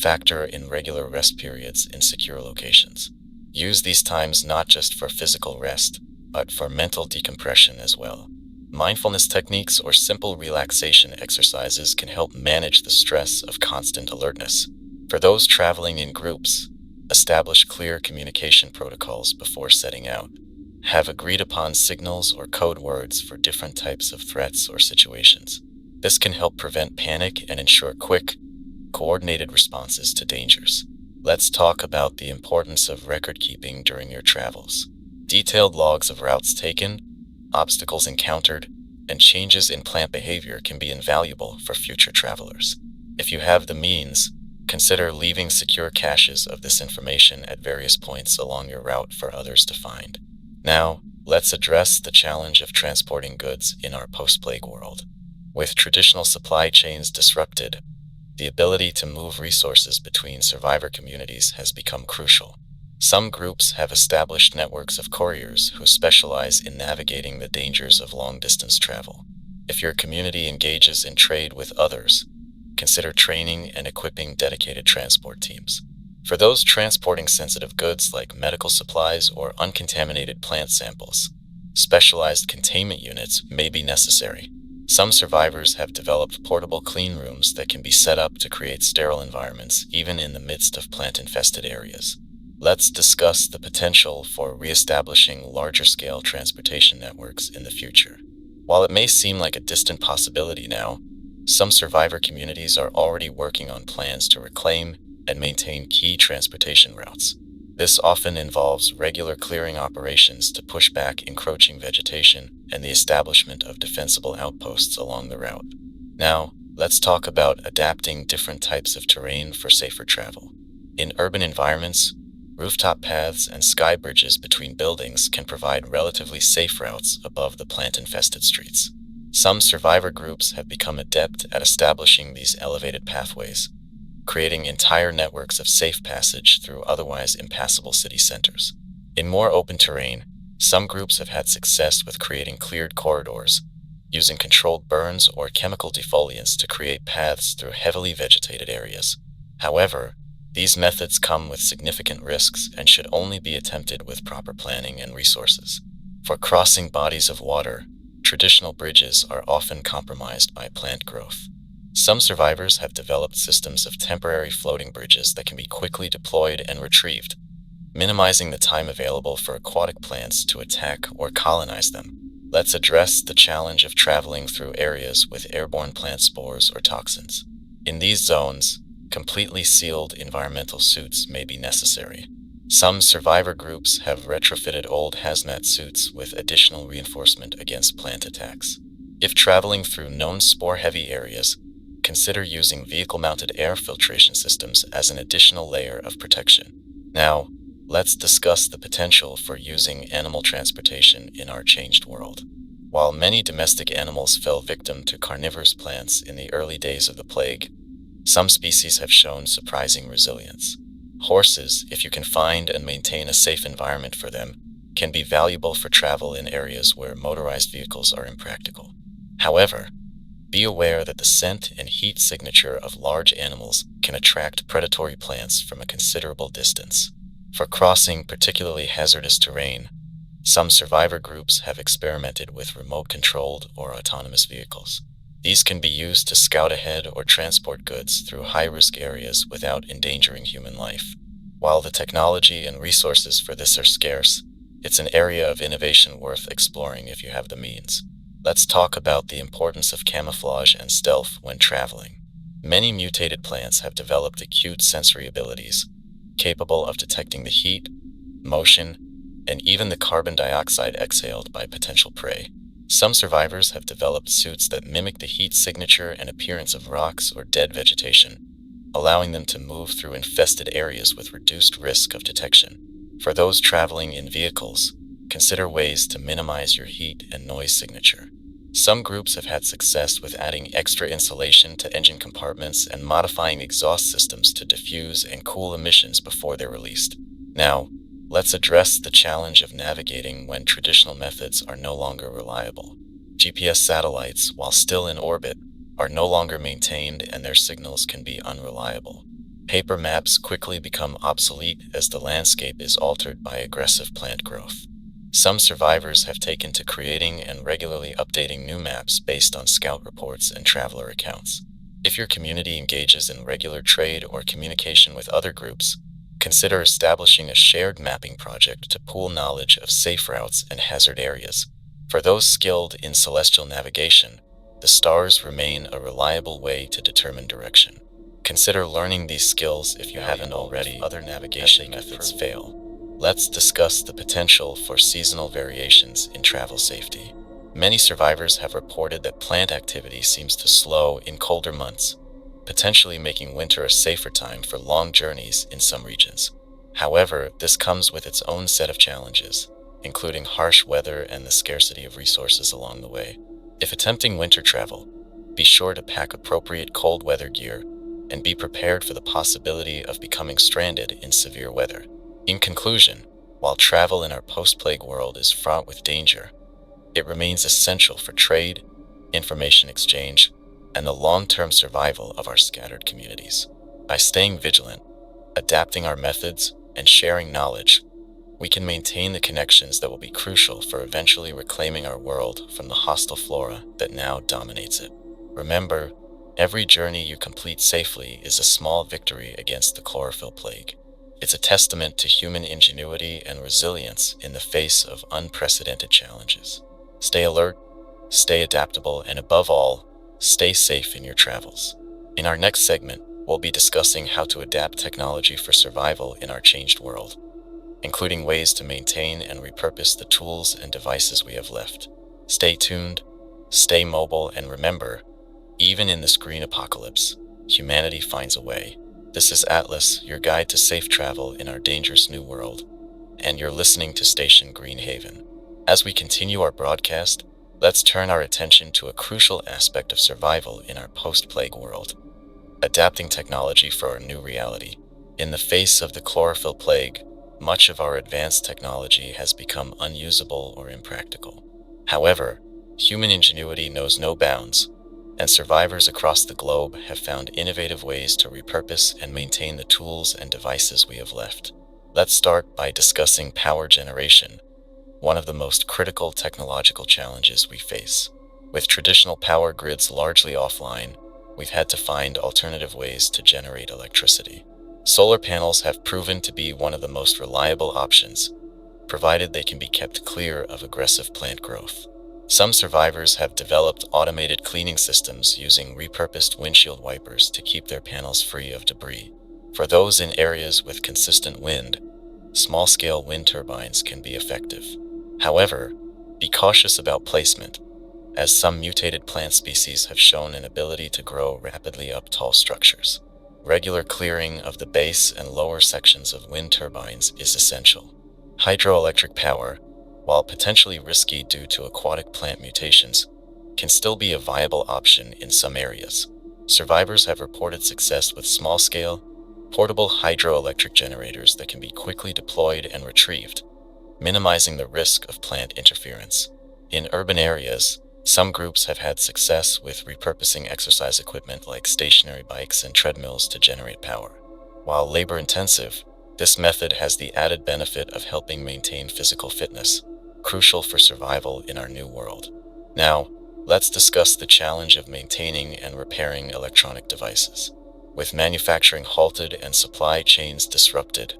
[SPEAKER 1] factor in regular rest periods in secure locations. Use these times not just for physical rest, but for mental decompression as well. Mindfulness techniques or simple relaxation exercises can help manage the stress of constant alertness. For those traveling in groups, establish clear communication protocols before setting out. Have agreed-upon signals or code words for different types of threats or situations. This can help prevent panic and ensure quick, coordinated responses to dangers. Let's talk about the importance of record-keeping during your travels. Detailed logs of routes taken, obstacles encountered, and changes in plant behavior can be invaluable for future travelers. If you have the means, consider leaving secure caches of this information at various points along your route for others to find. Now, let's address the challenge of transporting goods in our post-plague world. With traditional supply chains disrupted, the ability to move resources between survivor communities has become crucial. Some groups have established networks of couriers who specialize in navigating the dangers of long-distance travel. If your community engages in trade with others, consider training and equipping dedicated transport teams. For those transporting sensitive goods like medical supplies or uncontaminated plant samples, specialized containment units may be necessary. Some survivors have developed portable clean rooms that can be set up to create sterile environments even in the midst of plant-infested areas. Let's discuss the potential for reestablishing larger-scale transportation networks in the future. While it may seem like a distant possibility now, some survivor communities are already working on plans to reclaim and maintain key transportation routes. This often involves regular clearing operations to push back encroaching vegetation and the establishment of defensible outposts along the route. Now, let's talk about adapting different types of terrain for safer travel. In urban environments, rooftop paths and sky bridges between buildings can provide relatively safe routes above the plant-infested streets. Some survivor groups have become adept at establishing these elevated pathways, creating entire networks of safe passage through otherwise impassable city centers. In more open terrain, some groups have had success with creating cleared corridors, using controlled burns or chemical defoliants to create paths through heavily vegetated areas. However, these methods come with significant risks and should only be attempted with proper planning and resources. For crossing bodies of water, traditional bridges are often compromised by plant growth. Some survivors have developed systems of temporary floating bridges that can be quickly deployed and retrieved, minimizing the time available for aquatic plants to attack or colonize them. Let's address the challenge of traveling through areas with airborne plant spores or toxins. In these zones, completely sealed environmental suits may be necessary. Some survivor groups have retrofitted old hazmat suits with additional reinforcement against plant attacks. If traveling through known spore-heavy areas, consider using vehicle-mounted air filtration systems as an additional layer of protection. Now, let's discuss the potential for using animal transportation in our changed world. While many domestic animals fell victim to carnivorous plants in the early days of the plague, some species have shown surprising resilience. Horses, if you can find and maintain a safe environment for them, can be valuable for travel in areas where motorized vehicles are impractical. However, Be aware that the scent and heat signature of large animals can attract predatory plants from a considerable distance. For crossing particularly hazardous terrain, some survivor groups have experimented with remote-controlled or autonomous vehicles. These can be used to scout ahead or transport goods through high-risk areas without endangering human life. While the technology and resources for this are scarce, it's an area of innovation worth exploring if you have the means. Let's talk about the importance of camouflage and stealth when traveling. Many mutated plants have developed acute sensory abilities, capable of detecting the heat, motion, and even the carbon dioxide exhaled by potential prey. Some survivors have developed suits that mimic the heat signature and appearance of rocks or dead vegetation, allowing them to move through infested areas with reduced risk of detection. For those traveling in vehicles, consider ways to minimize your heat and noise signature. Some groups have had success with adding extra insulation to engine compartments and modifying exhaust systems to diffuse and cool emissions before they're released. Now, let's address the challenge of navigating when traditional methods are no longer reliable. GPS satellites, while still in orbit, are no longer maintained and their signals can be unreliable. Paper maps quickly become obsolete as the landscape is altered by aggressive plant growth. Some survivors have taken to creating and regularly updating new maps based on scout reports and traveler accounts. If your community engages in regular trade or communication with other groups, consider establishing a shared mapping project to pool knowledge of safe routes and hazard areas. For those skilled in celestial navigation, the stars remain a reliable way to determine direction. Consider learning these skills if you haven't already. Other navigation methods fail. Let's discuss the potential for seasonal variations in travel safety. Many survivors have reported that plant activity seems to slow in colder months, potentially making winter a safer time for long journeys in some regions. However, this comes with its own set of challenges, including harsh weather and the scarcity of resources along the way. If attempting winter travel, be sure to pack appropriate cold weather gear and be prepared for the possibility of becoming stranded in severe weather. In conclusion, while travel in our post-plague world is fraught with danger, it remains essential for trade, information exchange, and the long-term survival of our scattered communities. By staying vigilant, adapting our methods, and sharing knowledge, we can maintain the connections that will be crucial for eventually reclaiming our world from the hostile flora that now dominates it. Remember, every journey you complete safely is a small victory against the chlorophyll plague. It's a testament to human ingenuity and resilience in the face of unprecedented challenges. Stay alert, stay adaptable, and above all, stay safe in your travels. In our next segment, we'll be discussing how to adapt technology for survival in our changed world, including ways to maintain and repurpose the tools and devices we have left. Stay tuned, stay mobile, and remember, even in this green apocalypse, humanity finds a way. This is Atlas, your guide to safe travel in our dangerous new world, and you're listening to Station Green Haven. As we continue our broadcast, let's turn our attention to a crucial aspect of survival in our post-plague world: adapting technology for our new reality. In the face of the chlorophyll plague, much of our advanced technology has become unusable or impractical. However, human ingenuity knows no bounds, and survivors across the globe have found innovative ways to repurpose and maintain the tools and devices we have left. Let's start by discussing power generation, one of the most critical technological challenges we face. With traditional power grids largely offline, we've had to find alternative ways to generate electricity. Solar panels have proven to be one of the most reliable options, provided they can be kept clear of aggressive plant growth. Some survivors have developed automated cleaning systems using repurposed windshield wipers to keep their panels free of debris. For those in areas with consistent wind, small-scale wind turbines can be effective. However, be cautious about placement, as some mutated plant species have shown an ability to grow rapidly up tall structures. Regular clearing of the base and lower sections of wind turbines is essential. Hydroelectric power, while potentially risky due to aquatic plant mutations, can still be a viable option in some areas. Survivors have reported success with small-scale, portable hydroelectric generators that can be quickly deployed and retrieved, minimizing the risk of plant interference. In urban areas, Some groups have had success with repurposing exercise equipment like stationary bikes and treadmills to generate power. While labor-intensive, this method has the added benefit of helping maintain physical fitness, crucial for survival in our new world. Now, let's discuss the challenge of maintaining and repairing electronic devices. With manufacturing halted and supply chains disrupted,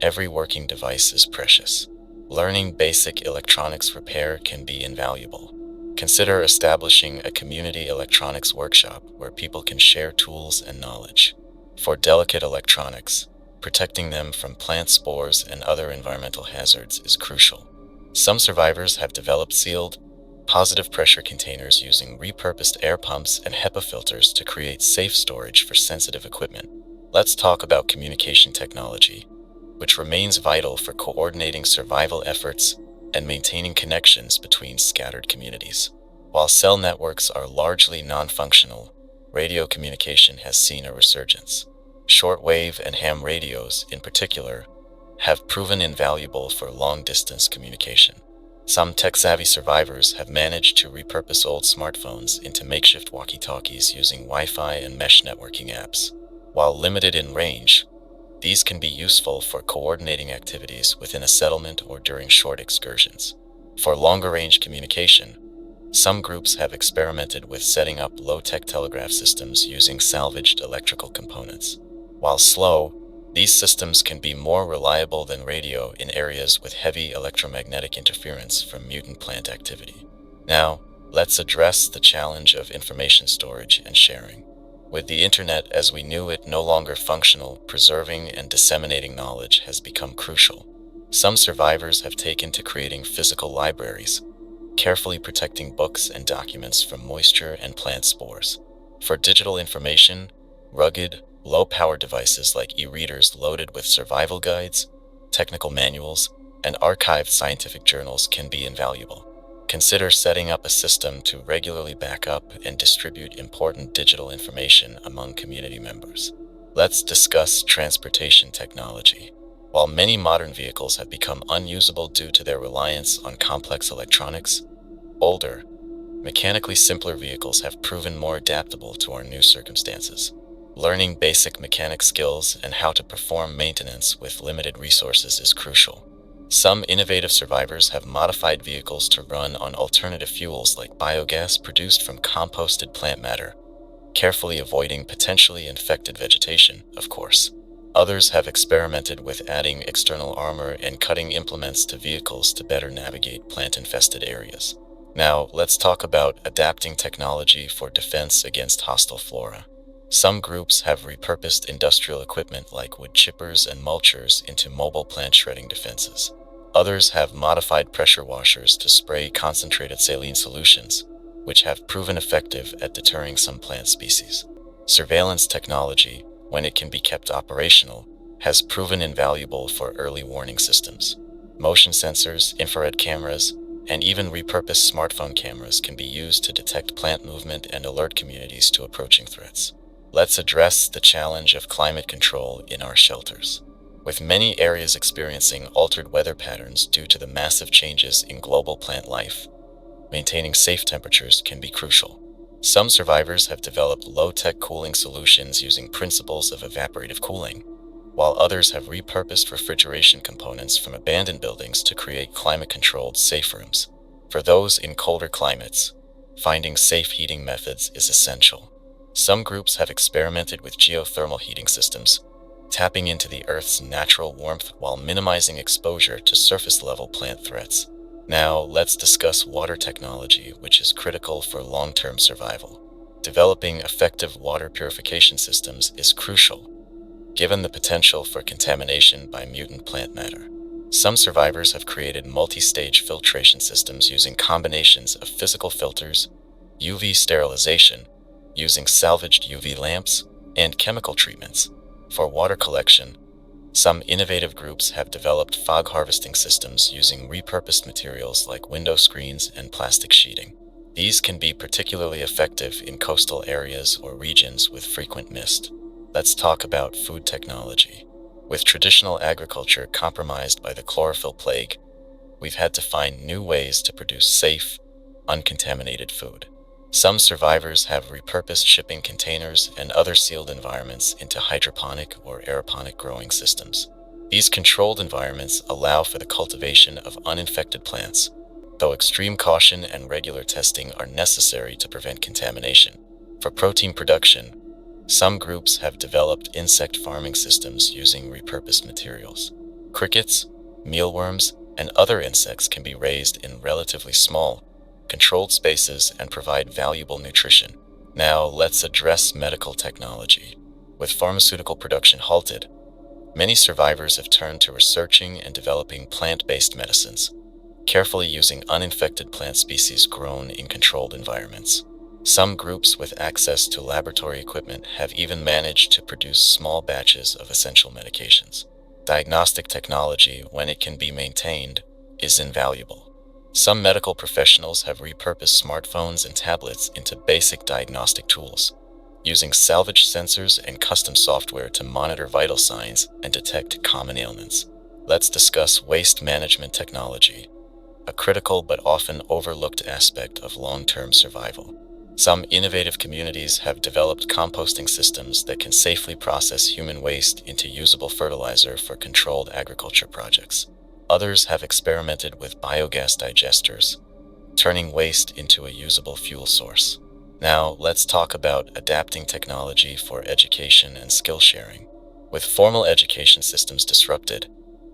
[SPEAKER 1] every working device is precious. Learning basic electronics repair can be invaluable. Consider establishing a community electronics workshop where people can share tools and knowledge. For delicate electronics, protecting them from plant spores and other environmental hazards is crucial. Some survivors have developed sealed, positive pressure containers using repurposed air pumps and HEPA filters to create safe storage for sensitive equipment. Let's talk about communication technology, which remains vital for coordinating survival efforts and maintaining connections between scattered communities. While cell networks are largely non-functional, radio communication has seen a resurgence. Shortwave and ham radios, in particular, have proven invaluable for long-distance communication. Some tech-savvy survivors have managed to repurpose old smartphones into makeshift walkie-talkies using Wi-Fi and mesh networking apps. While limited in range, these can be useful for coordinating activities within a settlement or during short excursions. For longer-range communication, some groups have experimented with setting up low-tech telegraph systems using salvaged electrical components. While slow, these systems can be more reliable than radio in areas with heavy electromagnetic interference from mutant plant activity. Now, let's address the challenge of information storage and sharing. With the internet as we knew it no longer functional, preserving and disseminating knowledge has become crucial. Some survivors have taken to creating physical libraries, carefully protecting books and documents from moisture and plant spores. For digital information, rugged, low-power devices like e-readers loaded with survival guides, technical manuals, and archived scientific journals can be invaluable. Consider setting up a system to regularly back up and distribute important digital information among community members. Let's discuss transportation technology. While many modern vehicles have become unusable due to their reliance on complex electronics, older, mechanically simpler vehicles have proven more adaptable to our new circumstances. Learning basic mechanic skills and how to perform maintenance with limited resources is crucial. Some innovative survivors have modified vehicles to run on alternative fuels like biogas produced from composted plant matter, carefully avoiding potentially infected vegetation, of course. Others have experimented with adding external armor and cutting implements to vehicles to better navigate plant-infested areas. Now, let's talk about adapting technology for defense against hostile flora. Some groups have repurposed industrial equipment like wood chippers and mulchers into mobile plant shredding defenses. Others have modified pressure washers to spray concentrated saline solutions, which have proven effective at deterring some plant species. Surveillance technology, when it can be kept operational, has proven invaluable for early warning systems. Motion sensors, infrared cameras, and even repurposed smartphone cameras can be used to detect plant movement and alert communities to approaching threats. Let's address the challenge of climate control in our shelters. With many areas experiencing altered weather patterns due to the massive changes in global plant life, maintaining safe temperatures can be crucial. Some survivors have developed low-tech cooling solutions using principles of evaporative cooling, while others have repurposed refrigeration components from abandoned buildings to create climate-controlled safe rooms. For those in colder climates, finding safe heating methods is essential. Some groups have experimented with geothermal heating systems, tapping into the Earth's natural warmth while minimizing exposure to surface-level plant threats. Now, let's discuss water technology, which is critical for long-term survival. Developing effective water purification systems is crucial, given the potential for contamination by mutant plant matter. Some survivors have created multi-stage filtration systems using combinations of physical filters, UV sterilization, using salvaged UV lamps, and chemical treatments. For water collection, some innovative groups have developed fog harvesting systems using repurposed materials like window screens and plastic sheeting. These can be particularly effective in coastal areas or regions with frequent mist. Let's talk about food technology. With traditional agriculture compromised by the chlorophyll plague, we've had to find new ways to produce safe, uncontaminated food. Some survivors have repurposed shipping containers and other sealed environments into hydroponic or aeroponic growing systems. These controlled environments allow for the cultivation of uninfected plants, though extreme caution and regular testing are necessary to prevent contamination. For protein production, some groups have developed insect farming systems using repurposed materials. Crickets, mealworms, and other insects can be raised in relatively small, controlled spaces and provide valuable nutrition. Now, let's address medical technology. With pharmaceutical production halted, many survivors have turned to researching and developing plant-based medicines, carefully using uninfected plant species grown in controlled environments. Some groups with access to laboratory equipment have even managed to produce small batches of essential medications. Diagnostic technology, when it can be maintained, is invaluable. Some medical professionals have repurposed smartphones and tablets into basic diagnostic tools, using salvaged sensors and custom software to monitor vital signs and detect common ailments. Let's discuss waste management technology, a critical but often overlooked aspect of long-term survival. Some innovative communities have developed composting systems that can safely process human waste into usable fertilizer for controlled agriculture projects. Others have experimented with biogas digesters, turning waste into a usable fuel source. Now, let's talk about adapting technology for education and skill sharing. With formal education systems disrupted,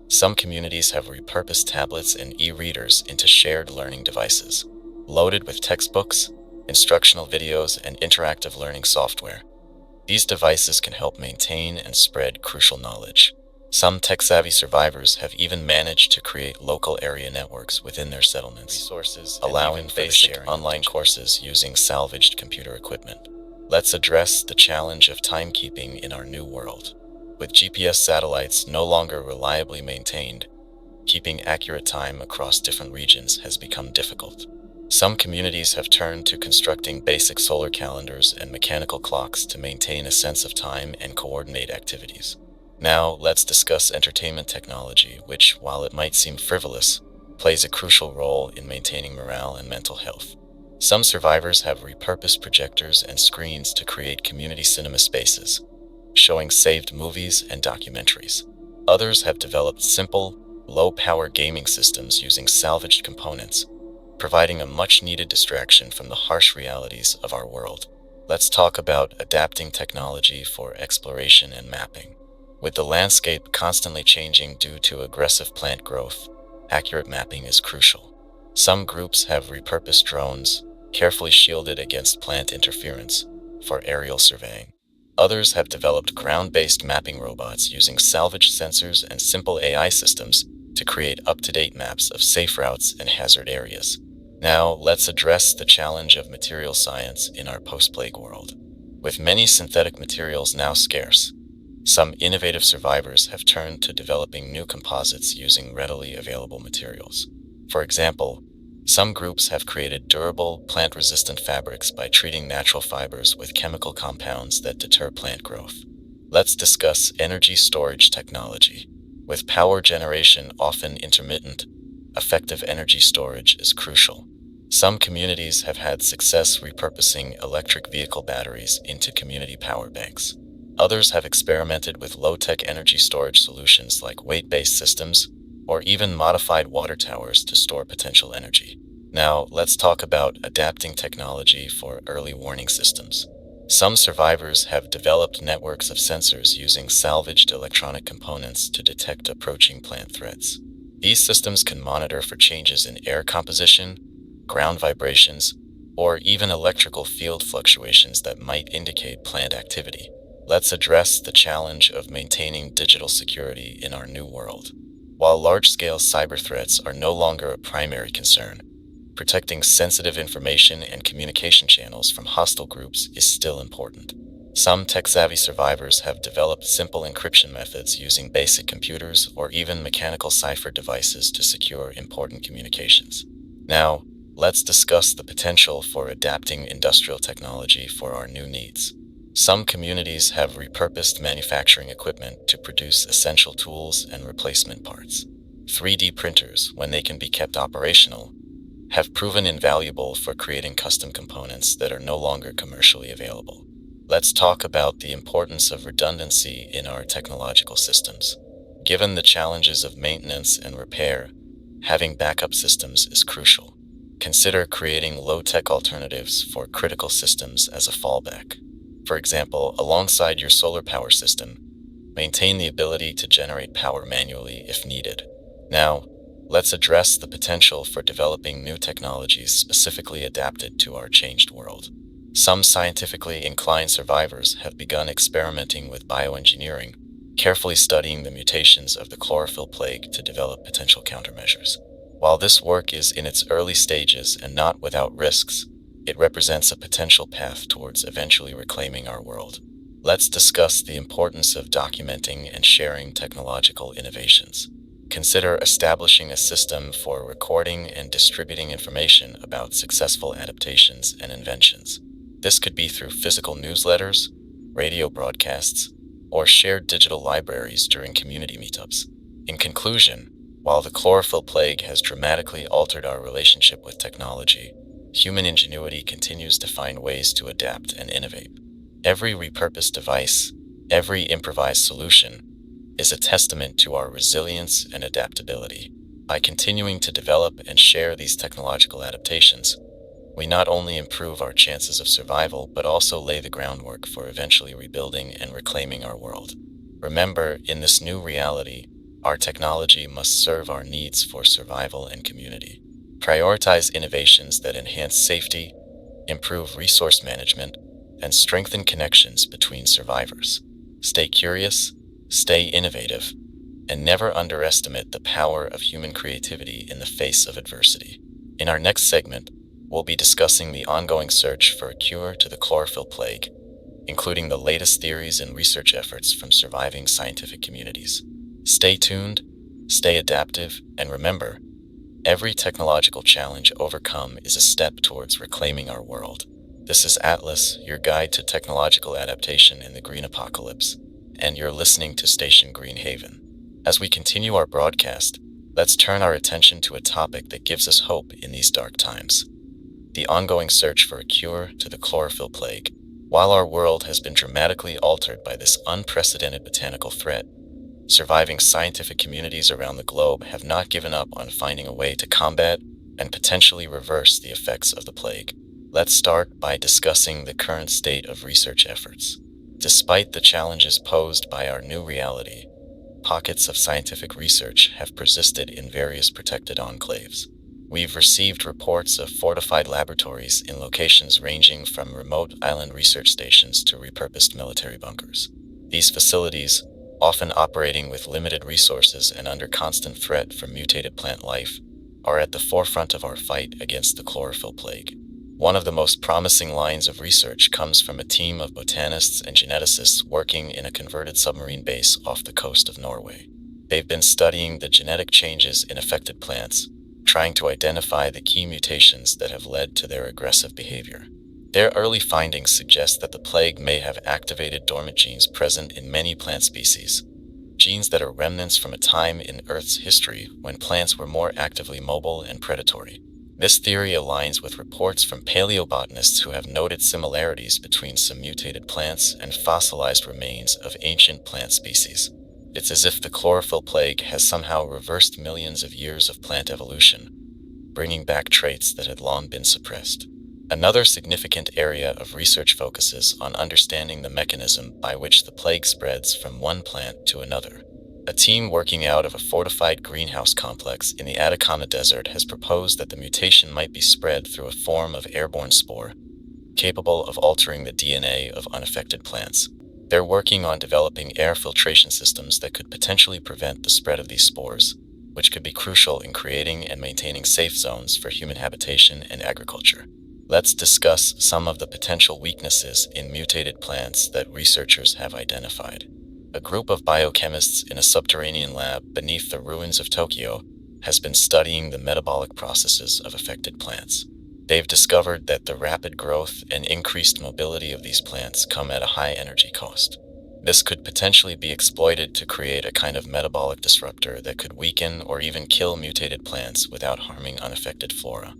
[SPEAKER 1] some communities have repurposed tablets and e-readers into shared learning devices, loaded with textbooks, instructional videos, and interactive learning software. These devices can help maintain and spread crucial knowledge. Some tech-savvy survivors have even managed to create local area networks within their settlements, resources, allowing basic online courses using salvaged computer equipment. Let's address the challenge of timekeeping in our new world. With GPS satellites no longer reliably maintained, keeping accurate time across different regions has become difficult. Some communities have turned to constructing basic solar calendars and mechanical clocks to maintain a sense of time and coordinate activities. Now, let's discuss entertainment technology, which, while it might seem frivolous, plays a crucial role in maintaining morale and mental health. Some survivors have repurposed projectors and screens to create community cinema spaces, showing saved movies and documentaries. Others have developed simple, low-power gaming systems using salvaged components, providing a much-needed distraction from the harsh realities of our world. Let's talk about adapting technology for exploration and mapping. With the landscape constantly changing due to aggressive plant growth, accurate mapping is crucial. Some groups have repurposed drones, carefully shielded against plant interference, for aerial surveying. Others have developed ground-based mapping robots using salvaged sensors and simple AI systems to create up-to-date maps of safe routes and hazard areas. Now, let's address the challenge of material science in our post-plague world. With many synthetic materials now scarce, some innovative survivors have turned to developing new composites using readily available materials. For example, some groups have created durable, plant-resistant fabrics by treating natural fibers with chemical compounds that deter plant growth. Let's discuss energy storage technology. With power generation often intermittent, effective energy storage is crucial. Some communities have had success repurposing electric vehicle batteries into community power banks. Others have experimented with low-tech energy storage solutions like weight-based systems, or even modified water towers to store potential energy. Now, let's talk about adapting technology for early warning systems. Some survivors have developed networks of sensors using salvaged electronic components to detect approaching plant threats. These systems can monitor for changes in air composition, ground vibrations, or even electrical field fluctuations that might indicate plant activity. Let's address the challenge of maintaining digital security in our new world. While large-scale cyber threats are no longer a primary concern, protecting sensitive information and communication channels from hostile groups is still important. Some tech-savvy survivors have developed simple encryption methods using basic computers or even mechanical cipher devices to secure important communications. Now, let's discuss the potential for adapting industrial technology for our new needs. Some communities have repurposed manufacturing equipment to produce essential tools and replacement parts. 3D printers, when they can be kept operational, have proven invaluable for creating custom components that are no longer commercially available. Let's talk about the importance of redundancy in our technological systems. Given the challenges of maintenance and repair, having backup systems is crucial. Consider creating low-tech alternatives for critical systems as a fallback. For example, alongside your solar power system, maintain the ability to generate power manually if needed. Now, let's address the potential for developing new technologies specifically adapted to our changed world. Some scientifically inclined survivors have begun experimenting with bioengineering, carefully studying the mutations of the chlorophyll plague to develop potential countermeasures. While this work is in its early stages and not without risks, it represents a potential path towards eventually reclaiming our world. Let's discuss the importance of documenting and sharing technological innovations. Consider establishing a system for recording and distributing information about successful adaptations and inventions. This could be through physical newsletters, radio broadcasts, or shared digital libraries during community meetups. In conclusion, while the chlorophyll plague has dramatically altered our relationship with technology, human ingenuity continues to find ways to adapt and innovate. Every repurposed device, every improvised solution, is a testament to our resilience and adaptability. By continuing to develop and share these technological adaptations, we not only improve our chances of survival, but also lay the groundwork for eventually rebuilding and reclaiming our world. Remember, in this new reality, our technology must serve our needs for survival and community. Prioritize innovations that enhance safety, improve resource management, and strengthen connections between survivors. Stay curious, stay innovative, and never underestimate the power of human creativity in the face of adversity. In our next segment, we'll be discussing the ongoing search for a cure to the chlorophyll plague, including the latest theories and research efforts from surviving scientific communities. Stay tuned, stay adaptive, and remember, every technological challenge overcome is a step towards reclaiming our world. This is Atlas, your guide to technological adaptation in the green apocalypse, and you're listening to Station Green Haven. As we continue our broadcast, let's turn our attention to a topic that gives us hope in these dark times: the ongoing search for a cure to the chlorophyll plague. While our world has been dramatically altered by this unprecedented botanical threat, surviving scientific communities around the globe have not given up on finding a way to combat and potentially reverse the effects of the plague. Let's start by discussing the current state of research efforts. Despite the challenges posed by our new reality, pockets of scientific research have persisted in various protected enclaves. We've received reports of fortified laboratories in locations ranging from remote island research stations to repurposed military bunkers. These facilities, often operating with limited resources and under constant threat from mutated plant life, are at the forefront of our fight against the chlorophyll plague. One of the most promising lines of research comes from a team of botanists and geneticists working in a converted submarine base off the coast of Norway. They've been studying the genetic changes in affected plants, trying to identify the key mutations that have led to their aggressive behavior. Their early findings suggest that the plague may have activated dormant genes present in many plant species, genes that are remnants from a time in Earth's history when plants were more actively mobile and predatory. This theory aligns with reports from paleobotanists who have noted similarities between some mutated plants and fossilized remains of ancient plant species. It's as if the chlorophyll plague has somehow reversed millions of years of plant evolution, bringing back traits that had long been suppressed. Another significant area of research focuses on understanding the mechanism by which the plague spreads from one plant to another. A team working out of a fortified greenhouse complex in the Atacama Desert has proposed that the mutation might be spread through a form of airborne spore, capable of altering the DNA of unaffected plants. They're working on developing air filtration systems that could potentially prevent the spread of these spores, which could be crucial in creating and maintaining safe zones for human habitation and agriculture. Let's discuss some of the potential weaknesses in mutated plants that researchers have identified. A group of biochemists in a subterranean lab beneath the ruins of Tokyo has been studying the metabolic processes of affected plants. They've discovered that the rapid growth and increased mobility of these plants come at a high energy cost. This could potentially be exploited to create a kind of metabolic disruptor that could weaken or even kill mutated plants without harming unaffected flora.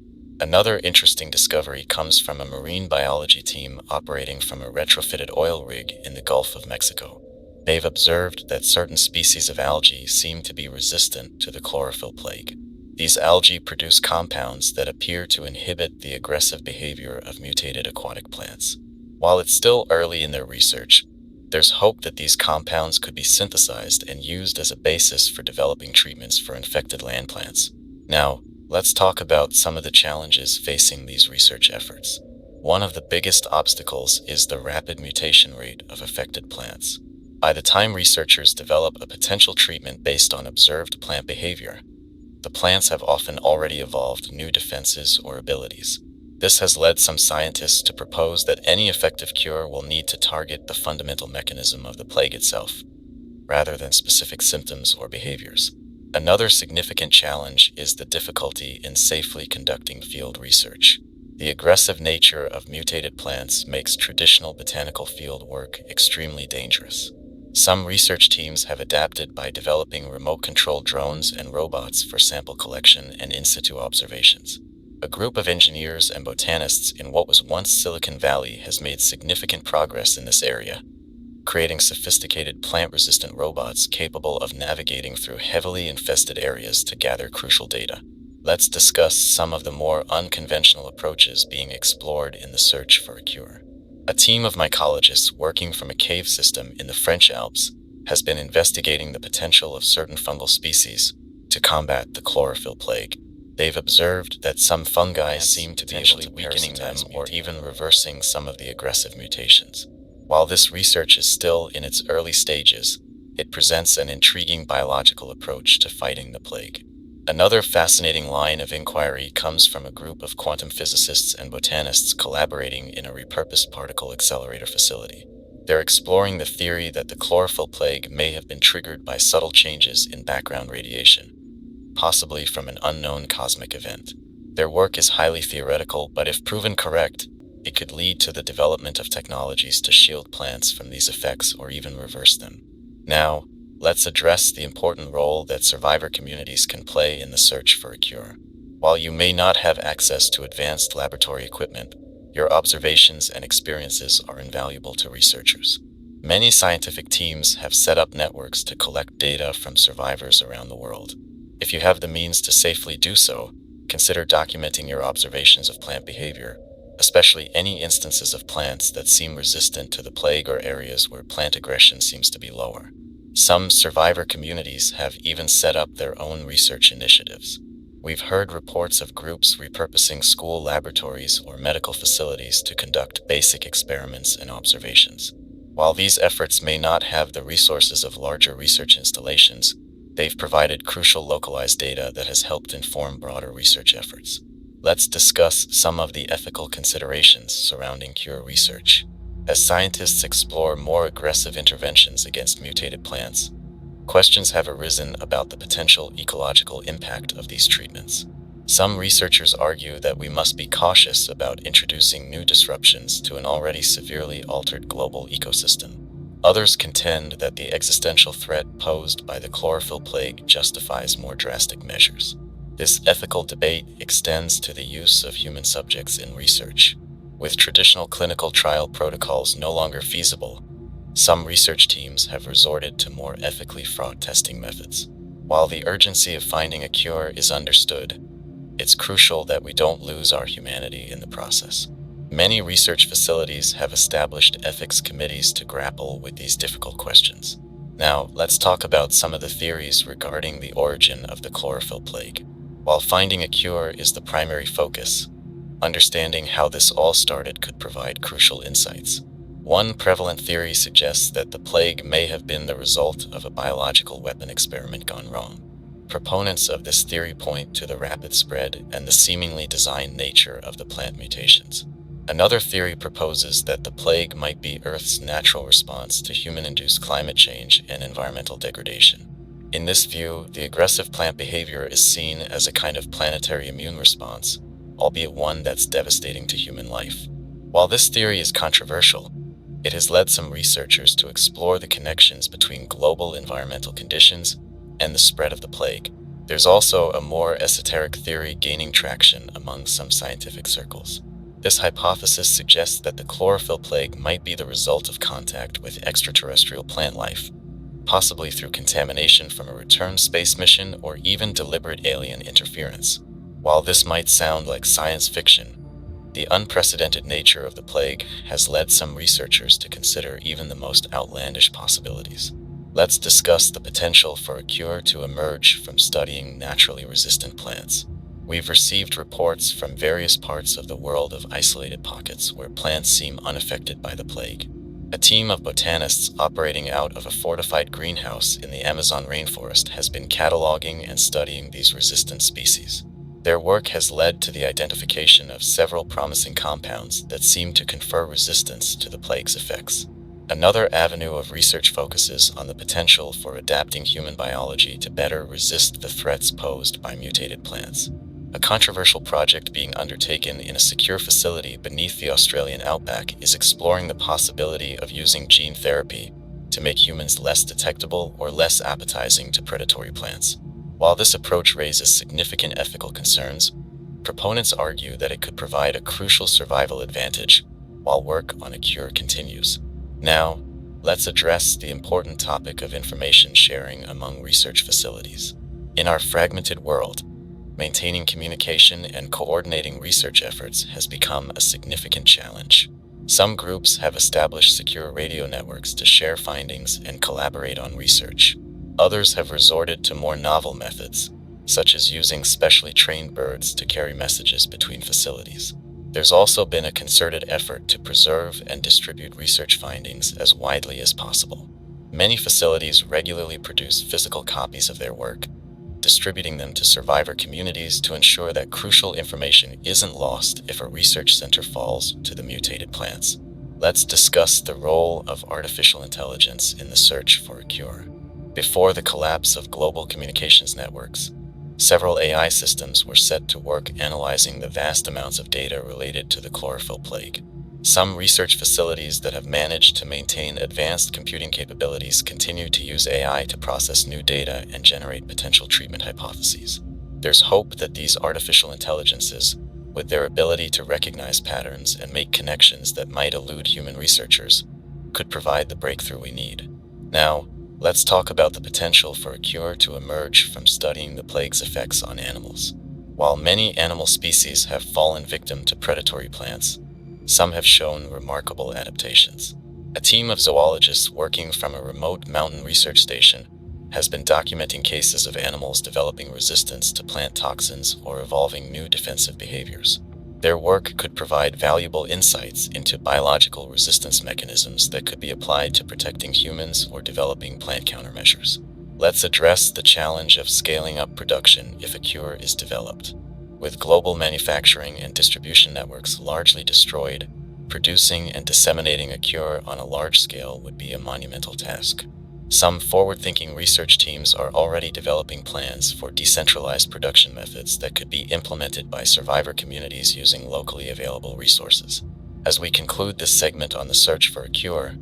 [SPEAKER 1] Another interesting discovery comes from a marine biology team operating from a retrofitted oil rig in the Gulf of Mexico. They've observed that certain species of algae seem to be resistant to the chlorophyll plague. These algae produce compounds that appear to inhibit the aggressive behavior of mutated aquatic plants. While it's still early in their research, there's hope that these compounds could be synthesized and used as a basis for developing treatments for infected land plants. Now, let's talk about some of the challenges facing these research efforts. One of the biggest obstacles is the rapid mutation rate of affected plants. By the time researchers develop a potential treatment based on observed plant behavior, the plants have often already evolved new defenses or abilities. This has led some scientists to propose that any effective cure will need to target the fundamental mechanism of the plague itself, rather than specific symptoms or behaviors. Another significant challenge is the difficulty in safely conducting field research. The aggressive nature of mutated plants makes traditional botanical field work extremely dangerous. Some research teams have adapted by developing remote-controlled drones and robots for sample collection and in-situ observations. A group of engineers and botanists in what was once Silicon Valley has made significant progress in this area, creating sophisticated plant-resistant robots capable of navigating through heavily infested areas to gather crucial data. Let's discuss some of the more unconventional approaches being explored in the search for a cure. A team of mycologists working from a cave system in the French Alps has been investigating the potential of certain fungal species to combat the chlorophyll plague. They've observed that some fungi seem to be able to weakening them or even reversing some of the aggressive mutations. While this research is still in its early stages, it presents an intriguing biological approach to fighting the plague. Another fascinating line of inquiry comes from a group of quantum physicists and botanists collaborating in a repurposed particle accelerator facility. They're exploring the theory that the chlorophyll plague may have been triggered by subtle changes in background radiation, possibly from an unknown cosmic event. Their work is highly theoretical, but if proven correct, it could lead to the development of technologies to shield plants from these effects or even reverse them. Now, let's address the important role that survivor communities can play in the search for a cure. While you may not have access to advanced laboratory equipment, your observations and experiences are invaluable to researchers. Many scientific teams have set up networks to collect data from survivors around the world. If you have the means to safely do so, consider documenting your observations of plant behavior, especially any instances of plants that seem resistant to the plague or areas where plant aggression seems to be lower. Some survivor communities have even set up their own research initiatives. We've heard reports of groups repurposing school laboratories or medical facilities to conduct basic experiments and observations. While these efforts may not have the resources of larger research installations, they've provided crucial localized data that has helped inform broader research efforts. Let's discuss some of the ethical considerations surrounding cure research. As scientists explore more aggressive interventions against mutated plants, questions have arisen about the potential ecological impact of these treatments. Some researchers argue that we must be cautious about introducing new disruptions to an already severely altered global ecosystem. Others contend that the existential threat posed by the chlorophyll plague justifies more drastic measures. This ethical debate extends to the use of human subjects in research. With traditional clinical trial protocols no longer feasible, some research teams have resorted to more ethically fraught testing methods. While the urgency of finding a cure is understood, it's crucial that we don't lose our humanity in the process. Many research facilities have established ethics committees to grapple with these difficult questions. Now, let's talk about some of the theories regarding the origin of the chlorophyll plague. While finding a cure is the primary focus, understanding how this all started could provide crucial insights. One prevalent theory suggests that the plague may have been the result of a biological weapon experiment gone wrong. Proponents of this theory point to the rapid spread and the seemingly designed nature of the plant mutations. Another theory proposes that the plague might be Earth's natural response to human-induced climate change and environmental degradation. In this view, the aggressive plant behavior is seen as a kind of planetary immune response, albeit one that's devastating to human life. While this theory is controversial, it has led some researchers to explore the connections between global environmental conditions and the spread of the plague. There's also a more esoteric theory gaining traction among some scientific circles. This hypothesis suggests that the chlorophyll plague might be the result of contact with extraterrestrial plant life, possibly through contamination from a return space mission or even deliberate alien interference. While this might sound like science fiction, the unprecedented nature of the plague has led some researchers to consider even the most outlandish possibilities. Let's discuss the potential for a cure to emerge from studying naturally resistant plants. We've received reports from various parts of the world of isolated pockets where plants seem unaffected by the plague. A team of botanists operating out of a fortified greenhouse in the Amazon rainforest has been cataloging and studying these resistant species. Their work has led to the identification of several promising compounds that seem to confer resistance to the plague's effects. Another avenue of research focuses on the potential for adapting human biology to better resist the threats posed by mutated plants. A controversial project being undertaken in a secure facility beneath the Australian outback is exploring the possibility of using gene therapy to make humans less detectable or less appetizing to predatory plants. While this approach raises significant ethical concerns, proponents argue that it could provide a crucial survival advantage while work on a cure continues. Now, let's address the important topic of information sharing among research facilities. In our fragmented world, maintaining communication and coordinating research efforts has become a significant challenge. Some groups have established secure radio networks to share findings and collaborate on research. Others have resorted to more novel methods, such as using specially trained birds to carry messages between facilities. There's also been a concerted effort to preserve and distribute research findings as widely as possible. Many facilities regularly produce physical copies of their work, distributing them to survivor communities to ensure that crucial information isn't lost if a research center falls to the mutated plants. Let's discuss the role of artificial intelligence in the search for a cure. Before the collapse of global communications networks, several AI systems were set to work analyzing the vast amounts of data related to the chlorophyll plague. Some research facilities that have managed to maintain advanced computing capabilities continue to use AI to process new data and generate potential treatment hypotheses. There's hope that these artificial intelligences, with their ability to recognize patterns and make connections that might elude human researchers, could provide the breakthrough we need. Now, let's talk about the potential for a cure to emerge from studying the plague's effects on animals. While many animal species have fallen victim to predatory plants, some have shown remarkable adaptations. A team of zoologists working from a remote mountain research station has been documenting cases of animals developing resistance to plant toxins or evolving new defensive behaviors. Their work could provide valuable insights into biological resistance mechanisms that could be applied to protecting humans or developing plant countermeasures. Let's address the challenge of scaling up production if a cure is developed. With global manufacturing and distribution networks largely destroyed, producing and disseminating a cure on a large scale would be a monumental task. Some forward-thinking research teams are already developing plans for decentralized production methods that could be implemented by survivor communities using locally available resources. As we conclude this segment on the search for a cure,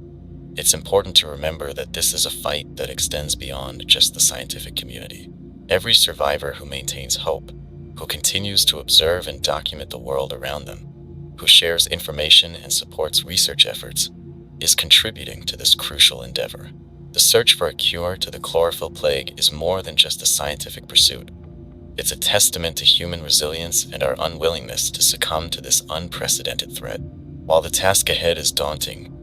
[SPEAKER 1] it's important to remember that this is a fight that extends beyond just the scientific community. Every survivor who maintains hope, who continues to observe and document the world around them, who shares information and supports research efforts, is contributing to this crucial endeavor. The search for a cure to the chlorophyll plague is more than just a scientific pursuit. It's a testament to human resilience and our unwillingness to succumb to this unprecedented threat. While the task ahead is daunting,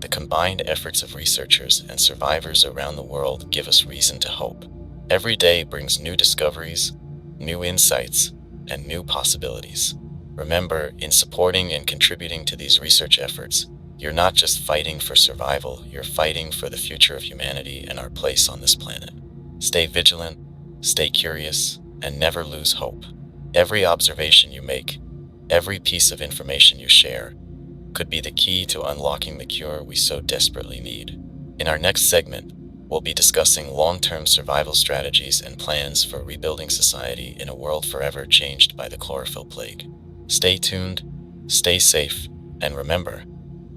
[SPEAKER 1] the combined efforts of researchers and survivors around the world give us reason to hope. Every day brings new discoveries, new insights, and new possibilities. Remember, in supporting and contributing to these research efforts, you're not just fighting for survival, you're fighting for the future of humanity and our place on this planet. Stay vigilant, stay curious, and never lose hope. Every observation you make, every piece of information you share, could be the key to unlocking the cure we so desperately need. In our next segment, we'll be discussing long-term survival strategies and plans for rebuilding society in a world forever changed by the chlorophyll plague. Stay tuned, stay safe, and remember,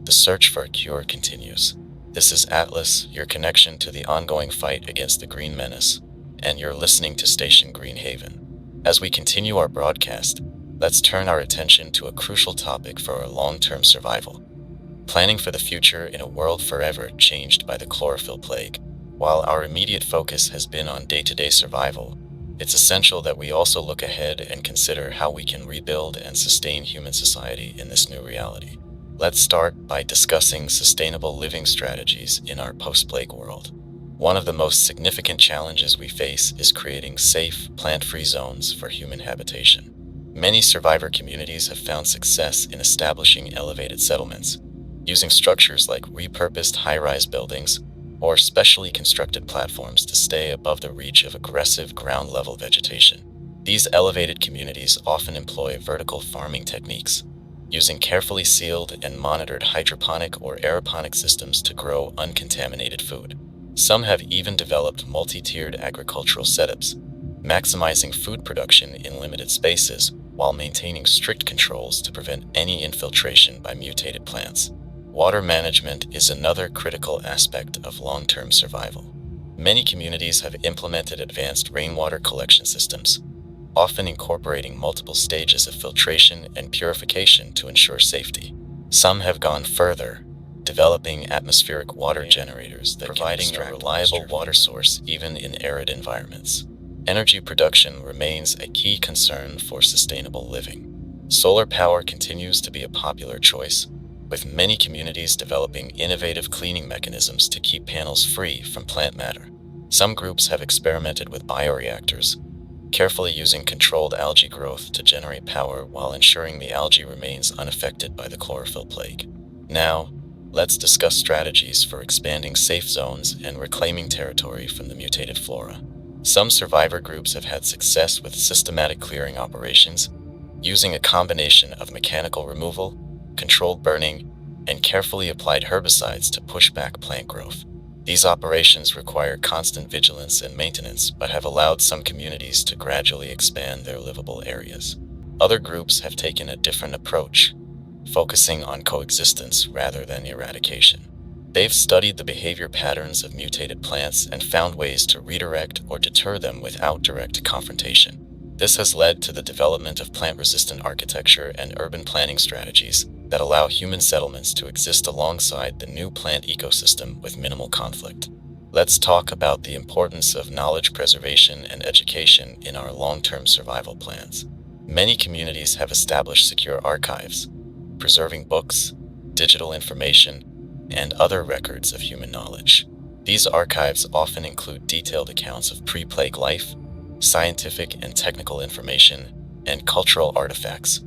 [SPEAKER 1] the search for a cure continues. This is Atlas, your connection to the ongoing fight against the green menace, and you're listening to Station Greenhaven. As we continue our broadcast, let's turn our attention to a crucial topic for our long-term survival: planning for the future in a world forever changed by the chlorophyll plague. While our immediate focus has been on day-to-day survival, it's essential that we also look ahead and consider how we can rebuild and sustain human society in this new reality. Let's start by discussing sustainable living strategies in our post-plague world. One of the most significant challenges we face is creating safe, plant-free zones for human habitation. Many survivor communities have found success in establishing elevated settlements, using structures like repurposed high-rise buildings or specially constructed platforms to stay above the reach of aggressive ground-level vegetation. These elevated communities often employ vertical farming techniques, using carefully sealed and monitored hydroponic or aeroponic systems to grow uncontaminated food. Some have even developed multi-tiered agricultural setups, maximizing food production in limited spaces while maintaining strict controls to prevent any infiltration by mutated plants. Water management is another critical aspect of long-term survival. Many communities have implemented advanced rainwater collection systems, often incorporating multiple stages of filtration and purification to ensure safety. Some have gone further, developing atmospheric water generators that providing a reliable water source even in arid environments. Energy production remains a key concern for sustainable living. Solar power continues to be a popular choice, with many communities developing innovative cleaning mechanisms to keep panels free from plant matter. Some groups have experimented with bioreactors, carefully using controlled algae growth to generate power while ensuring the algae remains unaffected by the chlorophyll plague. Now, let's discuss strategies for expanding safe zones and reclaiming territory from the mutated flora. Some survivor groups have had success with systematic clearing operations, using a combination of mechanical removal, controlled burning, and carefully applied herbicides to push back plant growth. These operations require constant vigilance and maintenance, but have allowed some communities to gradually expand their livable areas. Other groups have taken a different approach, focusing on coexistence rather than eradication. They've studied the behavior patterns of mutated plants and found ways to redirect or deter them without direct confrontation. This has led to the development of plant-resistant architecture and urban planning strategies that allow human settlements to exist alongside the new plant ecosystem with minimal conflict. Let's talk about the importance of knowledge preservation and education in our long-term survival plans. Many communities have established secure archives, preserving books, digital information, and other records of human knowledge. These archives often include detailed accounts of pre-plague life, scientific and technical information, and cultural artifacts,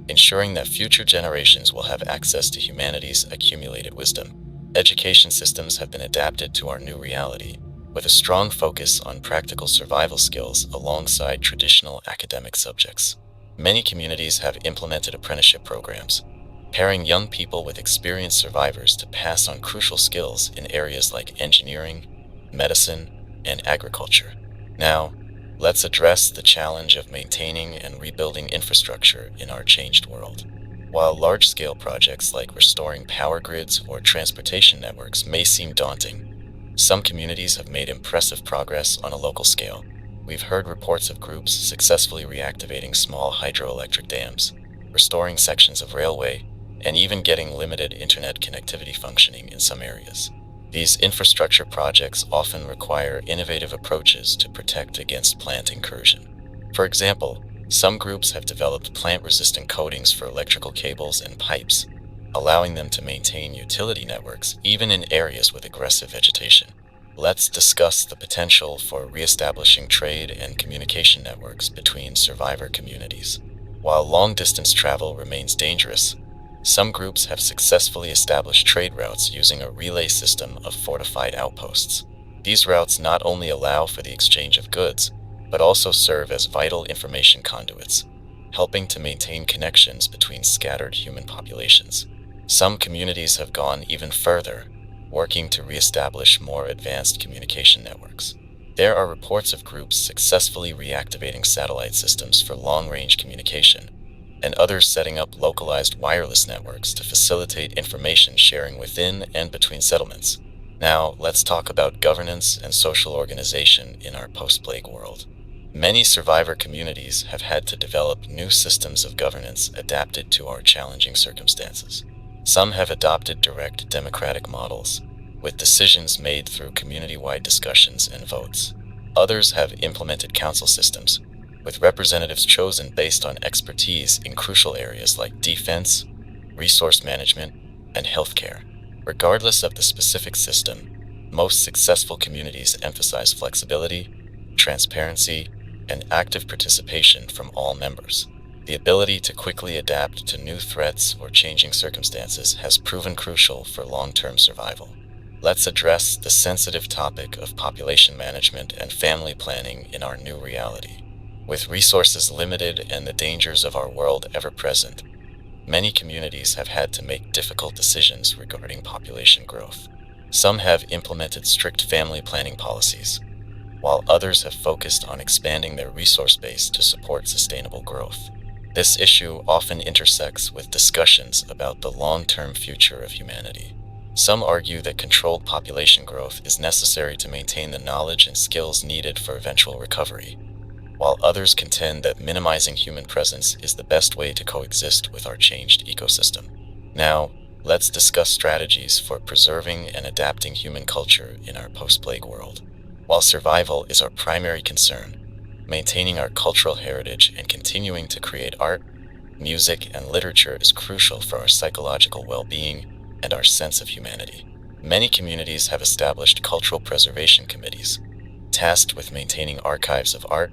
[SPEAKER 1] ensuring that future generations will have access to humanity's accumulated wisdom. Education systems have been adapted to our new reality, with a strong focus on practical survival skills alongside traditional academic subjects. Many communities have implemented apprenticeship programs, pairing young people with experienced survivors to pass on crucial skills in areas like engineering, medicine, and agriculture. Now, let's address the challenge of maintaining and rebuilding infrastructure in our changed world. While large-scale projects like restoring power grids or transportation networks may seem daunting, some communities have made impressive progress on a local scale. We've heard reports of groups successfully reactivating small hydroelectric dams, restoring sections of railway, and even getting limited internet connectivity functioning in some areas. These infrastructure projects often require innovative approaches to protect against plant incursion. For example, some groups have developed plant-resistant coatings for electrical cables and pipes, allowing them to maintain utility networks even in areas with aggressive vegetation. Let's discuss the potential for reestablishing trade and communication networks between survivor communities. While long-distance travel remains dangerous, some groups have successfully established trade routes using a relay system of fortified outposts. These routes not only allow for the exchange of goods, but also serve as vital information conduits, helping to maintain connections between scattered human populations. Some communities have gone even further, working to reestablish more advanced communication networks. There are reports of groups successfully reactivating satellite systems for long-range communication, and others setting up localized wireless networks to facilitate information sharing within and between settlements. Now, let's talk about governance and social organization in our post-plague world. Many survivor communities have had to develop new systems of governance adapted to our challenging circumstances. Some have adopted direct democratic models, with decisions made through community-wide discussions and votes. Others have implemented council systems, with representatives chosen based on expertise in crucial areas like defense, resource management, and healthcare. Regardless of the specific system, most successful communities emphasize flexibility, transparency, and active participation from all members. The ability to quickly adapt to new threats or changing circumstances has proven crucial for long-term survival. Let's address the sensitive topic of population management and family planning in our new reality. With resources limited and the dangers of our world ever present, many communities have had to make difficult decisions regarding population growth. Some have implemented strict family planning policies, while others have focused on expanding their resource base to support sustainable growth. This issue often intersects with discussions about the long-term future of humanity. Some argue that controlled population growth is necessary to maintain the knowledge and skills needed for eventual recovery, while others contend that minimizing human presence is the best way to coexist with our changed ecosystem. Now, let's discuss strategies for preserving and adapting human culture in our post-plague world. While survival is our primary concern, maintaining our cultural heritage and continuing to create art, music, and literature is crucial for our psychological well-being and our sense of humanity. Many communities have established cultural preservation committees, tasked with maintaining archives of art,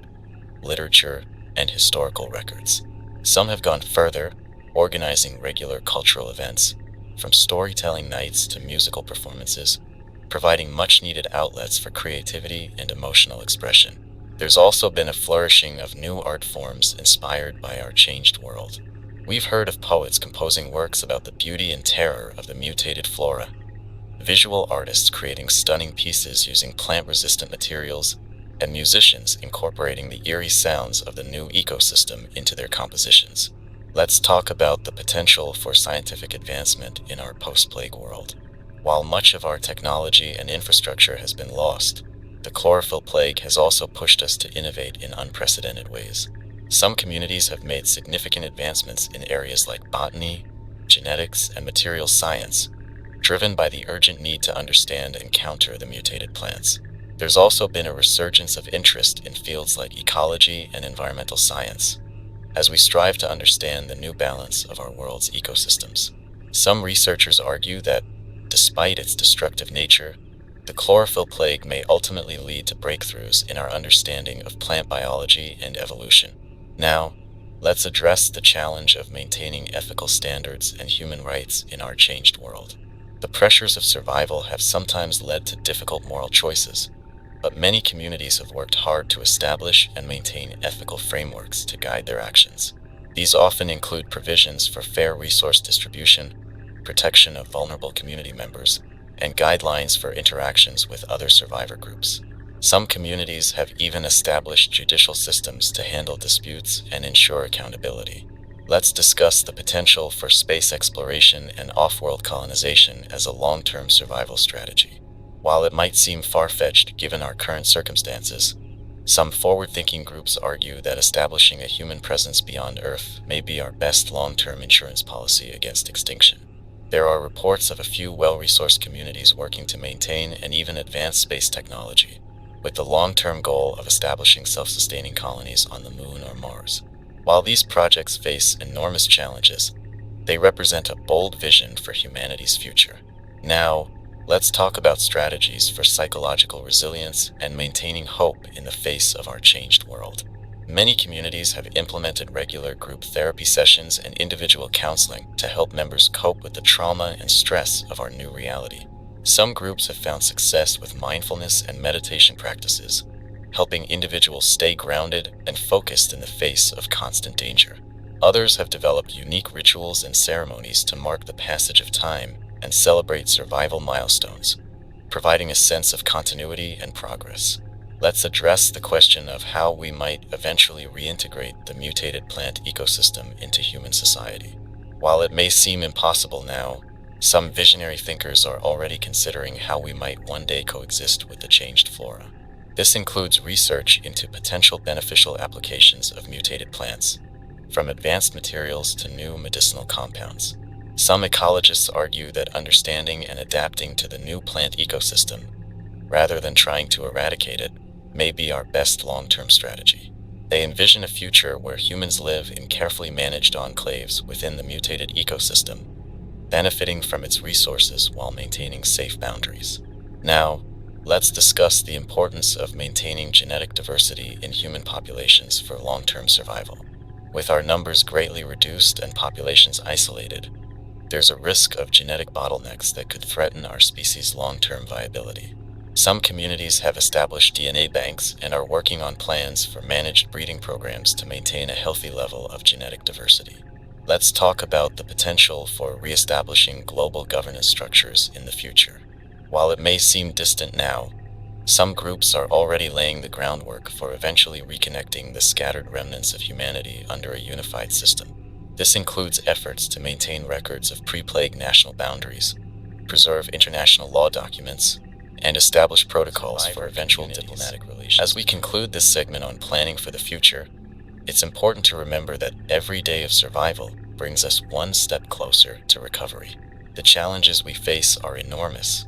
[SPEAKER 1] literature, and historical records. Some have gone further, organizing regular cultural events, from storytelling nights to musical performances, providing much-needed outlets for creativity and emotional expression. There's also been a flourishing of new art forms inspired by our changed world. We've heard of poets composing works about the beauty and terror of the mutated flora, visual artists creating stunning pieces using plant-resistant materials, and musicians incorporating the eerie sounds of the new ecosystem into their compositions. Let's talk about the potential for scientific advancement in our post-plague world. While much of our technology and infrastructure has been lost, the chlorophyll plague has also pushed us to innovate in unprecedented ways. Some communities have made significant advancements in areas like botany, genetics, and materials science, driven by the urgent need to understand and counter the mutated plants. There's also been a resurgence of interest in fields like ecology and environmental science, as we strive to understand the new balance of our world's ecosystems. Some researchers argue that, despite its destructive nature, the chlorophyll plague may ultimately lead to breakthroughs in our understanding of plant biology and evolution. Now, let's address the challenge of maintaining ethical standards and human rights in our changed world. The pressures of survival have sometimes led to difficult moral choices, but many communities have worked hard to establish and maintain ethical frameworks to guide their actions. These often include provisions for fair resource distribution, protection of vulnerable community members, and guidelines for interactions with other survivor groups. Some communities have even established judicial systems to handle disputes and ensure accountability. Let's discuss the potential for space exploration and off-world colonization as a long-term survival strategy. While it might seem far-fetched given our current circumstances, some forward-thinking groups argue that establishing a human presence beyond Earth may be our best long-term insurance policy against extinction. There are reports of a few well-resourced communities working to maintain and even advance space technology, with the long-term goal of establishing self-sustaining colonies on the Moon or Mars. While these projects face enormous challenges, they represent a bold vision for humanity's future. Now, let's talk about strategies for psychological resilience and maintaining hope in the face of our changed world. Many communities have implemented regular group therapy sessions and individual counseling to help members cope with the trauma and stress of our new reality. Some groups have found success with mindfulness and meditation practices, helping individuals stay grounded and focused in the face of constant danger. Others have developed unique rituals and ceremonies to mark the passage of time and celebrate survival milestones, providing a sense of continuity and progress. Let's address the question of how we might eventually reintegrate the mutated plant ecosystem into human society. While it may seem impossible now, Some visionary thinkers are already considering how we might one day coexist with the changed flora. This includes research into potential beneficial applications of mutated plants, from advanced materials to new medicinal compounds. Some ecologists argue that understanding and adapting to the new plant ecosystem, rather than trying to eradicate it, may be our best long-term strategy. They envision a future where humans live in carefully managed enclaves within the mutated ecosystem, benefiting from its resources while maintaining safe boundaries. Now, let's discuss the importance of maintaining genetic diversity in human populations for long-term survival. With our numbers greatly reduced and populations isolated, there's a risk of genetic bottlenecks that could threaten our species' long-term viability. Some communities have established DNA banks and are working on plans for managed breeding programs to maintain a healthy level of genetic diversity. Let's talk about the potential for reestablishing global governance structures in the future. While it may seem distant now, some groups are already laying the groundwork for eventually reconnecting the scattered remnants of humanity under a unified system. This includes efforts to maintain records of pre-plague national boundaries, preserve international law documents, and establish protocols for eventual diplomatic relations. As we conclude this segment on planning for the future, it's important to remember that every day of survival brings us one step closer to recovery. The challenges we face are enormous,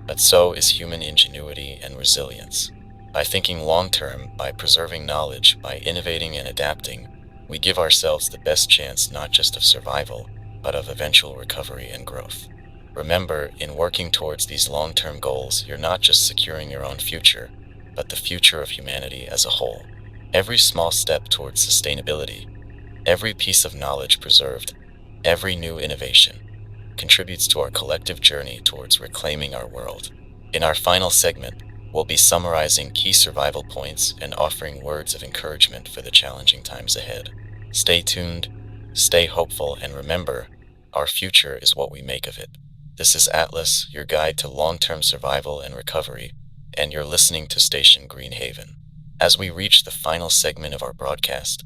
[SPEAKER 1] but so is human ingenuity and resilience. By thinking long-term, by preserving knowledge, by innovating and adapting, we give ourselves the best chance not just of survival, but of eventual recovery and growth. Remember, in working towards these long-term goals, you're not just securing your own future, but the future of humanity as a whole. Every small step towards sustainability, every piece of knowledge preserved, every new innovation, contributes to our collective journey towards reclaiming our world. In our final segment, we'll be summarizing key survival points and offering words of encouragement for the challenging times ahead. Stay tuned, stay hopeful, and remember, our future is what we make of it. This is Atlas, your guide to long-term survival and recovery, and you're listening to Station Greenhaven. As we reach the final segment of our broadcast,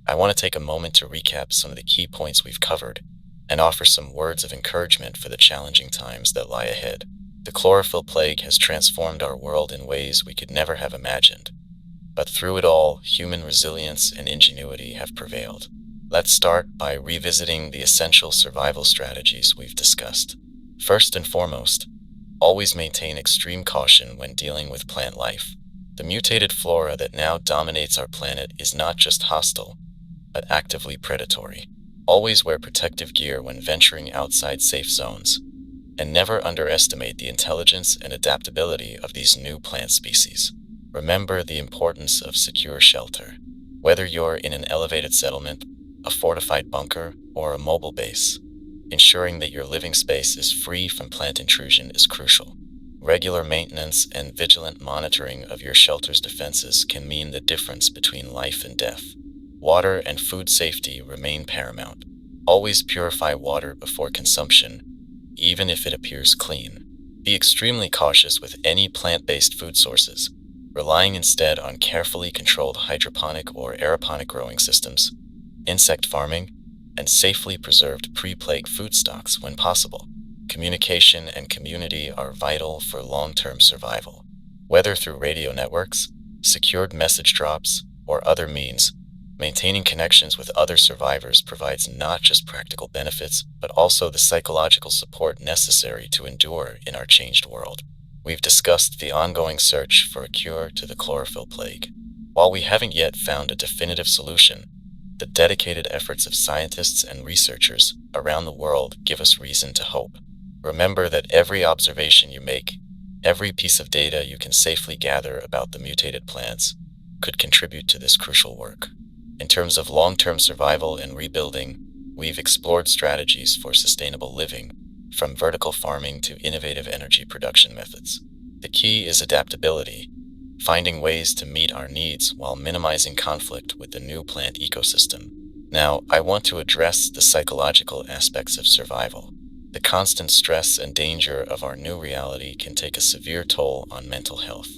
[SPEAKER 1] I want to take a moment to recap some of the key points we've covered and offer some words of encouragement for the challenging times that lie ahead. The chlorophyll plague has transformed our world in ways we could never have imagined, but through it all, human resilience and ingenuity have prevailed. Let's start by revisiting the essential survival strategies we've discussed. First and foremost, always maintain extreme caution when dealing with plant life. The mutated flora that now dominates our planet is not just hostile, but actively predatory. Always wear protective gear when venturing outside safe zones, and never underestimate the intelligence and adaptability of these new plant species. Remember the importance of secure shelter. Whether you're in an elevated settlement, a fortified bunker, or a mobile base, ensuring that your living space is free from plant intrusion is crucial. Regular maintenance and vigilant monitoring of your shelter's defenses can mean the difference between life and death. Water and food safety remain paramount. Always purify water before consumption, even if it appears clean. Be extremely cautious with any plant-based food sources, relying instead on carefully controlled hydroponic or aeroponic growing systems, insect farming, and safely preserved pre-plague food stocks when possible. Communication and community are vital for long-term survival. Whether through radio networks, secured message drops, or other means, maintaining connections with other survivors provides not just practical benefits, but also the psychological support necessary to endure in our changed world. We've discussed the ongoing search for a cure to the chlorophyll plague. While we haven't yet found a definitive solution, the dedicated efforts of scientists and researchers around the world give us reason to hope. Remember that every observation you make, every piece of data you can safely gather about the mutated plants, could contribute to this crucial work. In terms of long-term survival and rebuilding, we've explored strategies for sustainable living, from vertical farming to innovative energy production methods. The key is adaptability, finding ways to meet our needs while minimizing conflict with the new plant ecosystem. Now, I want to address the psychological aspects of survival. The constant stress and danger of our new reality can take a severe toll on mental health.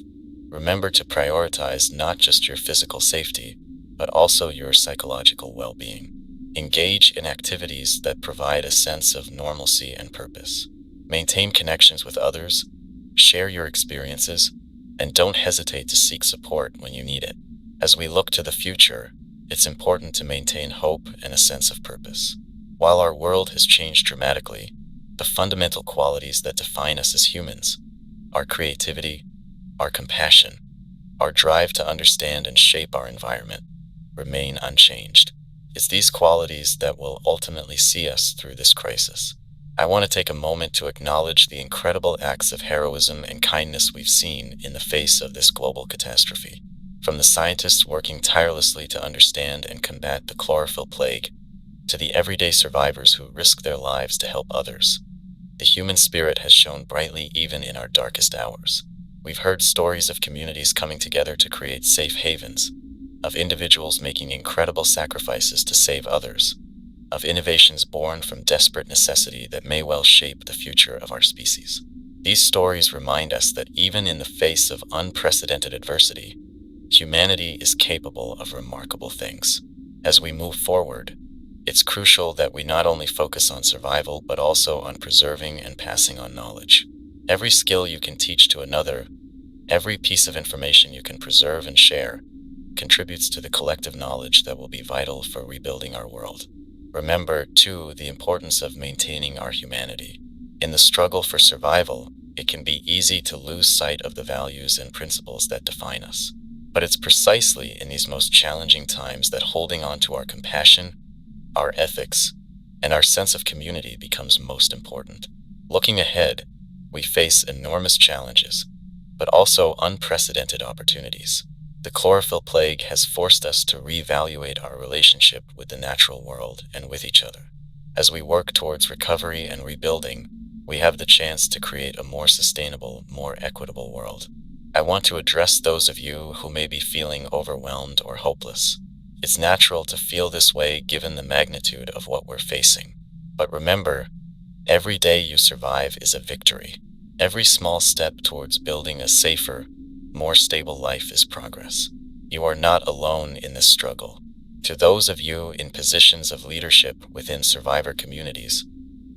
[SPEAKER 1] Remember to prioritize not just your physical safety, but also your psychological well-being. Engage in activities that provide a sense of normalcy and purpose. Maintain connections with others, share your experiences, and don't hesitate to seek support when you need it. As we look to the future, it's important to maintain hope and a sense of purpose. While our world has changed dramatically, the fundamental qualities that define us as humans, our creativity, our compassion, our drive to understand and shape our environment, remain unchanged. It's these qualities that will ultimately see us through this crisis. I want to take a moment to acknowledge the incredible acts of heroism and kindness we've seen in the face of this global catastrophe. From the scientists working tirelessly to understand and combat the chlorophyll plague, to the everyday survivors who risk their lives to help others, the human spirit has shone brightly even in our darkest hours. We've heard stories of communities coming together to create safe havens, of individuals making incredible sacrifices to save others, of innovations born from desperate necessity that may well shape the future of our species. These stories remind us that even in the face of unprecedented adversity, humanity is capable of remarkable things. As we move forward, it's crucial that we not only focus on survival, but also on preserving and passing on knowledge. Every skill you can teach to another, every piece of information you can preserve and share, contributes to the collective knowledge that will be vital for rebuilding our world. Remember, too, the importance of maintaining our humanity. In the struggle for survival, it can be easy to lose sight of the values and principles that define us. But it's precisely in these most challenging times that holding on to our compassion, our ethics, and our sense of community becomes most important. Looking ahead, we face enormous challenges, but also unprecedented opportunities. The chlorophyll plague has forced us to reevaluate our relationship with the natural world and with each other. As we work towards recovery and rebuilding, we have the chance to create a more sustainable, more equitable world. I want to address those of you who may be feeling overwhelmed or hopeless. It's natural to feel this way given the magnitude of what we're facing. But remember, every day you survive is a victory. Every small step towards building a safer, more stable life is progress. You are not alone in this struggle. To those of you in positions of leadership within survivor communities,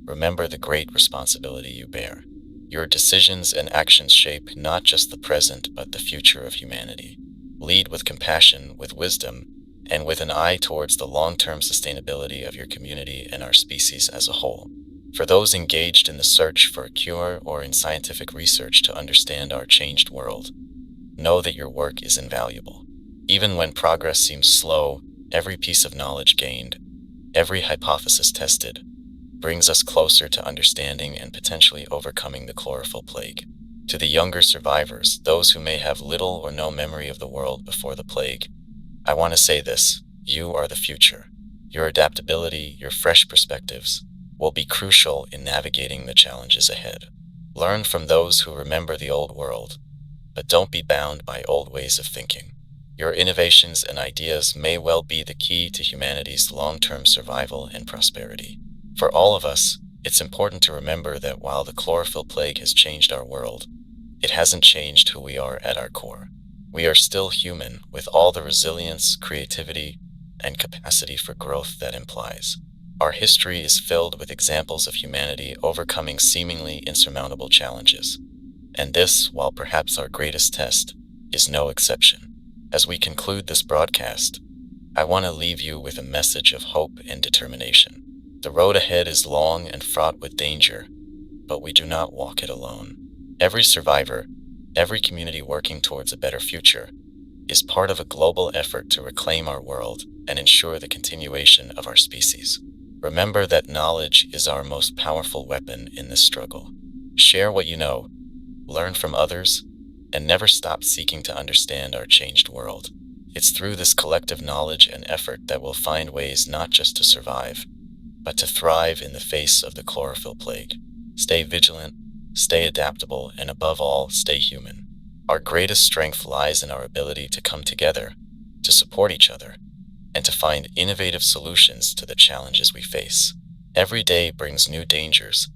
[SPEAKER 1] remember the great responsibility you bear. Your decisions and actions shape not just the present, but the future of humanity. Lead with compassion, with wisdom, and with an eye towards the long-term sustainability of your community and our species as a whole. For those engaged in the search for a cure or in scientific research to understand our changed world, know that your work is invaluable. Even when progress seems slow, every piece of knowledge gained, every hypothesis tested, brings us closer to understanding and potentially overcoming the chlorophyll plague. To the younger survivors, those who may have little or no memory of the world before the plague, I want to say this: you are the future. Your adaptability, your fresh perspectives, will be crucial in navigating the challenges ahead. Learn from those who remember the old world, but don't be bound by old ways of thinking. Your innovations and ideas may well be the key to humanity's long-term survival and prosperity. For all of us, it's important to remember that while the chlorophyll plague has changed our world, it hasn't changed who we are at our core. We are still human, with all the resilience, creativity, and capacity for growth that implies. Our history is filled with examples of humanity overcoming seemingly insurmountable challenges. And this, while perhaps our greatest test, is no exception. As we conclude this broadcast, I want to leave you with a message of hope and determination. The road ahead is long and fraught with danger, but we do not walk it alone. Every survivor, every community working towards a better future, is part of a global effort to reclaim our world and ensure the continuation of our species. Remember that knowledge is our most powerful weapon in this struggle. Share what you know, learn from others, and never stop seeking to understand our changed world. It's through this collective knowledge and effort that we'll find ways not just to survive, but to thrive in the face of the chlorophyll plague. Stay vigilant, stay adaptable, and above all, stay human. Our greatest strength lies in our ability to come together, to support each other, and to find innovative solutions to the challenges we face. Every day brings new dangers,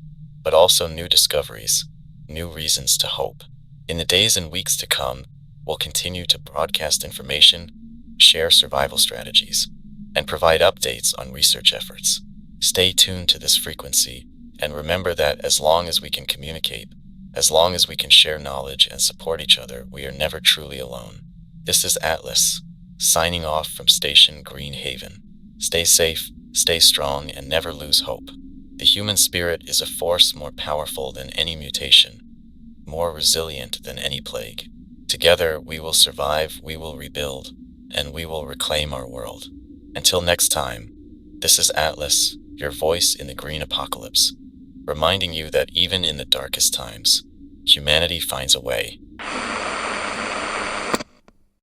[SPEAKER 1] but also new discoveries, new reasons to hope. In the days and weeks to come, we'll continue to broadcast information, share survival strategies, and provide updates on research efforts. Stay tuned to this frequency, and remember that as long as we can communicate, as long as we can share knowledge and support each other, we are never truly alone. This is Atlas, signing off from Station Green Haven. Stay safe, stay strong, and never lose hope. The human spirit is a force more powerful than any mutation, more resilient than any plague. Together, we will survive, we will rebuild, and we will reclaim our world. Until next time, this is Atlas, your voice in the green apocalypse, reminding you that even in the darkest times, humanity finds a way.